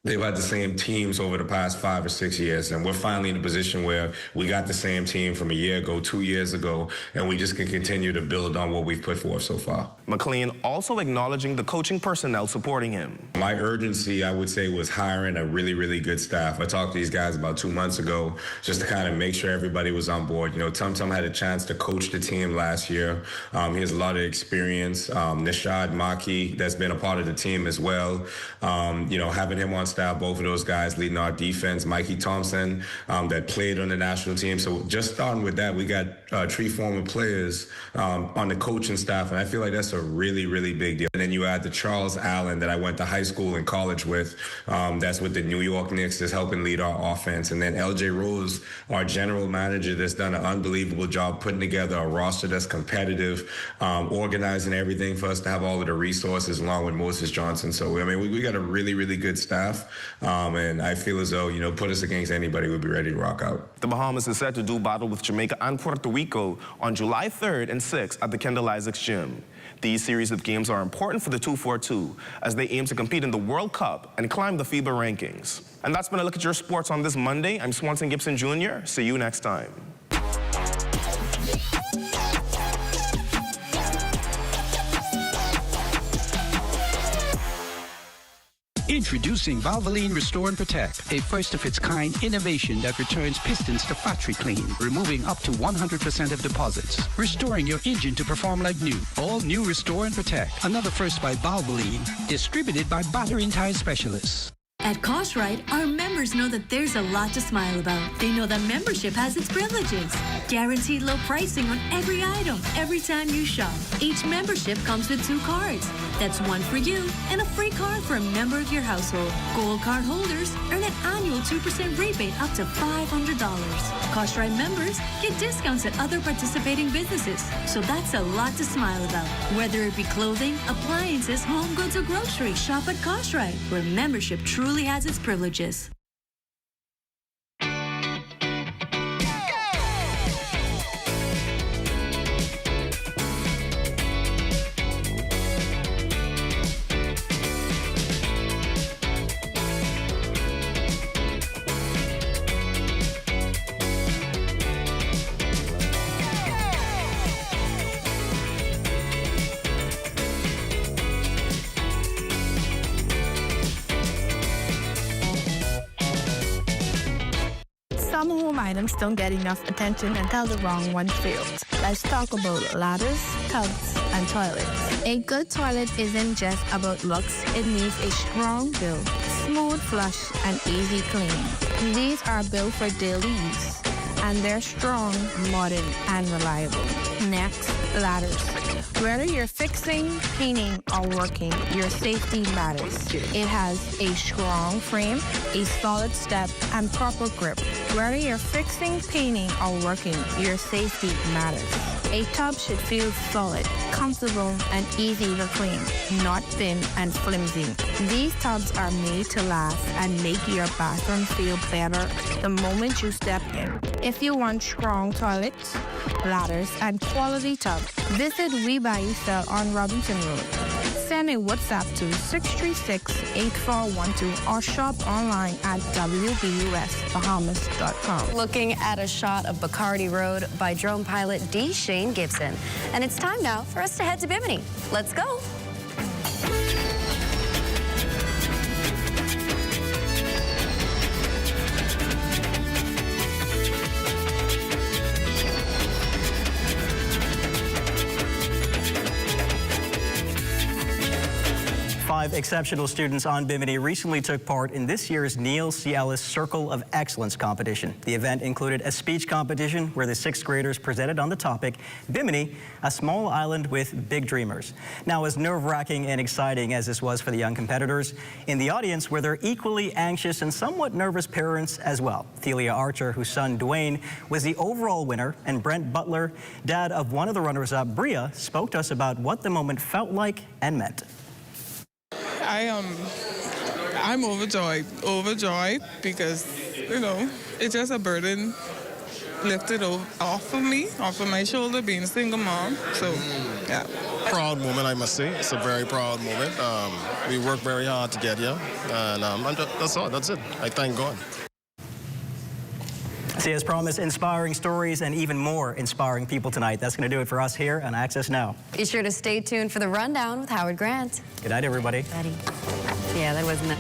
they've had the same teams over the past 5 or 6 years, and we're finally in a position where we got the same team from a year ago, 2 years ago, and we just can continue to build on what we've put forth so far. McLean also acknowledging the coaching personnel supporting him. My urgency, I would say, was hiring a really, really good staff. I talked to these guys about 2 months ago just to kind of make sure everybody was on board. Tum Tum had a chance to coach the team last year. He has a lot of experience. Nishad Maki, that's been a part of the team as well. Having him on staff, both of those guys leading our defense. Mikey Thompson, that played on the national team. So just starting with that, we got 3 former players on the coaching staff, and I feel like that's a really, really big deal. And then you add the Charles Allen that I went to high school and college with. That's with the New York Knicks, that's helping lead our offense. And then LJ Rose, our general manager, that's done an unbelievable job putting together a roster that's competitive, organizing everything for us to have all of the resources along with Moses Johnson. So, we got a really, really good staff. And I feel as though, put us against anybody, we'll be ready to rock out. The Bahamas is set to do battle with Jamaica and Puerto Rico on July 3rd and 6th at the Kendall Isaacs Gym. These series of games are important for the 242 as they aim to compete in the World Cup and climb the FIBA rankings. And that's been a look at your sports on this Monday. I'm Swanson Gibson Jr. See you next time. Introducing Valvoline Restore and Protect, a first-of-its-kind innovation that returns pistons to factory clean, removing up to 100% of deposits, restoring your engine to perform like new. All new Restore and Protect, another first by Valvoline, distributed by Battering Tire Specialists. At Cartwright, our members know that there's a lot to smile about. They know that membership has its privileges. Guaranteed low pricing on every item, every time you shop. Each membership comes with 2 cards. That's one for you and a free card for a member of your household. Gold card holders earn an annual 2% rebate up to $500. Cartwright members get discounts at other participating businesses. So that's a lot to smile about. Whether it be clothing, appliances, home goods, or groceries, shop at Cartwright, where membership truly has its privileges. Some home items don't get enough attention until the wrong one fails. Let's talk about ladders, tubs, and toilets. A good toilet isn't just about looks, it needs a strong build, smooth flush, and easy clean. These are built for daily use, and they're strong, modern, and reliable. Next, ladders. Whether you're fixing, painting, or working, your safety matters. It has a strong frame, a solid step, and proper grip. Whether you're fixing, painting, or working, your safety matters. A tub should feel solid, comfortable, and easy to clean, not thin and flimsy. These tubs are made to last and make your bathroom feel better the moment you step in. If you want strong toilets, ladders, and quality tubs, visit We Buy You Sell on Robinson Road. Send a WhatsApp to 636-8412 or shop online at wbusbahamas.com. Looking at a shot of Bacardi Road by drone pilot D. Shane Gibson. And it's time now for us to head to Bimini. Let's go. 5 exceptional students on Bimini recently took part in this year's Neil C. Ellis Circle of Excellence competition. The event included a speech competition where the 6th graders presented on the topic, Bimini, a small island with big dreamers. Now, as nerve-wracking and exciting as this was for the young competitors, in the audience were their equally anxious and somewhat nervous parents as well. Thelia Archer, whose son Dwayne was the overall winner, and Brent Butler, dad of one of the runners-up, Bria, spoke to us about what the moment felt like and meant. I'm overjoyed because, you know, it's just a burden lifted off of me, off of my shoulder, being a single mom. So, yeah. Proud moment, I must say. It's a very proud moment. We worked very hard to get here, and that's all. That's it. I thank God. See, as promised, inspiring stories and even more inspiring people tonight. That's going to do it for us here on Access Now. Be sure to stay tuned for the rundown with Howard Grant. Good night, everybody. Yeah, that wasn't it.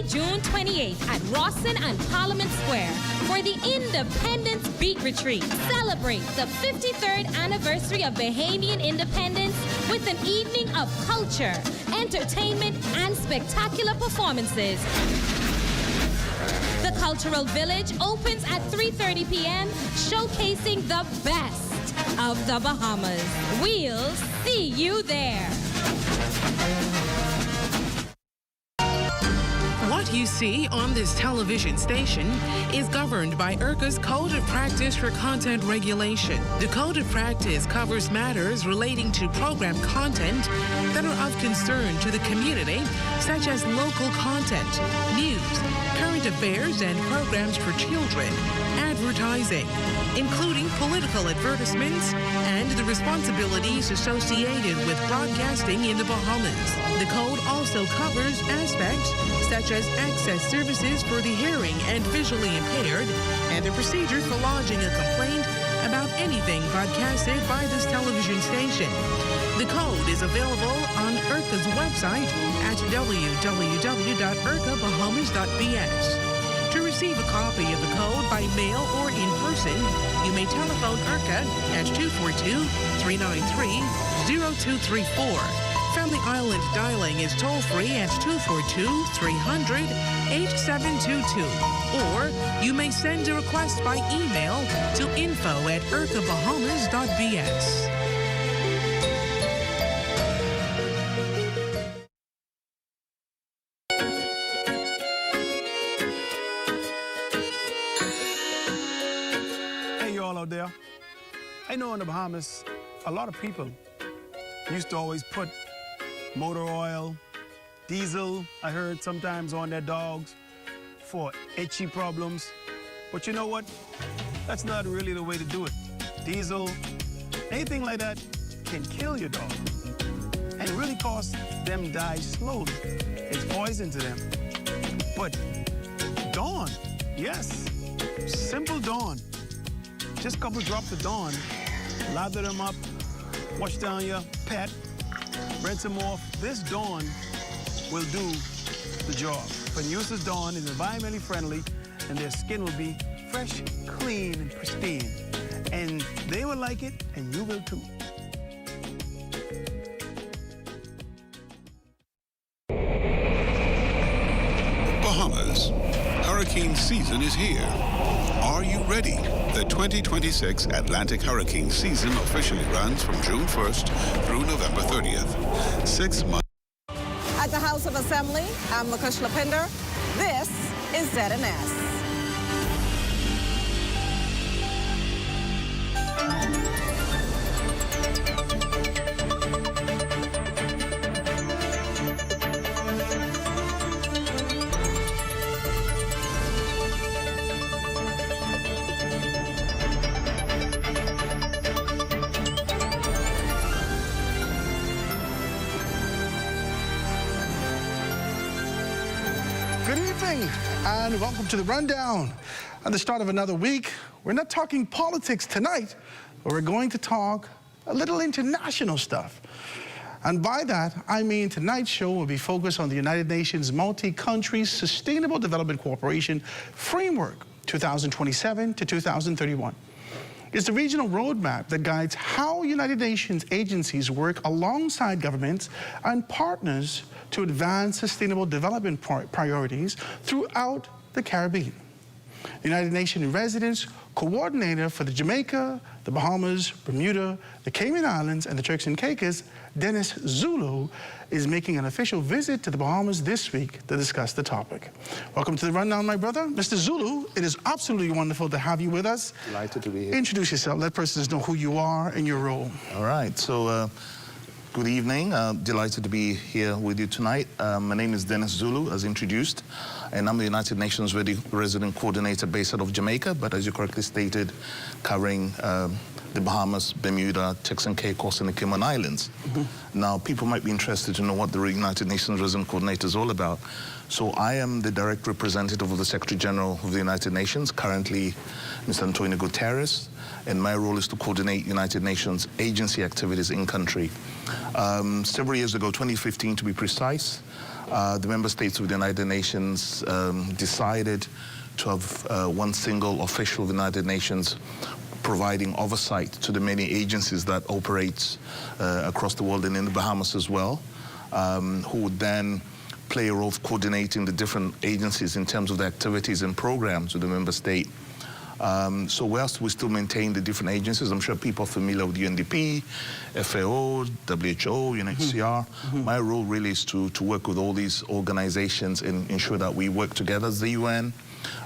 June 28th at Rawson and Parliament Square for the Independence Beat Retreat. Celebrate the 53rd anniversary of Bahamian independence with an evening of culture, entertainment, and spectacular performances. The Cultural Village opens at 3:30 p.m., showcasing the best of the Bahamas. We'll see you there. What you see on this television station is governed by IRCA's Code of Practice for Content Regulation. The Code of Practice covers matters relating to program content that are of concern to the community, such as local content, news, current affairs, and programs for children, advertising, including political advertisements, and the responsibilities associated with broadcasting in the Bahamas. The code also covers aspects such as access services for the hearing and visually impaired, and the procedure for lodging a complaint about anything broadcasted by this television station. The code is available on IRCA's website at www.ircabahamas.bs. To receive a copy of the code by mail or in person, you may telephone IRCA at 242-393-0234. Family Island dialing is toll-free at 242-300-8722. Or you may send a request by email to info@ircabahamas.bs. Hey, you all out there. I know in the Bahamas, a lot of people used to always put motor oil, diesel, I heard sometimes on their dogs for itchy problems. But you know what? That's not really the way to do it. Diesel, anything like that can kill your dog and really cause them die slowly. It's poison to them. But Dawn, yes, simple Dawn. Just a couple drops of Dawn, lather them up, wash down your pet, rinse them off. This Dawn will do the job. Panusa's Dawn is environmentally friendly, and their skin will be fresh, clean, and pristine. And they will like it, and you will too. Bahamas. Hurricane season is here. Are you ready? The 2026 Atlantic hurricane season officially runs from June 1st through November 30th. 6 months. At the House of Assembly, I'm Lakush Lapinder. This is ZNS. Good evening and welcome to the Rundown. At the start of another week, we're not talking politics tonight, but we're going to talk a little international stuff. And by that, I mean tonight's show will be focused on the United Nations Multi-Country Sustainable Development Cooperation Framework 2027 to 2031. It's the regional roadmap that guides how United Nations agencies work alongside governments and partners to advance sustainable development priorities throughout the Caribbean. The United Nations Residence Coordinator for the Jamaica, the Bahamas, Bermuda, the Cayman Islands, and the Turks and Caicos, Dennis Zulu, is making an official visit to the Bahamas this week to discuss the topic. Welcome to the Rundown, my brother. Mr. Zulu, it is absolutely wonderful to have you with us. Delighted to be here. Introduce yourself. Let persons know who you are and your role. All right. So, good evening. Delighted to be here with you tonight. My name is Dennis Zulu, as introduced, and I'm the United Nations Resident Coordinator based out of Jamaica, but as you correctly stated, covering the Bahamas, Bermuda, Turks and Caicos, and the Cayman Islands. Now, people might be interested to know what the United Nations Resident Coordinator is all about. So I am the direct representative of the Secretary General of the United Nations, currently Mr. Antonio Guterres, and my role is to coordinate United Nations agency activities in country. Several years ago, 2015 to be precise, the member states of the United Nations decided to have one single official of the United Nations providing oversight to the many agencies that operate across the world and in the Bahamas as well, who would then play a role of coordinating the different agencies in terms of the activities and programs of the member state. So whilst we still maintain the different agencies, I'm sure people are familiar with UNDP, FAO, WHO, UNHCR. My role really is to work with all these organizations and ensure that we work together as the UN,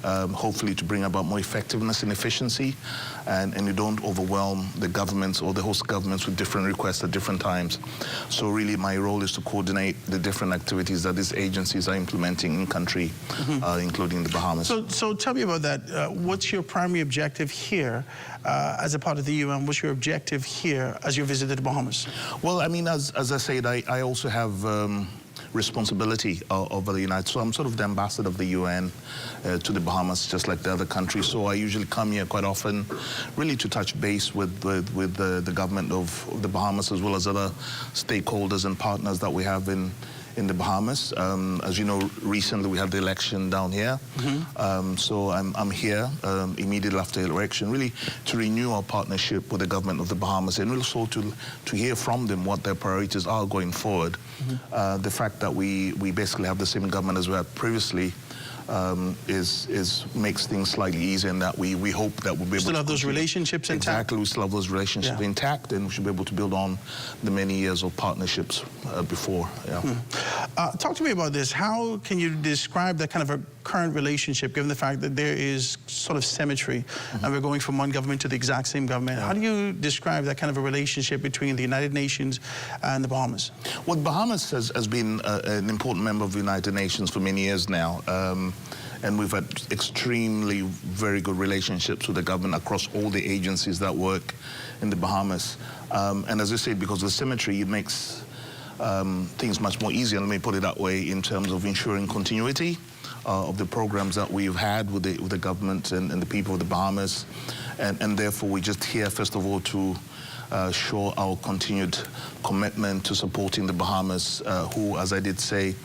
hopefully to bring about more effectiveness and efficiency, and you don't overwhelm the governments or the host governments with different requests at different times. So really my role is to coordinate the different activities that these agencies are implementing in country, including the Bahamas. So tell me about that. What's your primary objective here as a part of the UN? What's your objective here as you visited the Bahamas? Well, I mean, as I said, I also have responsibility over the United States. So I'm sort of the ambassador of the UN to the Bahamas, just like the other countries. So I usually come here quite often, really to touch base with the government of the Bahamas, as well as other stakeholders and partners that we have in the Bahamas. As you know, recently we had the election down here. So I'm here immediately after the election, really to renew our partnership with the government of the Bahamas, and also to hear from them what their priorities are going forward. The fact that we basically have the same government as we had previously makes things slightly easier, in that we hope that we'll be able still to have those relationships intact. Exactly, we still have those relationships intact, and we should be able to build on the many years of partnerships before. Talk to me about this. How can you describe that kind of a current relationship, given the fact that there is sort of symmetry, and we're going from one government to the exact same government? How do you describe that kind of a relationship between the United Nations and the Bahamas? Well, the Bahamas has been an important member of the United Nations for many years now. And we've had extremely very good relationships with the government across all the agencies that work in the Bahamas. And as I said, because of the symmetry, it makes things much more easier, let me put it that way, in terms of ensuring continuity of the programs that we've had with the government and the people of the Bahamas. And therefore, we're just here, first of all, to show our continued commitment to supporting the Bahamas, who, as I did say,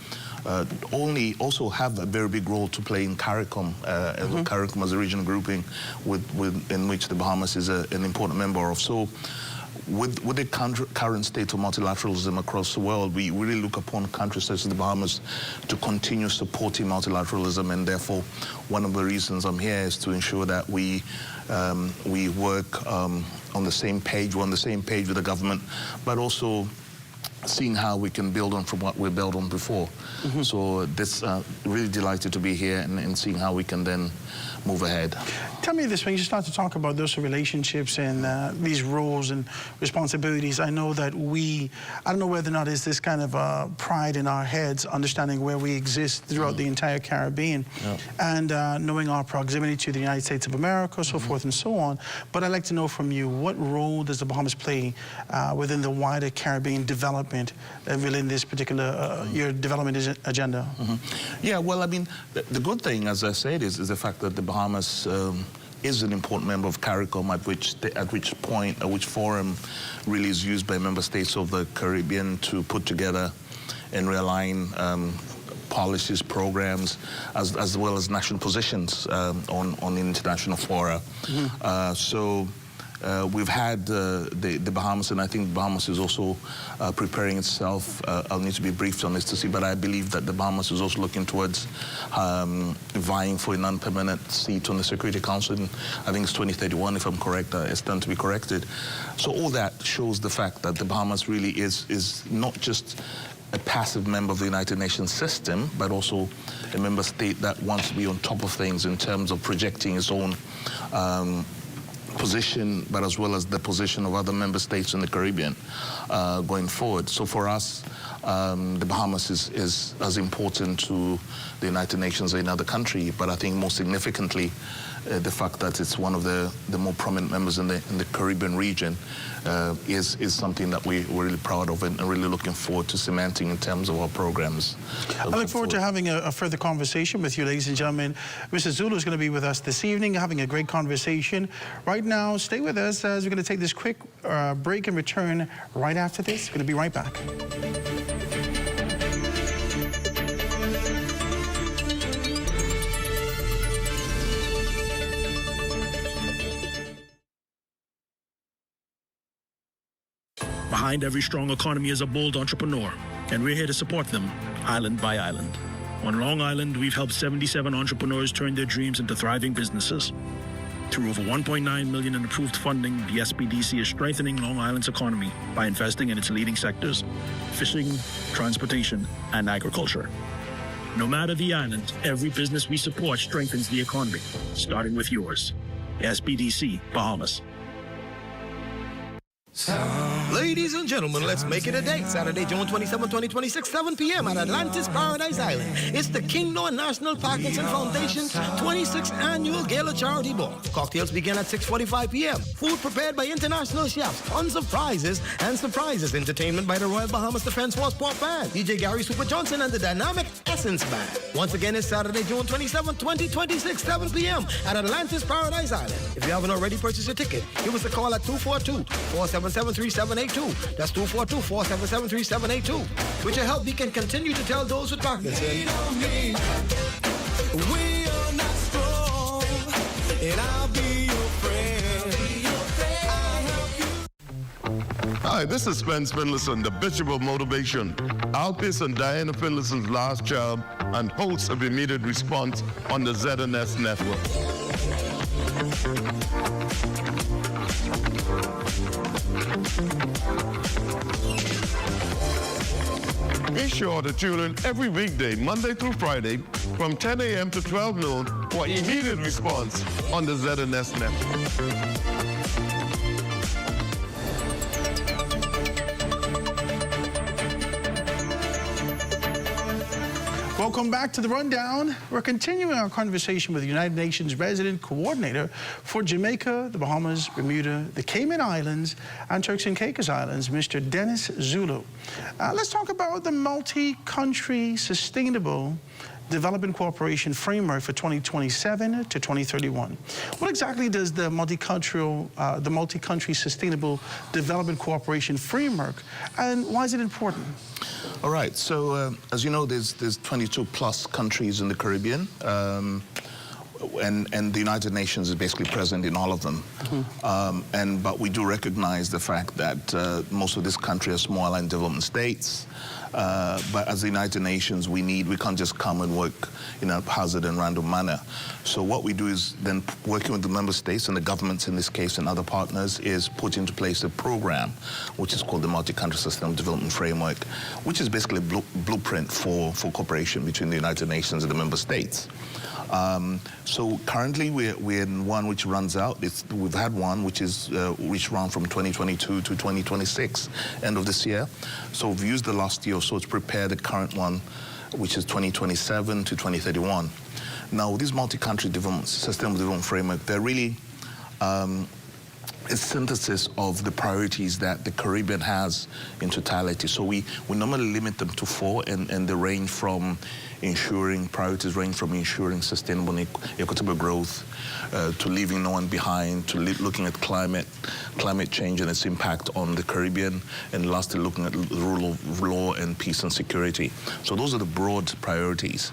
also have a very big role to play in CARICOM. CARICOM as a regional grouping in which the Bahamas is an important member of. So with the current state of multilateralism across the world, we really look upon countries such as the Bahamas to continue supporting multilateralism, and therefore one of the reasons I'm here is to ensure that we work on the same page, we're on the same page with the government, but also seeing how we can build on from what we built on before. So this really delighted to be here and seeing how we can then move ahead. Tell me this, when you start to talk about those relationships and these roles and responsibilities, I know that I don't know whether or not it's this kind of pride in our heads, understanding where we exist throughout the entire Caribbean, and knowing our proximity to the United States of America, so forth and so on. But I'd like to know from you, what role does the Bahamas play within the wider Caribbean development within this particular, your development agenda? Yeah, well, I mean, the good thing, as I said, is the fact that the Bahamas is an important member of CARICOM, which forum really is used by member states of the Caribbean to put together and realign policies, programs, as well as national positions on international fora. We've had the Bahamas, and I think Bahamas is also preparing itself. I'll need to be briefed on this to see, but I believe that the Bahamas is also looking towards vying for a non-permanent seat on the Security Council. I think it's 2031, if I'm correct. I stand to be corrected. So all that shows the fact that the Bahamas really is not just a passive member of the United Nations system, but also a member state that wants to be on top of things in terms of projecting its own position, but as well as the position of other member states in the Caribbean going forward. So for us, the Bahamas is as important to the United Nations as another country, but I think more significantly, the fact that it's one of the more prominent members in the Caribbean region is something that we're really proud of and really looking forward to cementing in terms of our programs. I look forward to having a further conversation with you, ladies and gentlemen. Mr. Zulu is going to be with us this evening, having a great conversation. Right now, stay with us as we're going to take this quick break and return right after this. We're going to be right back. Behind every strong economy is a bold entrepreneur, and we're here to support them, island by island. On Long Island, we've helped 77 entrepreneurs turn their dreams into thriving businesses. Through over $1.9 million in approved funding, the SPDC is strengthening Long Island's economy by investing in its leading sectors: fishing, transportation, and agriculture. No matter the island, every business we support strengthens the economy, starting with yours. SPDC, Bahamas. Ladies and gentlemen, let's make it a date. Saturday, June 27, 2026, 7 p.m. at Atlantis Paradise Island. It's the King Noah National Parkinson Foundation's 26th Annual Gala Charity Ball. Cocktails begin at 6:45 p.m. Food prepared by international chefs. Tons of prizes and surprises. Entertainment by the Royal Bahamas Defense Force Pop Band, DJ Gary Super Johnson, and the Dynamic Essence Band. Once again, it's Saturday, June 27, 2026, 7 p.m. at Atlantis Paradise Island. If you haven't already purchased your ticket, give us a call at 242-477-3782. That's 242-477-3782. With your help, we can continue to tell those with Parkinson. We are not strong, and I'll be your friend. Hi, this is Spence Finlayson, the Bishop of Motivation. I'll and Diana Finlayson's last child and host of Immediate Response on the ZNS network. Be sure to tune in every weekday, Monday through Friday, from 10 a.m. to 12 noon for Immediate Response on the ZNS network. Welcome back to The Rundown. We're continuing our conversation with the United Nations Resident Coordinator for Jamaica, the Bahamas, Bermuda, the Cayman Islands, and Turks and Caicos Islands, Mr. Dennis Zulu. Let's talk about the multi-country sustainable Development Cooperation Framework for 2027 to 2031. What exactly does the multi-country sustainable development cooperation framework, and why is it important? All right, so as you know, there's 22 plus countries in the Caribbean, and the United Nations is basically present in all of them. But we do recognize the fact that most of this country are small island development states. But as the United Nations, we can't just come and work in a haphazard and random manner. So what we do is then working with the member states and the governments in this case and other partners is put into place a program which is called the Multi-Country Sustainable Development Framework, which is basically a blueprint for cooperation between the United Nations and the member states. So currently we're in one which runs out. We've had one which run from 2022 to 2026, end of this year. So we've used the last year or so to prepare the current one, which is 2027 to 2031. Now, this multi-country sustainable development framework, they're really a a synthesis of the priorities that the Caribbean has in totality. So we normally limit them to 4, and they range from priorities range from ensuring sustainable and equitable growth, to leaving no one behind, to looking at climate change and its impact on the Caribbean, and lastly looking at the rule of law and peace and security. So those are the broad priorities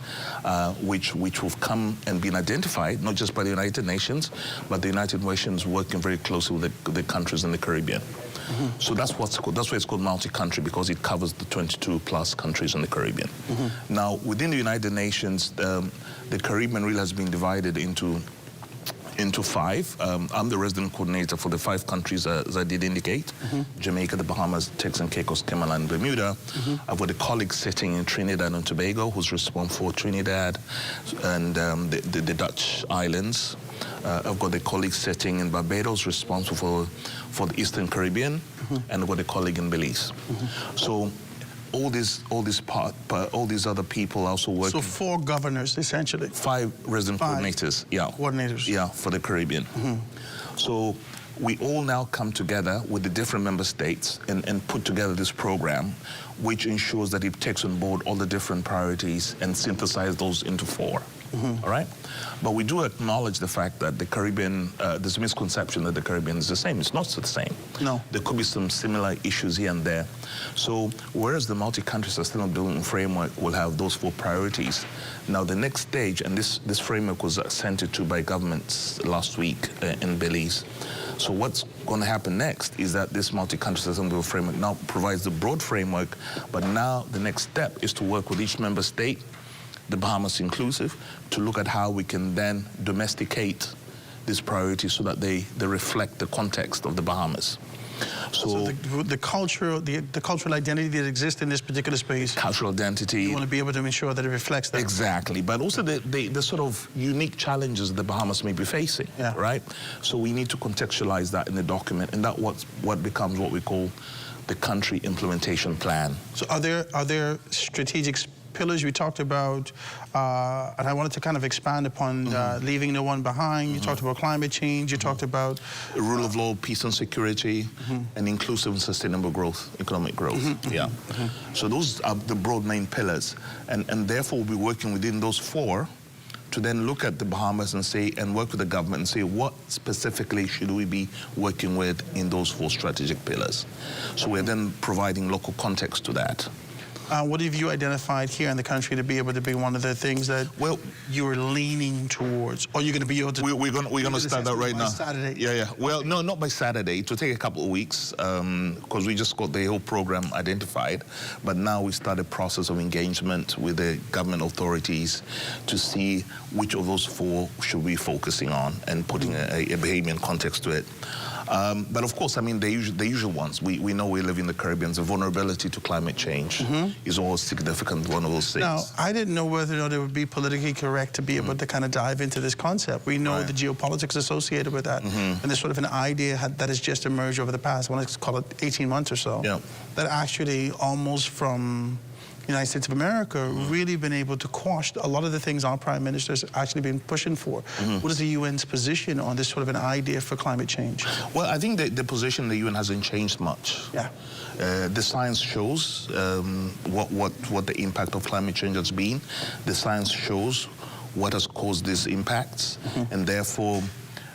which have come and been identified, not just by the United Nations, but the United Nations working very closely with the countries in the Caribbean. So that's why it's called multi-country, because it covers the 22 plus countries in the Caribbean. Now, within the United Nations, the Caribbean really has been divided into 5. I'm the resident coordinator for the 5 countries, as I did indicate: Jamaica, the Bahamas, Turks and Caicos, Cayman, and Bermuda. I've got a colleague sitting in Trinidad and Tobago who's responsible for Trinidad and the Dutch islands. I've got a colleague sitting in Barbados responsible for the Eastern Caribbean, and I've got a colleague in Belize. So all these other people also work. So 4 governors, essentially. 5 resident coordinators, yeah. Coordinators. Yeah, for the Caribbean. So we all now come together with the different member states and put together this program, which ensures that it takes on board all the different priorities and synthesize those into 4. All right? But we do acknowledge the fact that the Caribbean, there's a misconception that the Caribbean is the same. It's not the same. No. There could be some similar issues here and there. So whereas the multi-country sustainable development framework will have those 4 priorities, now the next stage, and this framework was assented to by governments last week in Belize. So what's going to happen next is that this multi-country sustainable framework now provides the broad framework, but now the next step is to work with each member state, the Bahamas inclusive, to look at how we can then domesticate these priorities so that they reflect the context of the Bahamas. So the cultural identity that exists in this particular space. Cultural identity. You want to be able to ensure that it reflects that. Exactly, but also the sort of unique challenges the Bahamas may be facing, right? So we need to contextualize that in the document, and that what becomes what we call the country implementation plan. So are there strategic pillars we talked about, and I wanted to kind of expand upon leaving no one behind. You talked about climate change. You talked about the rule of law, peace and security, and inclusive and sustainable growth, economic growth. So those are the broad main pillars, and therefore we'll be working within those 4 to then look at the Bahamas and work with the government and say what specifically should we be working with in those 4 strategic pillars. So we're then providing local context to that. What have you identified here in the country to be able to be one of the things that you're leaning towards? Or you're going to be able to... We're going to start that right now. Saturday? Yeah. Well, no, not by Saturday. It will take a couple of weeks because we just got the whole program identified. But now we start a process of engagement with the government authorities to see which of those 4 should we be focusing on and putting a Bahamian context to it. But of course, I mean, the usual ones. We know we live in the Caribbean. The vulnerability to climate change is always significant, one of those things. Now, I didn't know whether or not it would be politically correct to be able to kind of dive into this concept. We know the geopolitics associated with that. And there's sort of an idea that has just emerged over the past, I want to call it 18 months or so, that actually almost from the United States of America really been able to quash a lot of the things our prime minister's actually been pushing for. What is the UN's position on this sort of an idea for climate change? Well, I think the position of the UN hasn't changed much. The science shows what the impact of climate change has been. The science shows what has caused these impacts, and therefore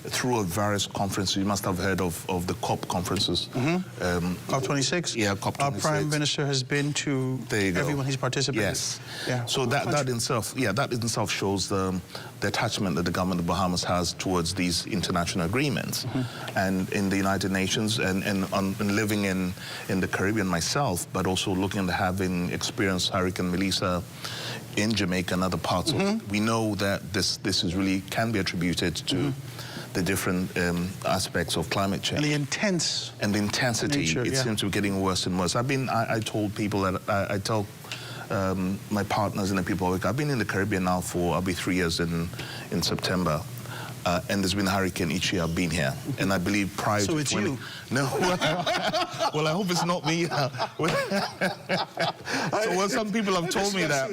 through various conferences. You must have heard of the COP conferences. COP26? Yeah, COP26. Our Prime Minister has been to everyone he's participated. Yes. Yeah. So that in itself shows the attachment that the government of the Bahamas has towards these international agreements. And in the United Nations and living in the Caribbean myself, but also looking at having experienced Hurricane Melissa in Jamaica and other parts of it, we know that this is really can be attributed to the different aspects of climate change. And the intense. And the intensity. Nature, it seems to be getting worse and worse. I told people that, I tell my partners in the people, I've been in the Caribbean now I'll be 3 years in September. And there's been a hurricane each year I've been here. And I believe prior to... So it's you? No. Well, I hope it's not me. So some people have told me that.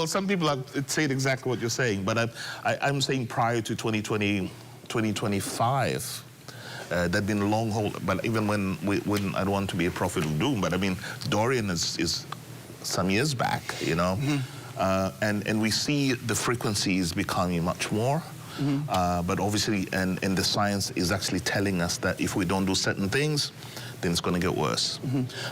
Some people have said exactly what you're saying. But I'm saying prior to 2022, 2025. There'd been a long haul, but even when I don't want to be a prophet of doom, but I mean, Dorian is some years back, you know, and we see the frequencies becoming much more. But obviously, and the science is actually telling us that if we don't do certain things, then it's going to get worse.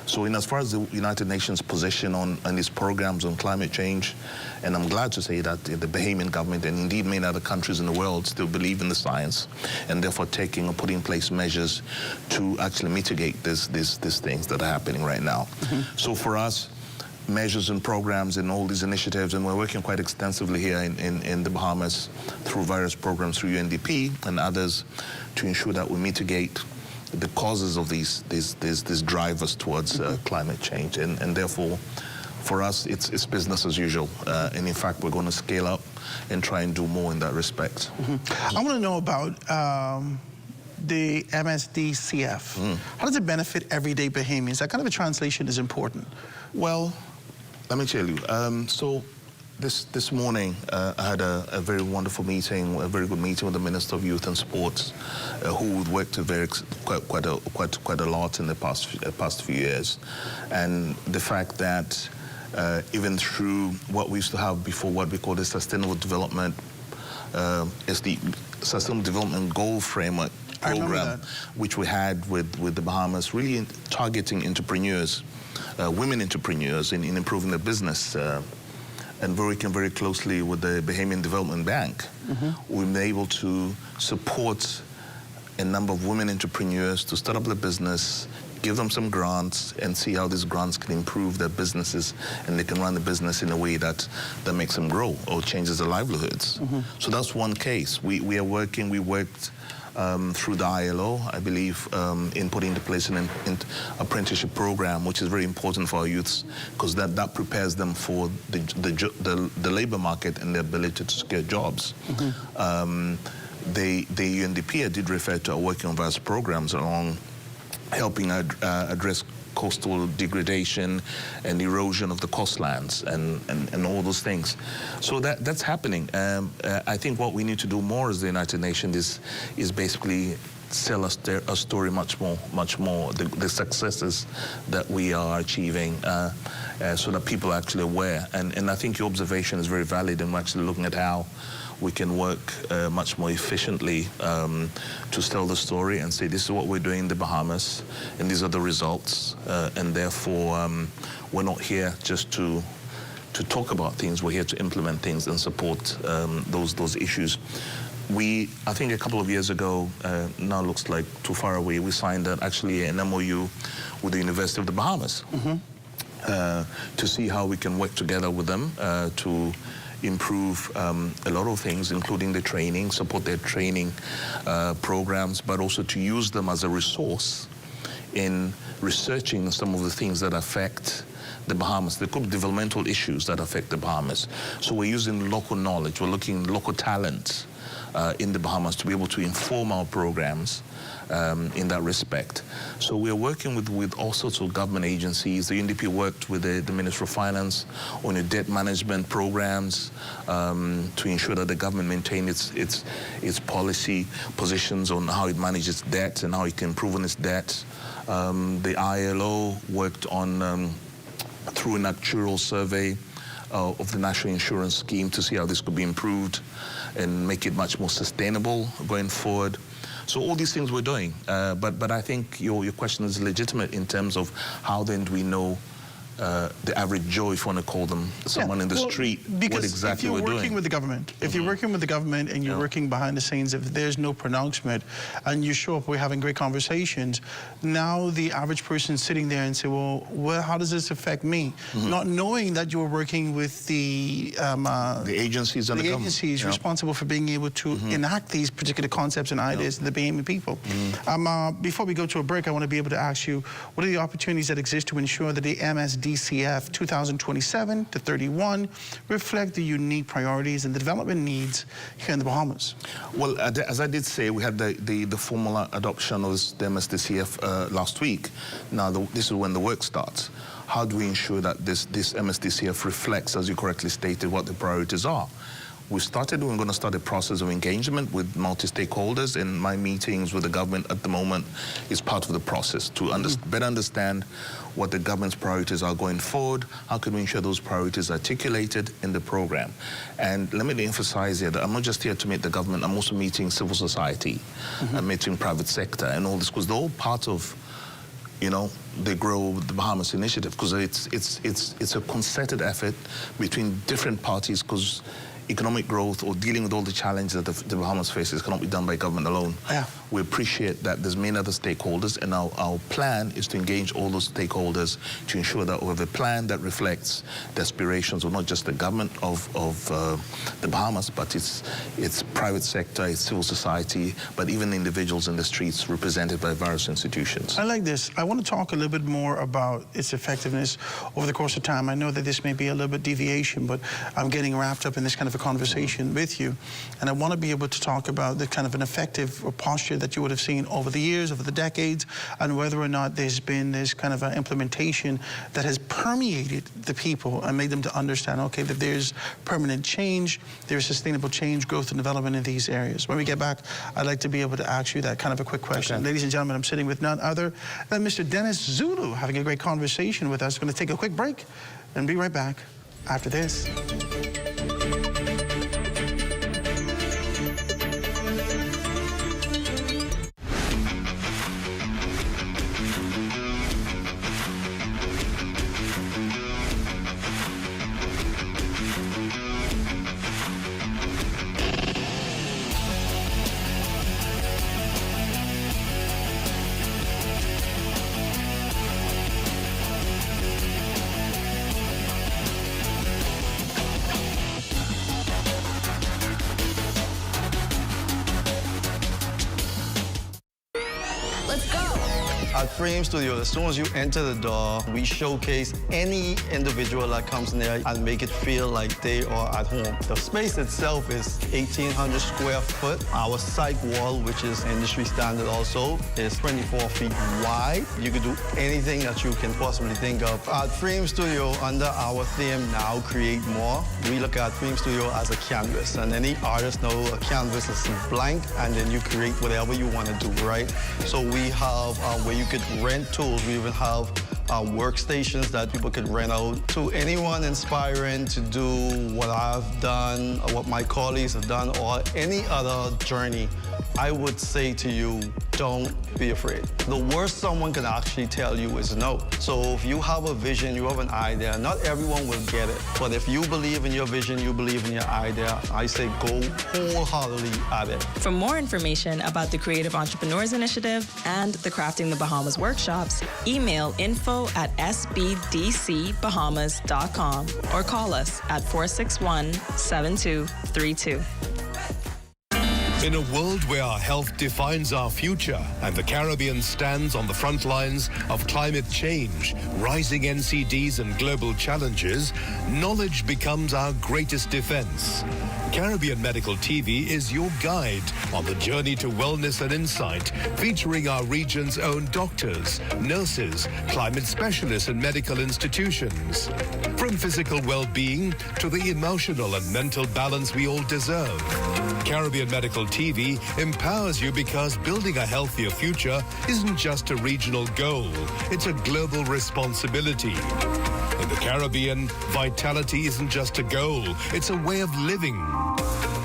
So in as far as the United Nations position on these programs on climate change, and I'm glad to say that the Bahamian government and indeed many other countries in the world still believe in the science and therefore taking or putting in place measures to actually mitigate these things that are happening right now. So for us, measures and programs and all these initiatives, and we're working quite extensively here in the Bahamas through various programs through UNDP and others to ensure that we mitigate the causes of these drivers towards climate change, and therefore for us it's business as usual, and in fact we're going to scale up and try and do more in that respect. I want to know about the MSDCF. How does it benefit everyday Bahamians? That kind of a translation is important. Well, let me tell you, so this morning I had a very wonderful meeting, a very good meeting with the Minister of Youth and Sports, who worked quite a lot in the past few years, and the fact that even through what we used to have before, what we call the Sustainable Development, is the Sustainable Development Goal Framework program, which we had with the Bahamas, really targeting entrepreneurs, women entrepreneurs in improving their business. And working very closely with the Bahamian Development Bank, we've been able to support a number of women entrepreneurs to start up their business, give them some grants, and see how these grants can improve their businesses, and they can run the business in a way that makes them grow or changes their livelihoods. So that's one case. We worked through the ILO, I believe, in putting into place an apprenticeship program, which is very important for our youths, because that prepares them for the labor market and the ability to secure jobs. The UNDP did refer to our working on various programs along helping address coastal degradation and erosion of the coastlands and all those things. So that's happening. I think what we need to do more as the United Nations is basically sell a story much more, the successes that we are achieving, so that people are actually aware. And I think your observation is very valid, and we're actually looking at how we can work much more efficiently to tell the story and say, this is what we're doing in the Bahamas, and these are the results, and therefore we're not here just to talk about things, we're here to implement things and support those issues. I think a couple of years ago, now looks like too far away, we signed actually an MOU with the University of the Bahamas to see how we can work together with them to improve a lot of things, including the training, support their training programs, but also to use them as a resource in researching some of the things that affect the Bahamas. There could be developmental issues that affect the Bahamas. So we're using local knowledge, we're looking at local talent in the Bahamas to be able to inform our programs in that respect. So we are working with all sorts of government agencies. The UNDP worked with the Ministry of Finance on the debt management programs to ensure that the government maintain its policy positions on how it manages debt and how it can improve on its debt. The ILO worked on through an actuarial survey of the national insurance scheme to see how this could be improved and make it much more sustainable going forward. So all these things we're doing, but I think your question is legitimate in terms of how then do we know the average Joe, if you want to call them, someone in the street, what exactly we're doing. If you're working with the government, if you're working with the government and you're working behind the scenes, if there's no pronouncement and you show up, we're having great conversations, now the average person sitting there and say, well, how does this affect me? Not knowing that you're working with the agencies and the agencies responsible for being able to enact these particular concepts and ideas to the Bahamian people. Before we go to a break, I want to be able to ask you, what are the opportunities that exist to ensure that the MSDCF 2027 to 31 reflect the unique priorities and the development needs here in the Bahamas? Well, as I did say, we had the formal adoption of the MSDCF last week. Now, this is when the work starts. How do we ensure that this MSDCF reflects, as you correctly stated, what the priorities are? we're going to start a process of engagement with multi-stakeholders, and my meetings with the government at the moment is part of the process to better understand what the government's priorities are going forward, how can we ensure those priorities are articulated in the program. And let me emphasize here that I'm not just here to meet the government, I'm also meeting civil society, I'm meeting private sector and all this, because they're all part of, you know, the Grow the Bahamas initiative, because it's a concerted effort between different parties, because economic growth or dealing with all the challenges that the Bahamas faces cannot be done by government alone. Yeah. We appreciate that there's many other stakeholders, and our plan is to engage all those stakeholders to ensure that we have a plan that reflects the aspirations of not just the government of the Bahamas, but its private sector, its civil society, but even individuals in the streets represented by various institutions. I like this. I want to talk a little bit more about its effectiveness over the course of time. I know that this may be a little bit deviation, but I'm getting wrapped up in this kind of a conversation with you, and I want to be able to talk about the kind of an effective posture that you would have seen over the years, over the decades, and whether or not there's been this kind of an implementation that has permeated the people and made them to understand, okay, that there's permanent change, there's sustainable change, growth and development in these areas. When we get back, I'd like to be able to ask you that kind of a quick question. Okay. Ladies and gentlemen, I'm sitting with none other than Mr. Dennis Zulu, having a great conversation with us. We're going to take a quick break and be right back after this. At Frame Studio, as soon as you enter the door, we showcase any individual that comes in there and make it feel like they are at home. The space itself is 1,800 square foot. Our psych wall, which is industry standard also, is 24 feet wide. You can do anything that you can possibly think of. At Frame Studio, under our theme, Now Create More, we look at Frame Studio as a canvas, and any artist knows a canvas is blank, and then you create whatever you want to do, right? So we have where you could rent tools. We even have workstations that people could rent out to anyone inspiring to do what I've done, or what my colleagues have done, or any other journey. I would say to you, don't be afraid. The worst someone can actually tell you is no. So if you have a vision, you have an idea, not everyone will get it. But if you believe in your vision, you believe in your idea, I say go wholeheartedly at it. For more information about the Creative Entrepreneurs Initiative and the Crafting the Bahamas workshops, email info@sbdcbahamas.com or call us at 461-7232. In a world where our health defines our future and the Caribbean stands on the front lines of climate change, rising NCDs and global challenges, knowledge becomes our greatest defense. Caribbean Medical TV is your guide on the journey to wellness and insight, featuring our region's own doctors, nurses, climate specialists and medical institutions. From physical well-being to the emotional and mental balance we all deserve. Caribbean Medical TV empowers you because building a healthier future isn't just a regional goal, it's a global responsibility. In the Caribbean, vitality isn't just a goal, it's a way of living.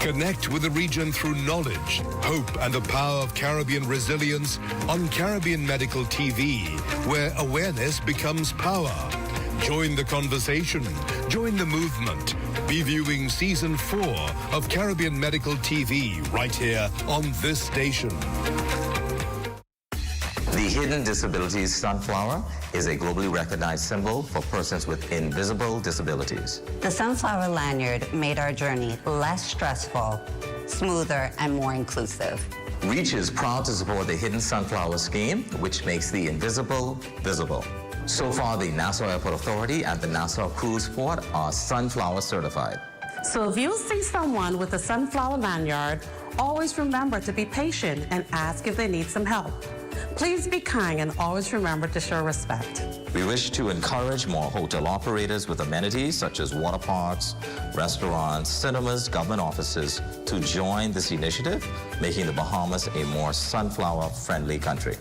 Connect with the region through knowledge, hope, and the power of Caribbean resilience on Caribbean Medical TV, where awareness becomes power. Join the conversation, join the movement. Be viewing Season 4 of Caribbean Medical TV right here on this station. The Hidden Disabilities Sunflower is a globally recognized symbol for persons with invisible disabilities. The Sunflower Lanyard made our journey less stressful, smoother, and more inclusive. REACH is proud to support the Hidden Sunflower Scheme, which makes the invisible visible. So far, the Nassau Airport Authority and the Nassau Cruise Port are Sunflower certified. So if you see someone with a Sunflower Lanyard, always remember to be patient and ask if they need some help. Please be kind and always remember to show respect. We wish to encourage more hotel operators with amenities such as water parks, restaurants, cinemas, government offices to join this initiative, making the Bahamas a more sunflower-friendly country.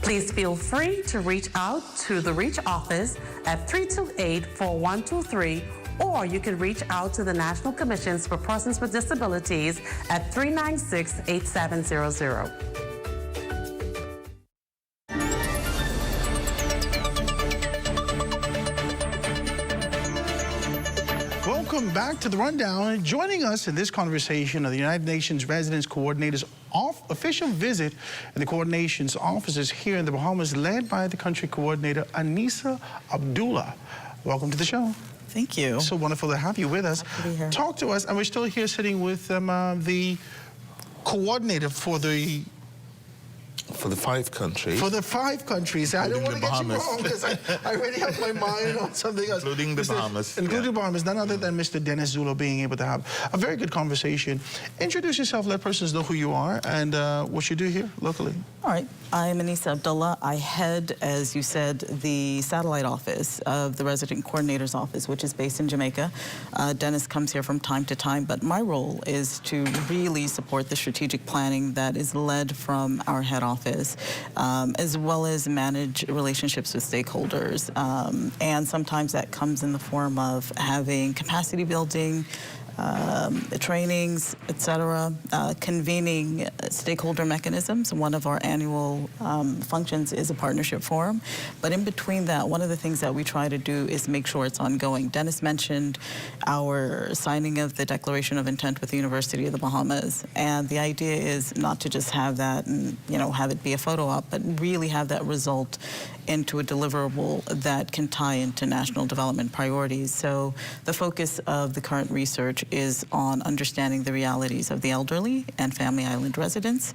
Please feel free to reach out to the REACH office at 328-4123, or you can reach out to the National Commissions for Persons with Disabilities at 396-8700. Welcome back to The Rundown. Joining us in this conversation are the United Nations Residence Coordinator's official visit in the coordination's offices here in the Bahamas, led by the country coordinator, Anissa Abdullah. Welcome to the show. Thank you. So wonderful to have you with us. Happy to be here. Talk to us, and we're still here sitting with the coordinator for the 5 countries. For the 5 countries. I don't want to get you Bahamas. wrong because I already have my mind on something else. Including the Bahamas. Including the Bahamas, none other than Mr. Dennis Zulu being able to have a very good conversation. Introduce yourself, let persons know who you are and what you do here locally. All right. I'm Anissa Abdullah. I head, as you said, the satellite office of the Resident Coordinator's Office, which is based in Jamaica. Dennis comes here from time to time, but my role is to really support the strategic planning that is led from our head office, as well as manage relationships with stakeholders. And sometimes that comes in the form of having capacity building, trainings, etc., convening stakeholder mechanisms. One of our annual functions is a partnership forum. But in between that, one of the things that we try to do is make sure it's ongoing. Dennis mentioned our signing of the Declaration of Intent with the University of the Bahamas. And the idea is not to just have that and, have it be a photo op, but really have that result into a deliverable that can tie into national development priorities. So the focus of the current research is on understanding the realities of the elderly and family island residents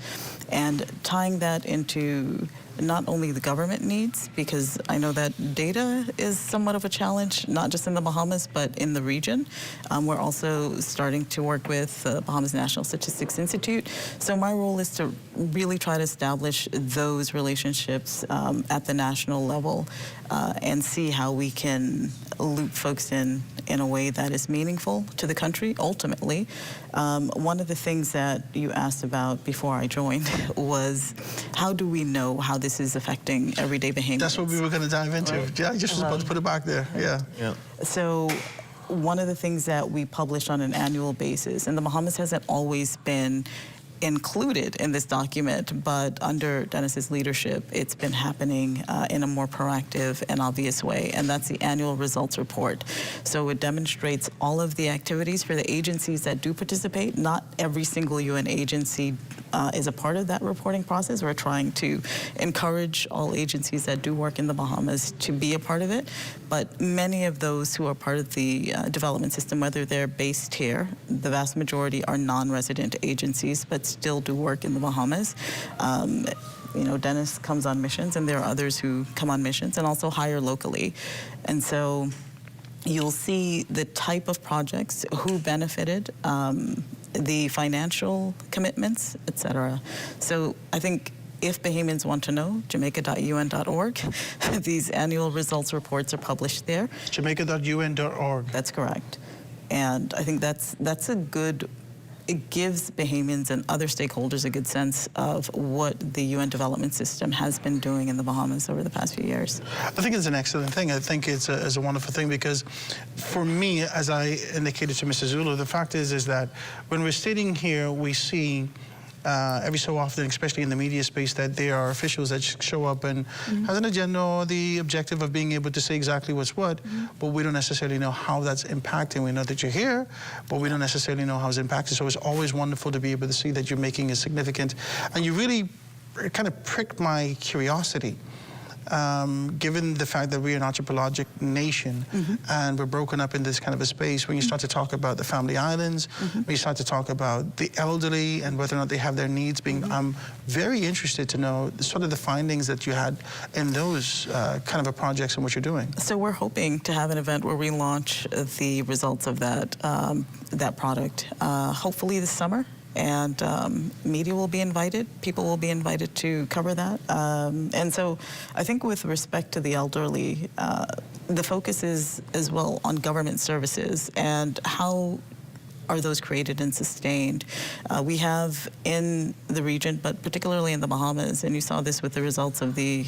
and tying that into not only the government needs, because I know that data is somewhat of a challenge, not just in the Bahamas, but in the region. We're also starting to work with the Bahamas National Statistics Institute. So my role is to really try to establish those relationships at the national level and see how we can loop folks in a way that is meaningful to the country, ultimately. One of the things that you asked about before I joined was how do we know how this is affecting everyday Bahamians? That's what we were going to dive into. Right. Yeah, I just was about to put it back there. Yeah. So one of the things that we publish on an annual basis, and the Bahamas hasn't always been included in this document, but under Dennis's leadership, it's been happening in a more proactive and obvious way, and that's the annual results report. So it demonstrates all of the activities for the agencies that do participate. Not every single UN agency is a part of that reporting process. We're trying to encourage all agencies that do work in the Bahamas to be a part of it, but many of those who are part of the development system, whether they're based here, the vast majority are non-resident agencies, but still do work in the Bahamas. Dennis comes on missions, and there are others who come on missions and also hire locally. And so you'll see the type of projects, who benefited, the financial commitments, etc. So I think if Bahamians want to know, jamaica.un.org. These annual results reports are published there. Jamaica.un.org. That's correct. And I think that's a good, it gives Bahamians and other stakeholders a good sense of what the UN development system has been doing in the Bahamas over the past few years. I think it's an excellent thing. I think it's a wonderful thing because for me, as I indicated to Mr. Zulu, the fact is that when we're sitting here, we see every so often, especially in the media space, that there are officials that show up and have an agenda or the objective of being able to say exactly what's what, but we don't necessarily know how that's impacting. We know that you're here, but we don't necessarily know how it's impacted. So it's always wonderful to be able to see that you're making a significant, and you really kind of pricked my curiosity. Given the fact that we're an archipelagic nation and we're broken up in this kind of a space, when you start to talk about the family islands, when you start to talk about the elderly and whether or not they have their needs being, I'm very interested to know sort of the findings that you had in those kind of projects and what you're doing. So we're hoping to have an event where we launch the results of that, that product, hopefully this summer. and media will be invited. People will be invited to cover that. And so I think with respect to the elderly, the focus is as well on government services and how are those created and sustained. We have in the region, but particularly in the Bahamas, and you saw this with the results of the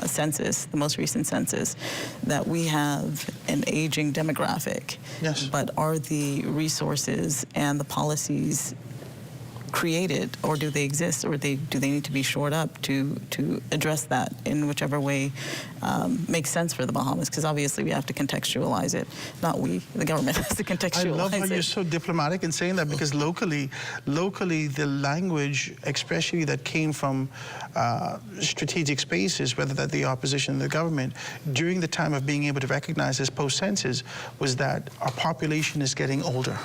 census, the most recent census, that we have an aging demographic. Yes. But are the resources and the policies created, or do they exist, or do they need to be shored up to address that in whichever way makes sense for the Bahamas? Because obviously we have to contextualize it. Not we, the government has to contextualize it. I love how you're so diplomatic in saying that, because locally the language, especially that came from strategic spaces, whether that the opposition or the government, during the time of being able to recognize this post-census, was that our population is getting older.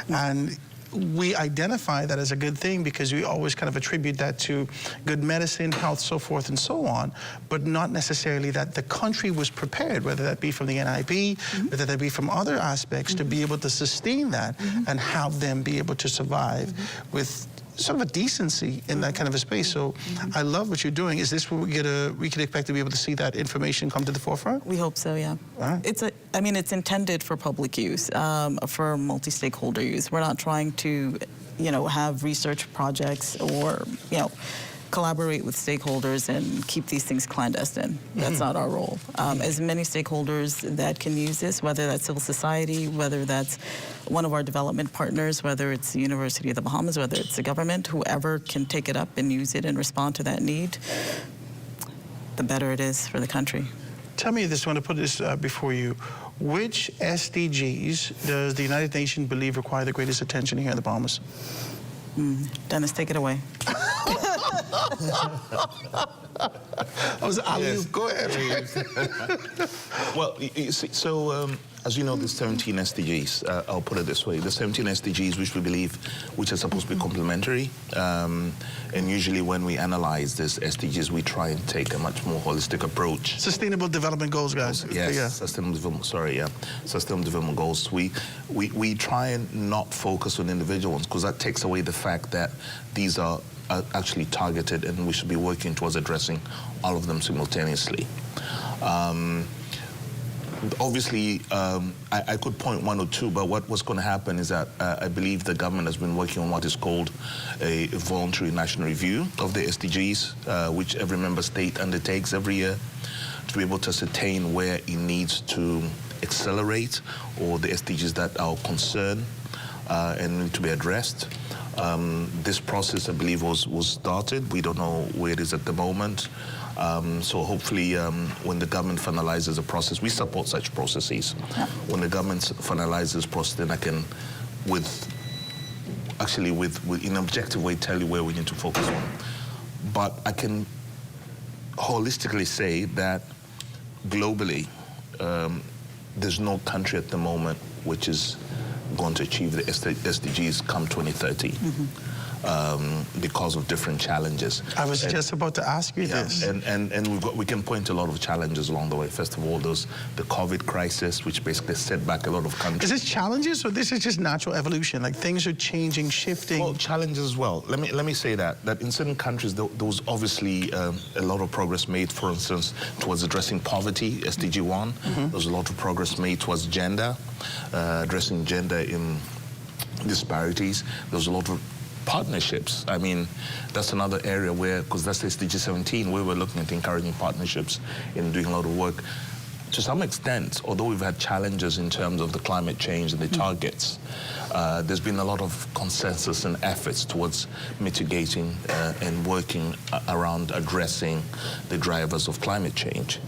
And we identify that as a good thing because we always kind of attribute that to good medicine, health, so forth and so on, but not necessarily that the country was prepared, whether that be from the NIB, whether that be from other aspects, to be able to sustain that and have them be able to survive with sort of a decency in that kind of a space. So I love what you're doing. Is this where we can expect to be able to see that information come to the forefront? We hope so, yeah. I mean, it's intended for public use, for multi-stakeholder use. We're not trying to, have research projects or, collaborate with stakeholders and keep these things clandestine. That's not our role. As many stakeholders that can use this, whether that's civil society, whether that's one of our development partners, whether it's the University of the Bahamas, whether it's the government, whoever can take it up and use it and respond to that need, the better it is for the country. Tell me this, I want to put this before you. Which SDGs does the United Nations believe require the greatest attention here in the Bahamas? Dennis, take it away. Go ahead. Well, you see, so as you know, the 17 SDGs, I'll put it this way, the 17 SDGs which we believe, which are supposed to be complementary, and usually when we analyze these SDGs, we try and take a much more holistic approach. Sustainable Development Goals, guys. Yes, yeah. Sustainable Development Goals. We try and not focus on individual ones, because that takes away the fact that these are actually targeted, and we should be working towards addressing all of them simultaneously. Obviously, I could point one or two, but what's going to happen is that I believe the government has been working on what is called a voluntary national review of the SDGs, which every member state undertakes every year to be able to ascertain where it needs to accelerate, or the SDGs that are concerned and need to be addressed. This process, I believe, was started. We don't know where it is at the moment. So hopefully, when the government finalizes the process, we support such processes. When the government finalizes this process, then I can, with in an objective way, tell you where we need to focus on. But I can holistically say that globally, there's no country at the moment which is going to achieve the SDGs come 2030 because of different challenges. I was just about to ask you this. And we can point to a lot of challenges along the way. First of all, there's the COVID crisis, which basically set back a lot of countries. Is this challenges, or this is just natural evolution? Like things are changing, shifting? Well, challenges as well. Let me say that in certain countries, there was obviously a lot of progress made, for instance, towards addressing poverty, SDG 1. There was a lot of progress made towards gender, addressing gender in disparities. There was a lot of partnerships. I mean, that's another area where, because that's SDG 17, we were looking at encouraging partnerships and doing a lot of work. To some extent, although we've had challenges in terms of the climate change and the targets, there's been a lot of consensus and efforts towards mitigating and working around addressing the drivers of climate change.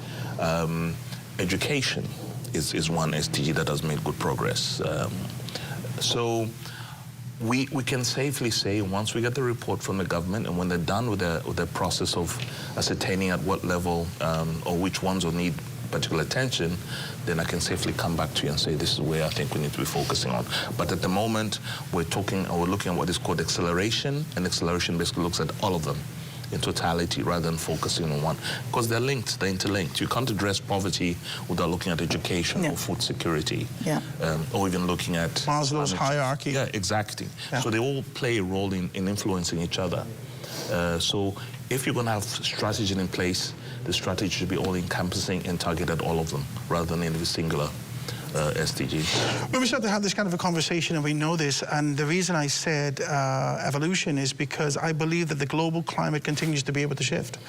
Education is one SDG that has made good progress. So we can safely say, once we get the report from the government and when they're done with the process of ascertaining at what level or which ones will need particular attention, then I can safely come back to you and say, this is where I think we need to be focusing on. But at the moment, we're looking at what is called acceleration, and acceleration basically looks at all of them. in totality rather than focusing on one, because they're linked, they're interlinked. You can't address poverty without looking at education or food security, or even looking at Maslow's hierarchy. Yeah, exactly. Yeah. So they all play a role in influencing each other. So if you're going to have strategy in place, the strategy should be all-encompassing and target at all of them, rather than in a singular SDG. When we start to have this kind of a conversation, and we know this, and the reason I said evolution is because I believe that the global climate continues to be able to shift,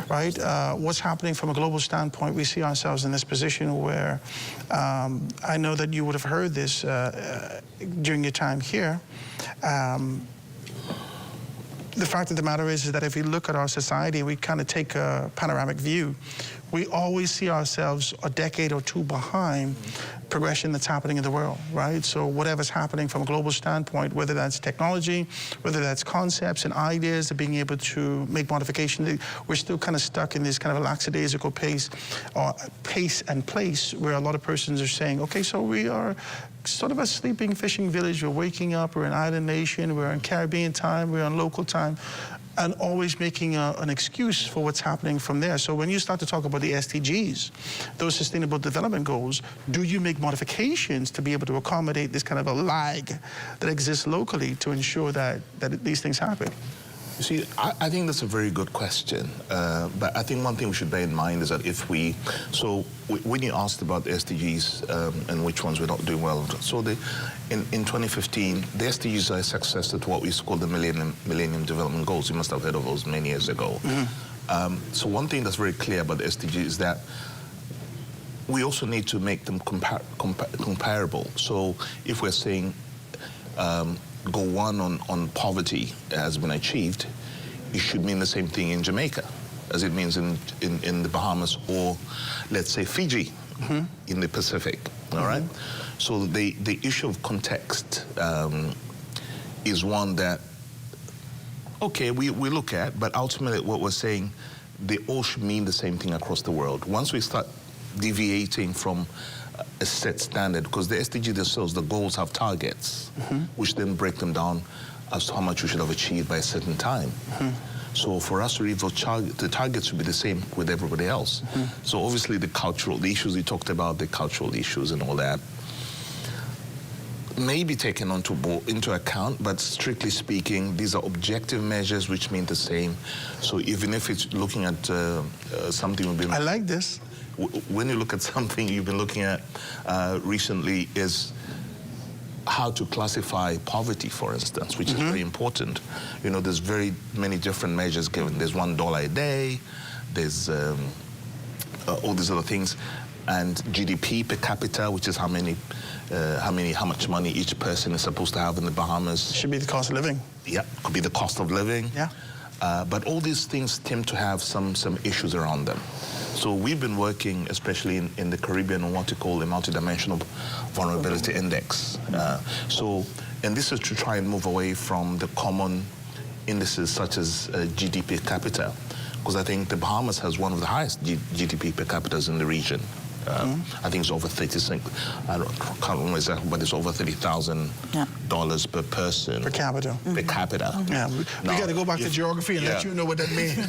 right? What's happening from a global standpoint, we see ourselves in this position where I know that you would have heard this during your time here. The fact of the matter is that if we look at our society, we kind of take a panoramic view. We always see ourselves a decade or two behind progression that's happening in the world, right? So whatever's happening from a global standpoint, whether that's technology, whether that's concepts and ideas of being able to make modifications, we're still kind of stuck in this kind of a lackadaisical pace and place where a lot of persons are saying, okay, so we are sort of a sleeping fishing village. We're waking up, we're an island nation, we're on Caribbean time, we're on local time, and always making an excuse for what's happening from there. So when you start to talk about the SDGs, those Sustainable Development Goals, do you make modifications to be able to accommodate this kind of a lag that exists locally to ensure that these things happen? You see, I think that's a very good question. But I think one thing we should bear in mind is that when you asked about the SDGs and which ones we're not doing well, so in 2015, the SDGs are a successor to what we call the Millennium Development Goals. You must have heard of those many years ago. So one thing that's very clear about the SDGs is that we also need to make them comparable. So if we're saying goal 1 on poverty has been achieved, it should mean the same thing in Jamaica as it means in the Bahamas, or let's say Fiji in the Pacific, all right? So the issue of context is one that, okay, we look at, but ultimately what we're saying, they all should mean the same thing across the world. Once we start deviating from a set standard, because the SDG themselves, the goals have targets, which then break them down as to how much we should have achieved by a certain time. So for us to reach the targets should be the same with everybody else. So obviously the issues we talked about, the cultural issues and all that, may be taken into account, but strictly speaking, these are objective measures which mean the same. So even if it's looking at something we've been... I like this. When you look at something you've been looking at recently is how to classify poverty, for instance, which is very important. You know, there's very many different measures given. There's $1 a day, there's all these other things, and GDP per capita, which is how much money each person is supposed to have in the Bahamas. Should be the cost of living. Yeah, could be the cost of living. Yeah. But all these things tend to have some issues around them. So we've been working, especially in the Caribbean, on what we call the Multidimensional Vulnerability Index. And this is to try and move away from the common indices such as GDP per capita, because I think the Bahamas has one of the highest GDP per capita in the region. I think it's over 36. I can't remember exactly, but it's over $30,000 per person. Per capita. Per capita. Yeah, we got to go back to geography and let you know what that means.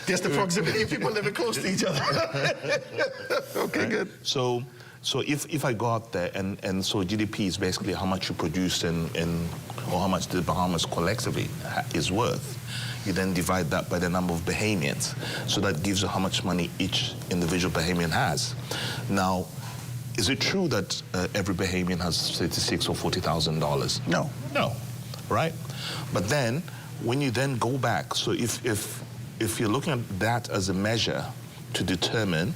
Just the proximity of people living close to each other. Okay, good. So if I go out there and so GDP is basically how much you produce or how much the Bahamas collectively is worth. You then divide that by the number of Bahamians. So that gives you how much money each individual Bahamian has. Now, is it true that every Bahamian has $36,000 or $40,000? No. No, right? But then, when you then go back, so if you're looking at that as a measure to determine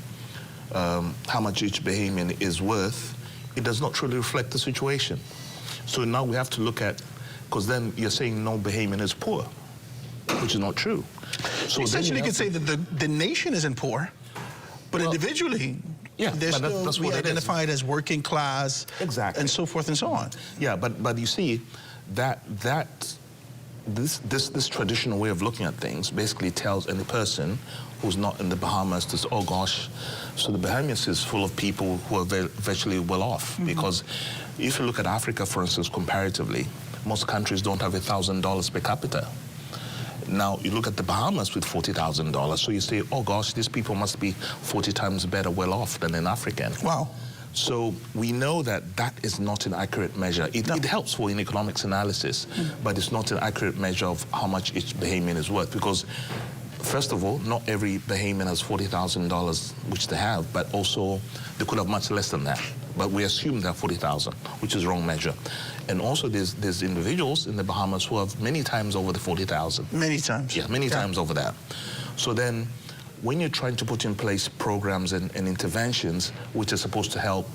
how much each Bahamian is worth, it does not truly reflect the situation. So now we have to look at, because then you're saying no Bahamian is poor, which is not true. So essentially, you could say that the nation isn't poor, but individually, they're still we identified as working class, and so forth and so on. Yeah, but you see, this traditional way of looking at things basically tells any person who's not in the Bahamas to say, oh gosh, so the Bahamas is full of people who are virtually well off. Because if you look at Africa, for instance, comparatively, most countries don't have $1,000 per capita. Now, you look at the Bahamas with $40,000, so you say, oh gosh, these people must be 40 times better well off than an African. Wow. So we know that that is not an accurate measure. It helps for in economics analysis, but it's not an accurate measure of how much each Bahamian is worth, because first of all, not every Bahamian has $40,000, which they have, but also they could have much less than that. But we assume they're 40,000, which is the wrong measure. And also there's individuals in the Bahamas who have many times over the 40,000. Many times. Yeah, many times over that. So then when you're trying to put in place programs and interventions which are supposed to help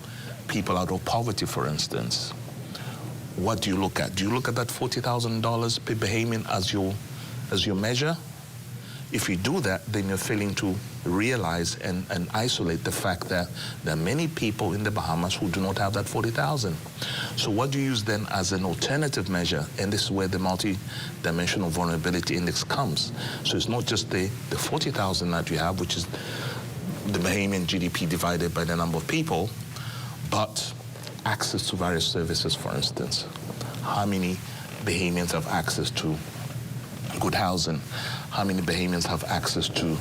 people out of poverty, for instance, what do you look at? Do you look at that $40,000 per Bahamian as your measure? If you do that, then you're failing to realize and isolate the fact that there are many people in the Bahamas who do not have that 40,000. So what do you use then as an alternative measure? And this is where the multi-dimensional vulnerability index comes. So it's not just the 40,000 that you have, which is the Bahamian GDP divided by the number of people, but access to various services, for instance. How many Bahamians have access to good housing? How many Bahamians have access to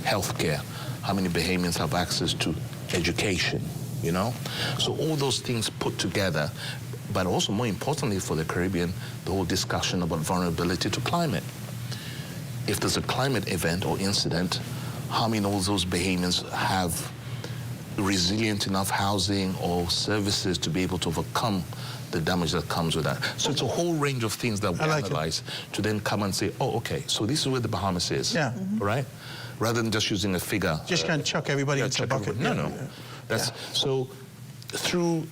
healthcare? How many Bahamians have access to education, you know? So all those things put together, but also more importantly for the Caribbean, the whole discussion about vulnerability to climate. If there's a climate event or incident, how many of those Bahamians have resilient enough housing or services to be able to overcome the damage that comes with that? So it's a whole range of things that we analyze to then come and say, oh, okay, so this is where the Bahamas is, right? Rather than just using a figure. Just kind of chuck everybody into a bucket. No. That's so through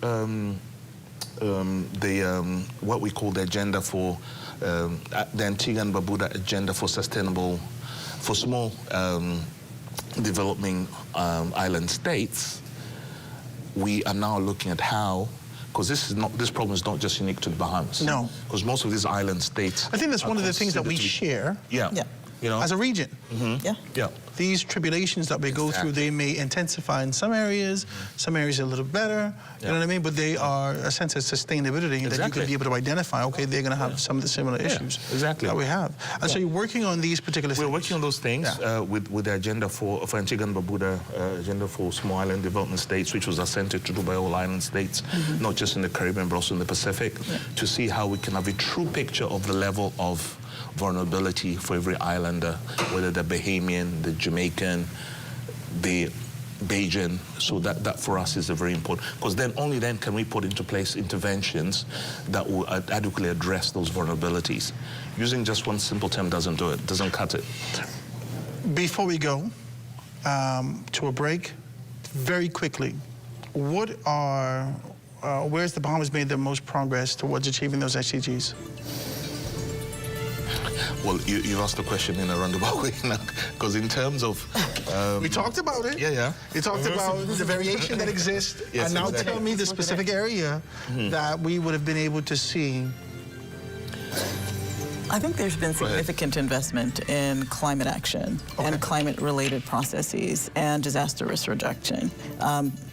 what we call the agenda for the Antigua and Barbuda agenda for sustainable, for small developing island states. We are now looking at how, because this problem is not just unique to the Bahamas. No. Because most of these island states. I think that's one of the things that we share. Yeah. You know, as a region. Yeah. These tribulations that we go through, they may intensify in some areas a little better, you know what I mean? But they are a sense of sustainability that you could be able to identify, okay, they're going to have some of the similar issues that we have. And so you're working on these particular things. We're working on those things with the agenda for Antigua and Barbuda, agenda for small island development states, which was assented to do by all island states, not just in the Caribbean, but also in the Pacific, to see how we can have a true picture of the level of vulnerability for every islander, whether they're Bahamian, the Jamaican, the Bajan. So that for us is a very important, because then only then can we put into place interventions that will adequately address those vulnerabilities. Using just one simple term doesn't do it, doesn't cut it. Before we go to a break, very quickly, where's the Bahamas made the most progress towards achieving those SDGs? Well, you've asked the question in a roundabout way now, because in terms of... we talked about it. Yeah. We talked about the variation that exists, and now tell me the specific area that we would have been able to see. I think there's been significant investment in climate action and climate-related processes and disaster risk reduction,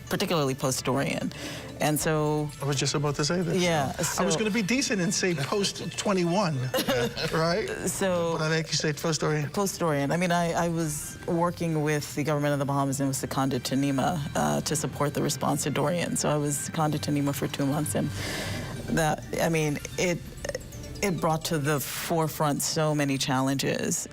particularly post-Dorian. And so... I was just about to say that. Yeah. I was going to be decent and say post-21, right? So... But I like you say post-Dorian. Post-Dorian. I mean, I was working with the government of the Bahamas and was seconded to NEMA to support the response to Dorian. So I was seconded to NEMA for 2 months, and that, I mean, it brought to the forefront so many challenges.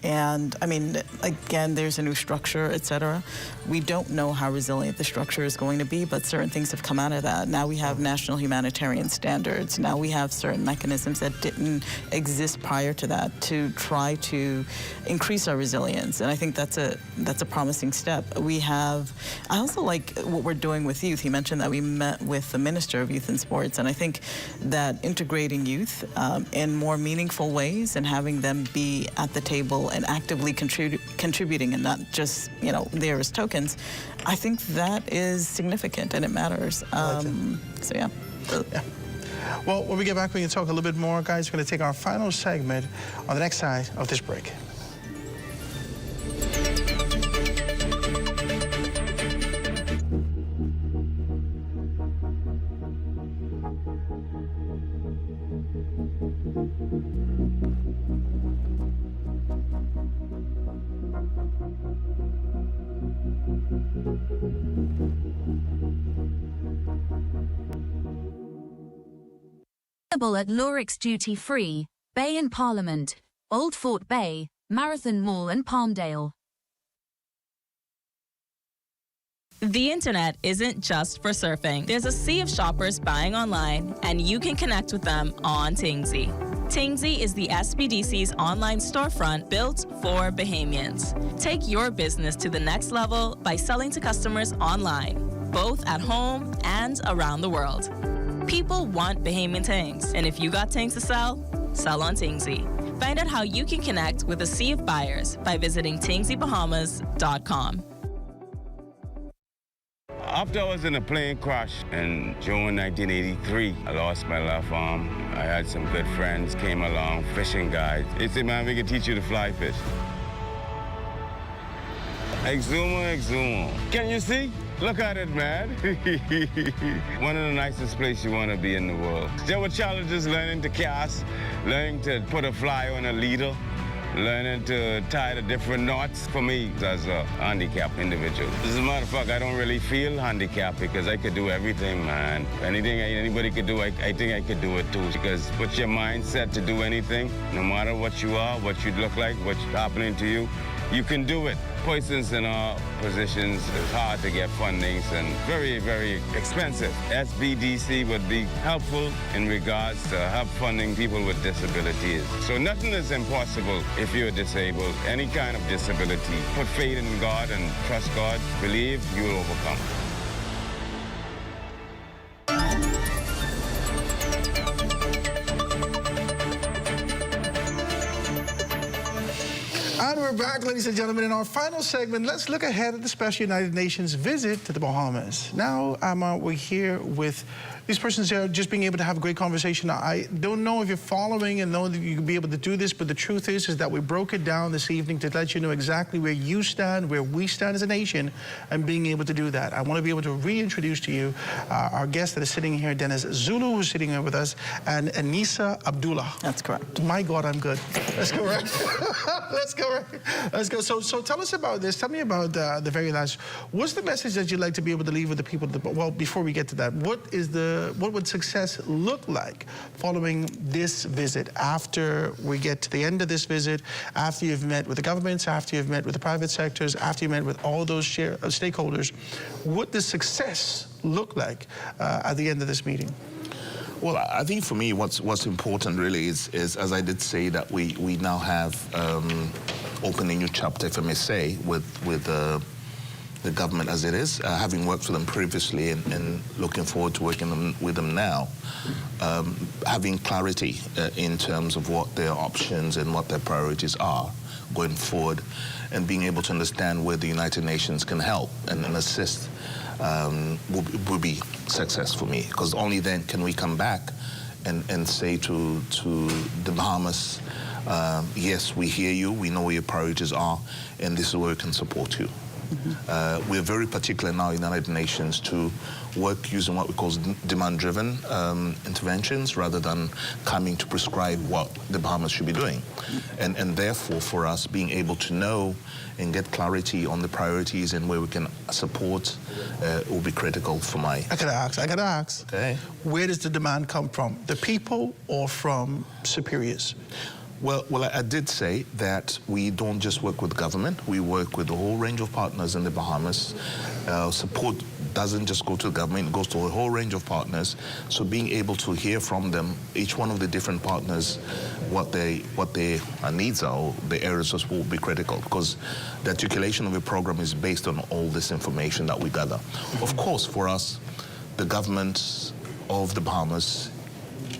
And I mean, again, there's a new structure, et cetera. We don't know how resilient the structure is going to be, but certain things have come out of that. Now we have national humanitarian standards. Now we have certain mechanisms that didn't exist prior to that to try to increase our resilience. And I think that's a promising step. I also like what we're doing with youth. He mentioned that we met with the Minister of Youth and Sports, and I think that integrating youth in more meaningful ways and having them be at the table and actively contributing and not just, there as tokens, I think that is significant and it matters. So yeah. Well, when we get back, we can talk a little bit more, guys. We're going to take our final segment on the next side of this break. Available at Lorix Duty Free, Bay and Parliament, Old Fort Bay, Marathon Mall and Palmdale. The internet isn't just for surfing. There's a sea of shoppers buying online, and you can connect with them on Tingsy. Tingsy is the SBDC's online storefront built for Bahamians. Take your business to the next level by selling to customers online, both at home and around the world. People want Bahamian things, and if you got things to sell, sell on Tingsy. Find out how you can connect with a sea of buyers by visiting tingsybahamas.com. After I was in a plane crash in June 1983, I lost my left arm. I had some good friends, came along, fishing guides. They said, man, we can teach you to fly fish. Exuma, exuma. Can you see? Look at it, man. One of the nicest places you want to be in the world. There were challenges learning to cast, learning to put a fly on a leader, learning to tie the different knots. For me, as a handicapped individual, as a matter of fact, I don't really feel handicapped because I could do everything, man. Anything anybody could do, I think I could do it too. Because with your mindset to do anything, no matter what you are, what you look like, what's happening to you, you can do it. Persons in our positions, it's hard to get fundings and very, very expensive. SBDC would be helpful in regards to help funding people with disabilities. So nothing is impossible if you're disabled. Any kind of disability. Put faith in God and trust God. Believe you will overcome. And we're back, ladies and gentlemen. In our final segment, let's look ahead at the Special United Nations visit to the Bahamas. Now, we're here with these persons here, just being able to have a great conversation. I don't know if you're following and know that you can be able to do this, but the truth is that we broke it down this evening to let you know exactly where you stand, where we stand as a nation, and being able to do that. I want to be able to reintroduce to you our guest that is sitting here, Dennis Zulu, who's sitting here with us, and Anissa Abdullah. That's correct. My God, I'm good. That's correct. Let's go. Let's go. So tell us about this. Tell me about the very last. What's the message that you'd like to be able to leave with the people? Well, before we get to that, what would success look like following this visit? After we get to the end of this visit, after you've met with the governments, after you've met with the private sectors, after you've met with all those stakeholders, what does success look like at the end of this meeting? Well, I think for me, what's important really is as I did say, that we now have opened a new chapter, if I may say, with the government as it is, having worked with them previously and looking forward to working with them now, having clarity in terms of what their options and what their priorities are going forward, and being able to understand where the United Nations can help and assist will be success for me, because only then can we come back and say to the Bahamas, yes, we hear you, we know where your priorities are, and this is where we can support you. We're very particular now in the United Nations to work using what we call demand-driven interventions rather than coming to prescribe what the Bahamas should be doing. And therefore, for us, being able to know and get clarity on the priorities and where we can support will be critical for my... I gotta ask. Okay. Where does the demand come from? The people or from superiors? Well, I did say that we don't just work with government. We work with a whole range of partners in the Bahamas. Support doesn't just go to the government, it goes to a whole range of partners. So being able to hear from them, each one of the different partners, what their needs are, or the areas of will be critical, because the articulation of a program is based on all this information that we gather. Of course, for us, the government of the Bahamas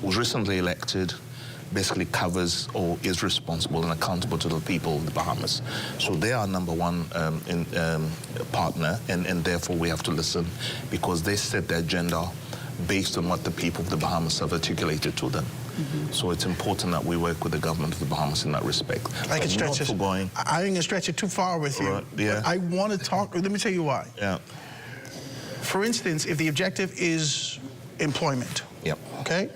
was recently elected, basically covers or is responsible and accountable to the people of the Bahamas. So they are number one partner, and therefore we have to listen, because they set the agenda based on what the people of the Bahamas have articulated to them. So it's important that we work with the government of the Bahamas in that respect. I can stretch it. I ain't gonna stretch it too far with you. Right, yeah. I want to talk. Let me tell you why. Yeah. For instance, if the objective is employment, Yep. Okay?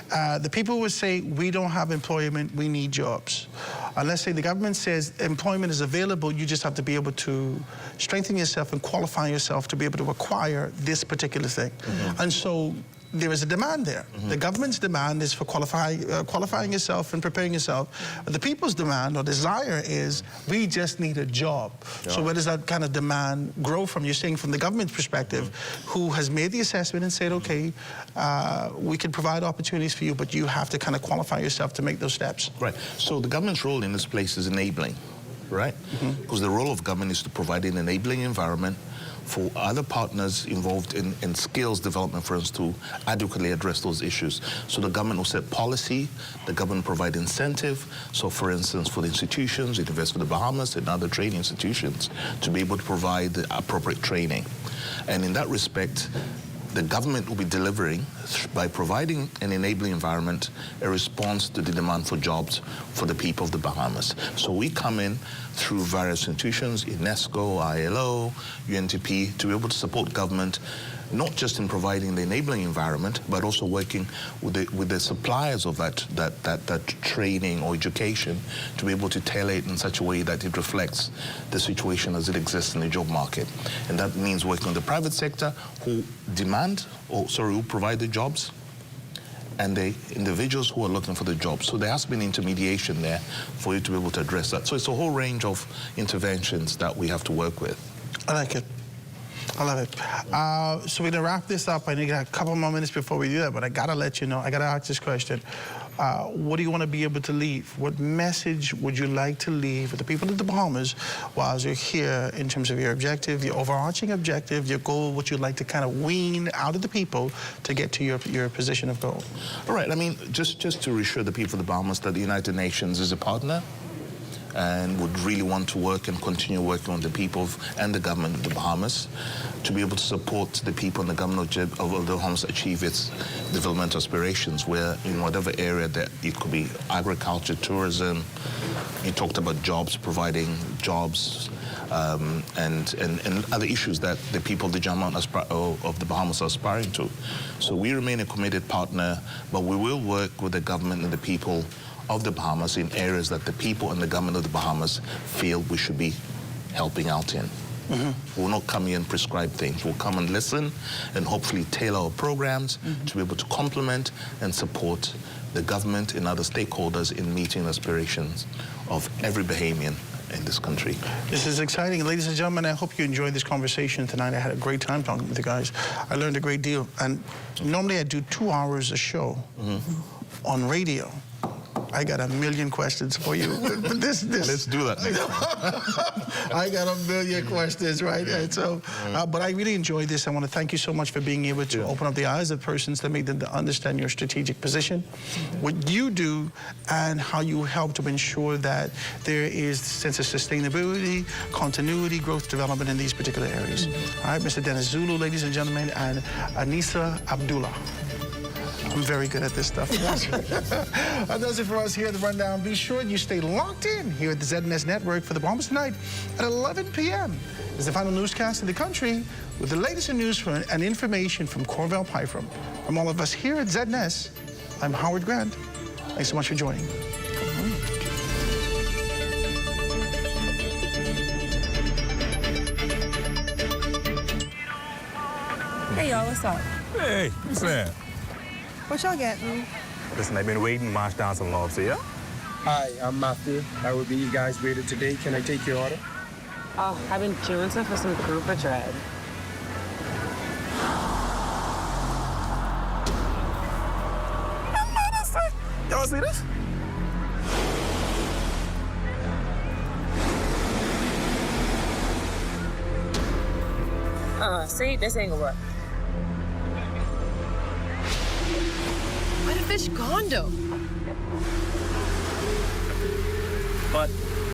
The people would say, we don't have employment, we need jobs. Let's say the government says employment is available, you just have to be able to strengthen yourself and qualify yourself to be able to acquire this particular thing. And so there is a demand there. The government's demand is for qualifying yourself and preparing yourself. But the people's demand or desire is, we just need a job. So where does that kind of demand grow from? You're saying from the government's perspective, who has made the assessment and said, okay, we can provide opportunities for you, but you have to kind of qualify yourself to make those steps. Right. So the government's role in this place is enabling, right? Because the role of government is to provide an enabling environment for other partners involved in skills development for us to adequately address those issues. So the government will set policy, the government provide incentive. So for instance, for the institutions, University of the Bahamas and other training institutions to be able to provide the appropriate training. And in that respect, the government will be delivering, by providing an enabling environment, a response to the demand for jobs for the people of the Bahamas. So we come in through various institutions, UNESCO, ILO, UNDP, to be able to support government, not just in providing the enabling environment, but also working with the suppliers of that training or education to be able to tailor it in such a way that it reflects the situation as it exists in the job market. And that means working with the private sector who who provide the jobs, and the individuals who are looking for the jobs. So there has to be an intermediation there for you to be able to address that. So it's a whole range of interventions that we have to work with. I like it. I love it. So we're going to wrap this up. I need a couple more minutes before we do that, but I got to let you know, I got to ask this question. What do you want to be able to leave? What message would you like to leave with the people of the Bahamas while you're here in terms of your objective, your overarching objective, your goal, what you'd like to kind of wean out of the people to get to your position of goal? All right. I mean, just to reassure the people of the Bahamas that the United Nations is a partner and would really want to work and continue working on the people and the government of the Bahamas to be able to support the people and the government of the Bahamas achieve its development aspirations, where in whatever area that it could be agriculture, tourism. You talked about jobs, providing jobs, and other issues that the people of the Jamaica of the Bahamas are aspiring to. So we remain a committed partner, but we will work with the government and the people of the Bahamas in areas that the people and the government of the Bahamas feel we should be helping out in. We'll not come here and prescribe things. We'll come and listen and hopefully tailor our programs to be able to complement and support the government and other stakeholders in meeting the aspirations of every Bahamian in this country. This is exciting. Ladies and gentlemen, I hope you enjoyed this conversation tonight. I had a great time talking with you guys. I learned a great deal. And normally I do 2 hours a show on radio. I got a million questions for you. But this let's do that. I got a million questions, right? And so, but I really enjoyed this. I want to thank you so much for being able to open up the eyes of persons that make them to understand your strategic position, what you do, and how you help to ensure that there is a sense of sustainability, continuity, growth, development in these particular areas. All right, Mr. Dennis Zulu, ladies and gentlemen, and Anissa Abdullah. I'm very good at this stuff. That does it for us here at The Rundown. Be sure you stay locked in here at the ZNS Network for the Bahamas Tonight at 11 p.m. It's the final newscast in the country with the latest in news and information from Corvell Pyfrom. From all of us here at ZNS, I'm Howard Grant. Thanks so much for joining. Hey, y'all, what's up? Hey, what's that? What y'all getting? Listen, I've been waiting, march down some lobster, yeah? Hi, I'm Matthew. I will be you guys' waiter today. Can I take your order? Oh, I've been chewing for some grouper dread. Y'all see this? See, this ain't gonna work. Where the fish gone, though? But